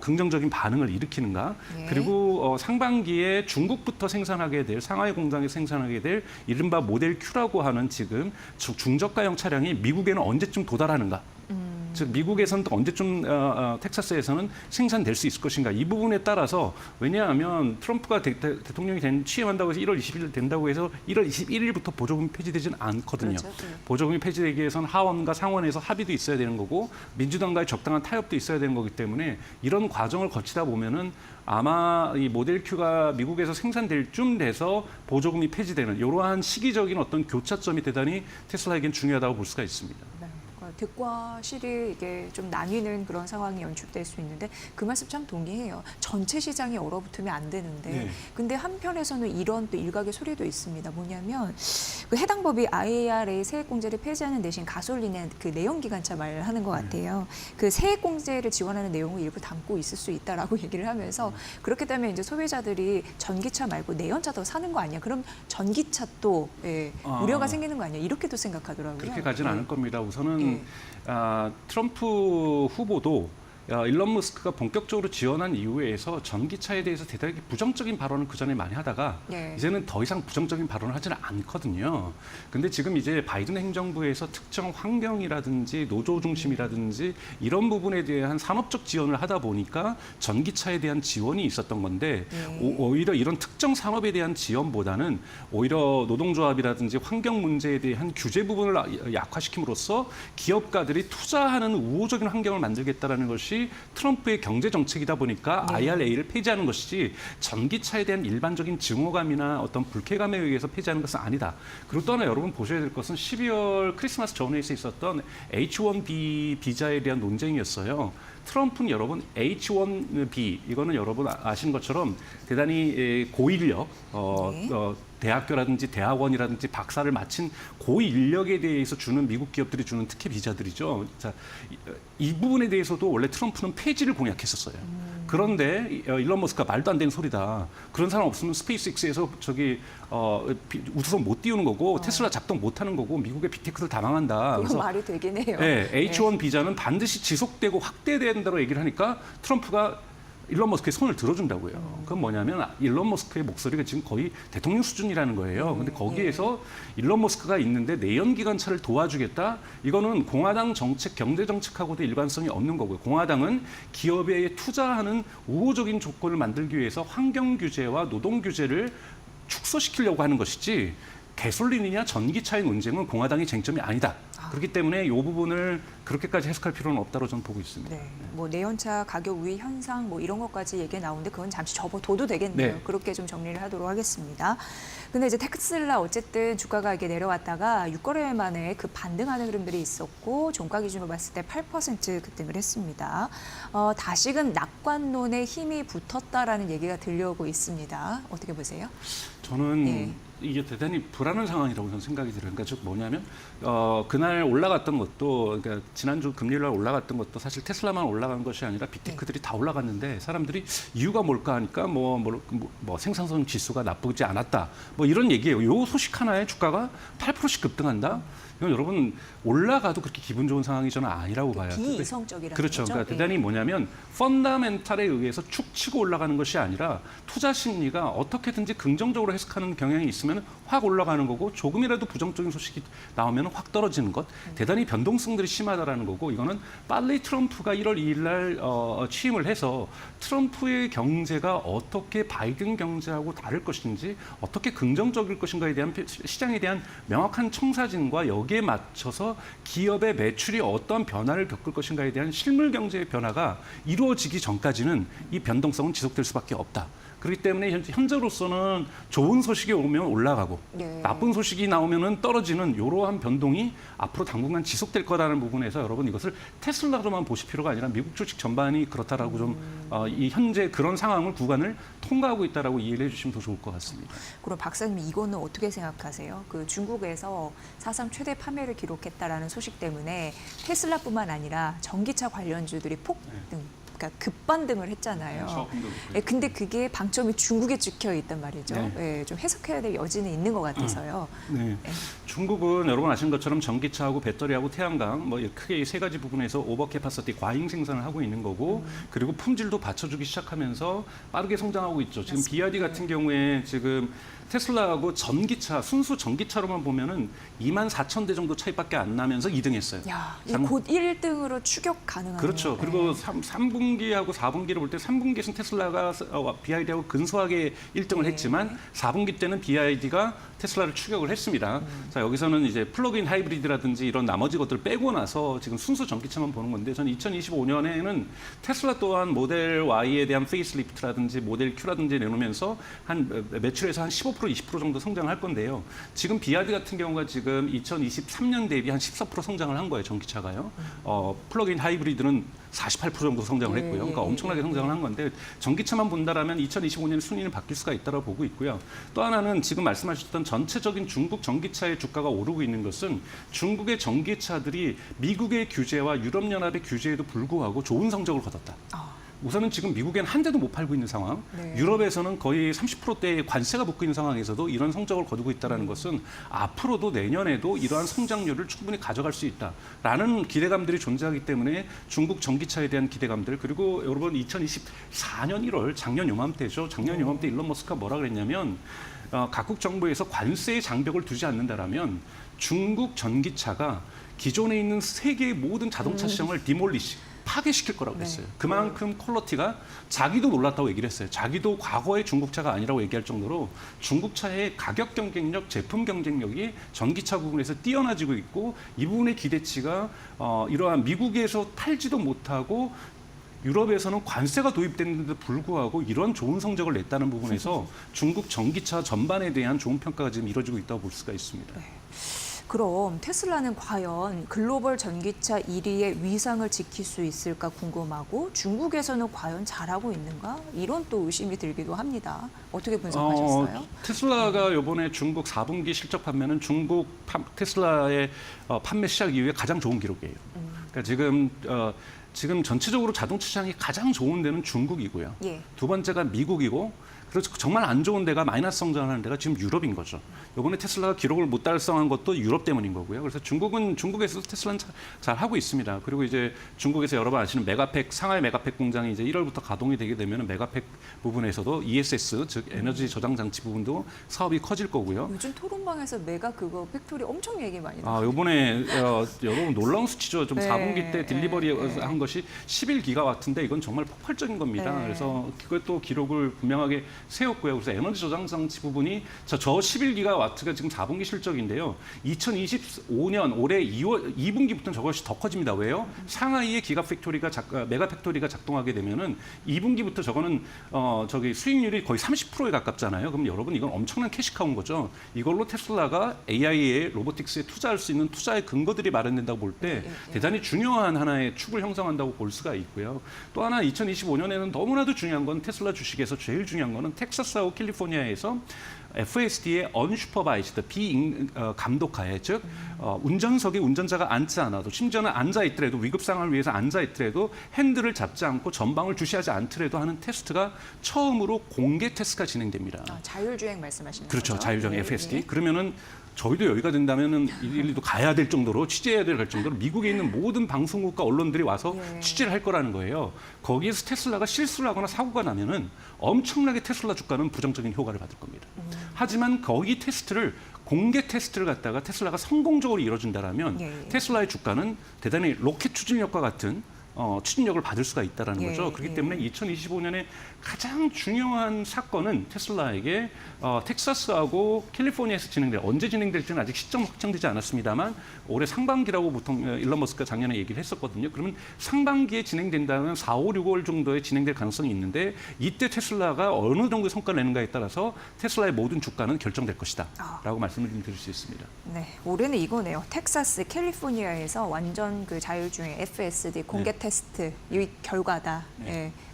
긍정적인 반응을 일으키는가. 그리고 상반기에 중국부터 생산하게 될, 상하이 공장에 생산하게 될 이른바 모델 Q라고 하는 지금 중저가형 차량이 미국에는 언제쯤 도달하는가. 즉 미국에서는 또 언제쯤 텍사스에서는 생산될 수 있을 것인가. 이 부분에 따라서, 왜냐하면 트럼프가 대통령이 취임한다고 해서 1월 20일 된다고 해서 1월 21일부터 보조금이 폐지되지는 않거든요. 그렇죠. 보조금이 폐지되기 위해서는 하원과 상원에서 합의도 있어야 되는 거고 민주당과의 적당한 타협도 있어야 되는 거기 때문에 이런 과정을 거치다 보면은 아마 이 모델 Q가 미국에서 생산될 쯤 돼서 보조금이 폐지되는 이러한 시기적인 어떤 교차점이 대단히 테슬라에겐 중요하다고 볼 수가 있습니다. 득과 실이 이게 좀 나뉘는 그런 상황이 연출될 수 있는데, 그 말씀 참 동의해요. 전체 시장이 얼어붙으면 안 되는데, 근데 한편에서는 이런 또 일각의 소리도 있습니다. 뭐냐면 그 해당 법이 IRA 세액공제를 폐지하는 대신 가솔린의 그 내연기관차 말하는 것 같아요. 그 세액공제를 지원하는 내용을 일부 담고 있을 수 있다라고 얘기를 하면서, 그렇게 되면 이제 소비자들이 전기차 말고 내연차 더 사는 거 아니야? 그럼 전기차 또 우려가 생기는 거 아니야? 이렇게도 생각하더라고요. 그렇게 가진 않을 겁니다. 우선은 트럼프 후보도 일론 머스크가 본격적으로 지원한 이후에서 전기차에 대해서 대단히 부정적인 발언을 그전에 많이 하다가 네. 이제는 더 이상 부정적인 발언을 하지는 않거든요. 근데 지금 이제 바이든 행정부에서 특정 환경이라든지 노조 중심이라든지 이런 부분에 대한 산업적 지원을 하다 보니까 전기차에 대한 지원이 있었던 건데 오히려 이런 특정 산업에 대한 지원보다는 오히려 노동조합이라든지 환경 문제에 대한 규제 부분을 약화시킴으로써 기업가들이 투자하는 우호적인 환경을 만들겠다라는 것이 트럼프의 경제 정책이다 보니까 IRA를 폐지하는 것이지 전기차에 대한 일반적인 증오감이나 어떤 불쾌감에 의해서 폐지하는 것은 아니다. 그리고 또 하나 여러분 보셔야 될 것은 12월 크리스마스 전후에서 있었던 H-1B 비자에 대한 논쟁이었어요. 트럼프는 여러분 H-1B 이거는 여러분 아시는 것처럼 대단히 고인력 대학교라든지 대학원이라든지 박사를 마친 고인력에 대해서 주는 미국 기업들이 주는 특혜 비자들이죠. 자, 이 부분에 대해서도 원래 트럼프는 폐지를 공약했었어요. 그런데 일론 머스크가 말도 안 되는 소리다. 그런 사람 없으면 스페이스X에서 우주선 못 띄우는 거고 테슬라 작동 못 하는 거고 미국의 빅테크들 다 망한다. 그건 말이 되긴 해요. 네, H-1 비자는 반드시 지속되고 확대된다고 얘기를 하니까 트럼프가 일론 머스크의 손을 들어준다고요. 그건 뭐냐면 일론 머스크의 목소리가 지금 거의 대통령 수준이라는 거예요. 근데 거기에서 일론 머스크가 있는데 내연기관차를 도와주겠다? 이거는 공화당 정책, 경제 정책하고도 일관성이 없는 거고요. 공화당은 기업에 투자하는 우호적인 조건을 만들기 위해서 환경 규제와 노동 규제를 축소시키려고 하는 것이지 가솔린이냐 전기차의 논쟁은 공화당의 쟁점이 아니다. 그렇기 때문에 이 부분을 그렇게까지 해석할 필요는 없다고 저는 보고 있습니다. 네. 뭐 내연차 가격 우위 현상 뭐 이런 것까지 얘기가 나오는데 그건 잠시 접어둬도 되겠네요. 네. 그렇게 좀 정리를 하도록 하겠습니다. 근데 이제 테슬라 어쨌든 주가가 이게 내려왔다가 6거래 만에 그 반등하는 흐름들이 있었고 종가 기준으로 봤을 때 8% 급등을 했습니다. 다시금 낙관론에 힘이 붙었다라는 얘기가 들려오고 있습니다. 어떻게 보세요? 저는 이게 대단히 불안한 상황이라고 저는 생각이 들어요. 그러니까 즉 뭐냐면 그날 올라갔던 것도 그러니까 지난주 금요일 날 올라갔던 것도 사실 테슬라만 올라간 것이 아니라 빅테크들이 다 올라갔는데 사람들이 이유가 뭘까 하니까 뭐 생산성 지수가 나쁘지 않았다. 뭐 이런 얘기예요. 요 소식 하나에 주가가 8%씩 급등한다. 이건 여러분 올라가도 그렇게 기분 좋은 상황이 저는 아니라고 봐요. 비이성적이라는 그렇죠. 거죠? 그러니까 대단히 뭐냐면 펀다멘탈에 의해서 축 치고 올라가는 것이 아니라 투자 심리가 어떻게든지 긍정적으로 해석하는 경향이 있으면 확 올라가는 거고 조금이라도 부정적인 소식이 나오면 확 떨어지는 것. 대단히 변동성들이 심하다라는 거고 이거는 빨리 트럼프가 1월 2일 날 취임을 해서 트럼프의 경제가 어떻게 바이든 경제하고 다를 것인지 어떻게 긍정적일 것인가에 대한 시장에 대한 명확한 청사진과 여기에 맞춰서 기업의 매출이 어떤 변화를 겪을 것인가에 대한 실물 경제의 변화가 이루어지기 전까지는 이 변동성은 지속될 수밖에 없다. 그렇기 때문에 현재로서는 좋은 소식이 오면 올라가고 나쁜 소식이 나오면 떨어지는 이러한 변동이 앞으로 당분간 지속될 거라는 부분에서 여러분 이것을 테슬라로만 보실 필요가 아니라 미국 주식 전반이 그렇다라고 좀 이 현재 그런 상황을 구간을 통과하고 있다라고 이해를 해주시면 더 좋을 것 같습니다. 그럼 박사님 이거는 어떻게 생각하세요? 그 중국에서 사상 최대 판매를 기록했다라는 소식 때문에 테슬라뿐만 아니라 전기차 관련주들이 폭등. 그러니까 급반등을 했잖아요. 근데 그게 방점이 중국에 찍혀 있단 말이죠. 네. 좀 해석해야 될 여지는 있는 것 같아서요. 네. 중국은 여러분 아시는 것처럼 전기차하고 배터리하고 태양광 뭐 크게 이 세 가지 부분에서 오버캐파시티 과잉 생산을 하고 있는 거고 그리고 품질도 받쳐주기 시작하면서 빠르게 성장하고 있죠. 지금 BYD 같은 경우에 지금 테슬라하고 전기차, 순수 전기차로만 보면은 24,000대 정도 차이밖에 안 나면서 2등했어요. 야, 곧 1등으로 추격 가능하네요. 그렇죠. 그리고 3분기하고 4분기를 볼 때 3분기에서는 테슬라가 BYD하고 근소하게 1등을 했지만 4분기 때는 BYD가 테슬라를 추격을 했습니다. 자, 여기서는 이제 플러그인 하이브리드라든지 이런 나머지 것들을 빼고 나서 지금 순수 전기차만 보는 건데 저는 2025년에는 테슬라 또한 모델 Y에 대한 페이스리프트라든지 모델 Q라든지 내놓으면서 한 매출에서 한 15% 20% 정도 성장할 건데요. 지금 BYD 같은 경우가 지금 2023년 대비 한 14% 성장을 한 거예요. 전기차가요. 플러그인 하이브리드는 48% 정도 성장을 했고요. 그러니까 엄청나게 성장을 한 건데 전기차만 본다라면 2025년에 순위는 바뀔 수가 있다고 보고 있고요. 또 하나는 지금 말씀하셨던 전체적인 중국 전기차의 주가가 오르고 있는 것은 중국의 전기차들이 미국의 규제와 유럽연합의 규제에도 불구하고 좋은 성적을 거뒀다. 우선은 지금 미국엔 한 대도 못 팔고 있는 상황, 네. 유럽에서는 거의 30%대의 관세가 붙고 있는 상황에서도 이런 성적을 거두고 있다는 것은 앞으로도 내년에도 이러한 성장률을 충분히 가져갈 수 있다라는 기대감들이 존재하기 때문에 중국 전기차에 대한 기대감들, 그리고 여러분 2024년 1월 작년 요맘때죠. 작년 요맘때 일론 머스크가 뭐라 그랬냐면 각국 정부에서 관세의 장벽을 두지 않는다라면 중국 전기차가 기존에 있는 세계의 모든 자동차 시장을 디몰리시, 파괴시킬 거라고 했어요. 그만큼 퀄리티가 자기도 놀랐다고 얘기를 했어요. 자기도 과거의 중국차가 아니라고 얘기할 정도로 중국차의 가격 경쟁력, 제품 경쟁력이 전기차 부분에서 뛰어나지고 있고 이 부분의 기대치가 이러한 미국에서 팔지도 못하고 유럽에서는 관세가 도입됐는데도 불구하고 이런 좋은 성적을 냈다는 부분에서 중국 전기차 전반에 대한 좋은 평가가 지금 이루어지고 있다고 볼 수가 있습니다. 네. 그럼 테슬라는 과연 글로벌 전기차 1위의 위상을 지킬 수 있을까 궁금하고 중국에서는 과연 잘하고 있는가? 이런 또 의심이 들기도 합니다. 어떻게 분석하셨어요? 테슬라가 이번에 중국 4분기 실적 판매는 중국 테슬라의 판매 시작 이후에 가장 좋은 기록이에요. 그러니까 지금 전체적으로 자동차 시장이 가장 좋은 데는 중국이고요. 예. 두 번째가 미국이고, 그래서 정말 안 좋은 데가 마이너스 성장하는 데가 지금 유럽인 거죠. 이번에 테슬라가 기록을 못 달성한 것도 유럽 때문인 거고요. 그래서 중국에서도 테슬라는 잘 하고 있습니다. 그리고 이제 중국에서 여러분 아시는 메가팩, 상하이 메가팩 공장이 이제 1월부터 가동이 되게 되면 메가팩 부분에서도 ESS, 즉 에너지 저장 장치 부분도 사업이 커질 거고요. 요즘 토론방에서 메가 그거 팩토리 엄청 얘기 많이 나와요. 이번에 여러분 놀라운 수치죠. 좀 네. 4분기 때 딜리버리 한 것이 11기가와트인데 이건 정말 폭발적인 겁니다. 네. 그래서 그것도 기록을 분명하게 세웠고요. 그래서 에너지 저장 장치 부분이 저 11기가와트가 지금 4분기 실적인데요. 2025년 올해 2분기부터는 저것이 더 커집니다. 왜요? 상하이의 메가 팩토리가 작동하게 되면은 2분기부터 저거는 수익률이 거의 30%에 가깝잖아요. 그럼 여러분 이건 엄청난 캐시카우인 거죠. 이걸로 테슬라가 AI에 로보틱스에 투자할 수 있는 투자의 근거들이 마련된다고 볼 때 대단히 중요한 하나의 축을 형성한다고 볼 수가 있고요. 또 하나 2025년에는 너무나도 중요한 건 테슬라 주식에서 제일 중요한 거는 텍사스하고 캘리포니아에서 FSD의 unsupervised 감독하에, 즉 운전석에 운전자가 앉지 않아도, 심지어는 앉아 있더라도 위급 상황을 위해서 앉아 있더라도 핸들을 잡지 않고 전방을 주시하지 않더라도 하는 테스트가 처음으로 공개 테스트가 진행됩니다. 자율주행 말씀하시는 그렇죠. 거죠? 자율주행 FSD. 그러면은 저희도 여기가 된다면은 일일이도 가야 될 정도로, 취재해야 될 정도로 미국에 있는 모든 방송국과 언론들이 와서 취재를 할 거라는 거예요. 거기에서 테슬라가 실수를 하거나 사고가 나면은 엄청나게 테슬라 주가는 부정적인 효과를 받을 겁니다. 하지만 거기 공개 테스트를 갖다가 테슬라가 성공적으로 이뤄준다라면 테슬라의 주가는 대단히 로켓 추진력과 같은 추진력을 받을 수가 있다는 거죠. 그렇기 때문에 2025년에 가장 중요한 사건은 테슬라에게 텍사스하고 캘리포니아에서 언제 진행될지는 아직 시점 확정되지 않았습니다만 올해 상반기라고 보통 일론 머스크가 작년에 얘기를 했었거든요. 그러면 상반기에 진행된다면 4, 5, 6월 정도에 진행될 가능성이 있는데 이때 테슬라가 어느 정도의 성과를 내는가에 따라서 테슬라의 모든 주가는 결정될 것이다 라고 말씀을 좀 드릴 수 있습니다. 네, 올해는 이거네요. 텍사스, 캘리포니아에서 완전 그 자율주행 FSD 공개 테스트 이 결과다.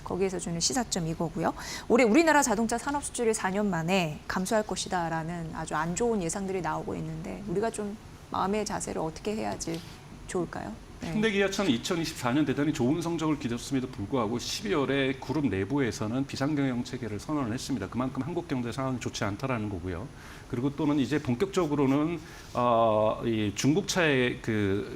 거기에서 주는 시사점 이거고요. 올해 우리나라 자동차 산업 수출이 4년 만에 감소할 것이다라는 아주 안 좋은 예상들이 나오고 있는데 우리가 좀 마음의 자세를 어떻게 해야지 좋을까요? 현대기아차는 2024년 대단히 좋은 성적을 기록했음에도 불구하고 12월에 그룹 내부에서는 비상경영 체계를 선언을 했습니다. 그만큼 한국 경제 상황이 좋지 않다라는 거고요. 그리고 또는 이제 본격적으로는 이 중국차의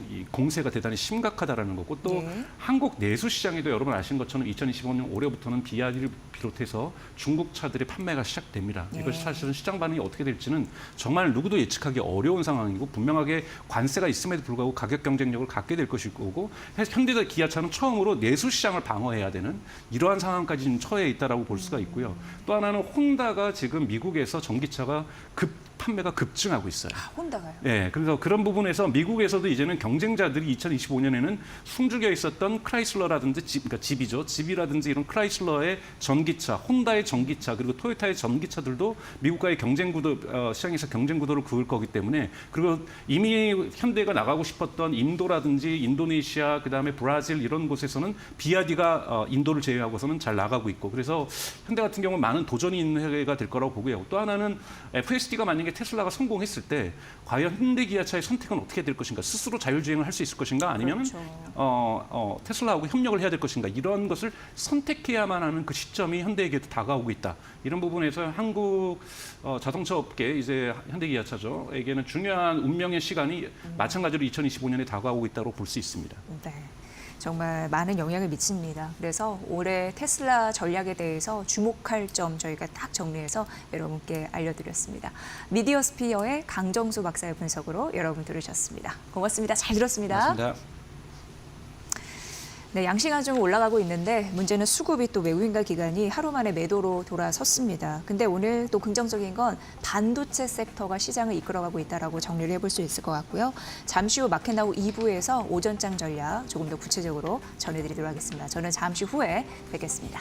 이 공세가 대단히 심각하다라는 거고, 또 한국 내수 시장에도 여러분 아시는 것처럼 2025년 올해부터는 비아디를 비롯해서 중국 차들의 판매가 시작됩니다. 이것이 사실은 시장 반응이 어떻게 될지는 정말 누구도 예측하기 어려운 상황이고, 분명하게 관세가 있음에도 불구하고 가격 경쟁력을 갖게 될 것일 거고, 현대기아차는 처음으로 내수 시장을 방어해야 되는 이러한 상황까지 지금 처해 있다라고 볼 수가 있고요. 또 하나는 혼다가 지금 미국에서 전기차가 판매가 급증하고 있어요. 혼다가요? 네, 그래서 그런 부분에서 미국에서도 이제는 경쟁자들이 2025년에는 숨죽여 있었던 크라이슬러라든지 그러니까 집이라든지 이런 크라이슬러의 전기차, 혼다의 전기차, 그리고 토요타의 전기차들도 미국과의 시장에서 경쟁 구도를 그을 거기 때문에, 그리고 이미 현대가 나가고 싶었던 인도라든지 인도네시아, 그다음에 브라질 이런 곳에서는 비아디가 인도를 제외하고서는 잘 나가고 있고, 그래서 현대 같은 경우는 많은 도전이 있는 해가 될 거라고 보고요. 또 하나는 FSD가 만약에 만약에 테슬라가 성공했을 때 과연 현대기아차의 선택은 어떻게 될 것인가? 스스로 자율주행을 할 수 있을 것인가? 아니면 그렇죠. 테슬라하고 협력을 해야 될 것인가? 이런 것을 선택해야만 하는 그 시점이 현대에게도 다가오고 있다. 이런 부분에서 한국 자동차 업계 이제 현대기아차죠. 에게는 중요한 운명의 시간이 마찬가지로 2025년에 다가오고 있다고 볼 수 있습니다. 네. 정말 많은 영향을 미칩니다. 그래서 올해 테슬라 전략에 대해서 주목할 점 저희가 딱 정리해서 여러분께 알려드렸습니다. 미디어스피어의 강정수 박사의 분석으로 여러분 들으셨습니다. 고맙습니다. 잘 들었습니다. 고맙습니다. 네, 양시간 좀 올라가고 있는데 문제는 수급이 또 외국인과 기관이 하루 만에 매도로 돌아섰습니다. 근데 오늘 또 긍정적인 건 반도체 섹터가 시장을 이끌어가고 있다라고 정리를 해볼 수 있을 것 같고요. 잠시 후 마켓나우 2부에서 오전장 전략 조금 더 구체적으로 전해드리도록 하겠습니다. 저는 잠시 후에 뵙겠습니다.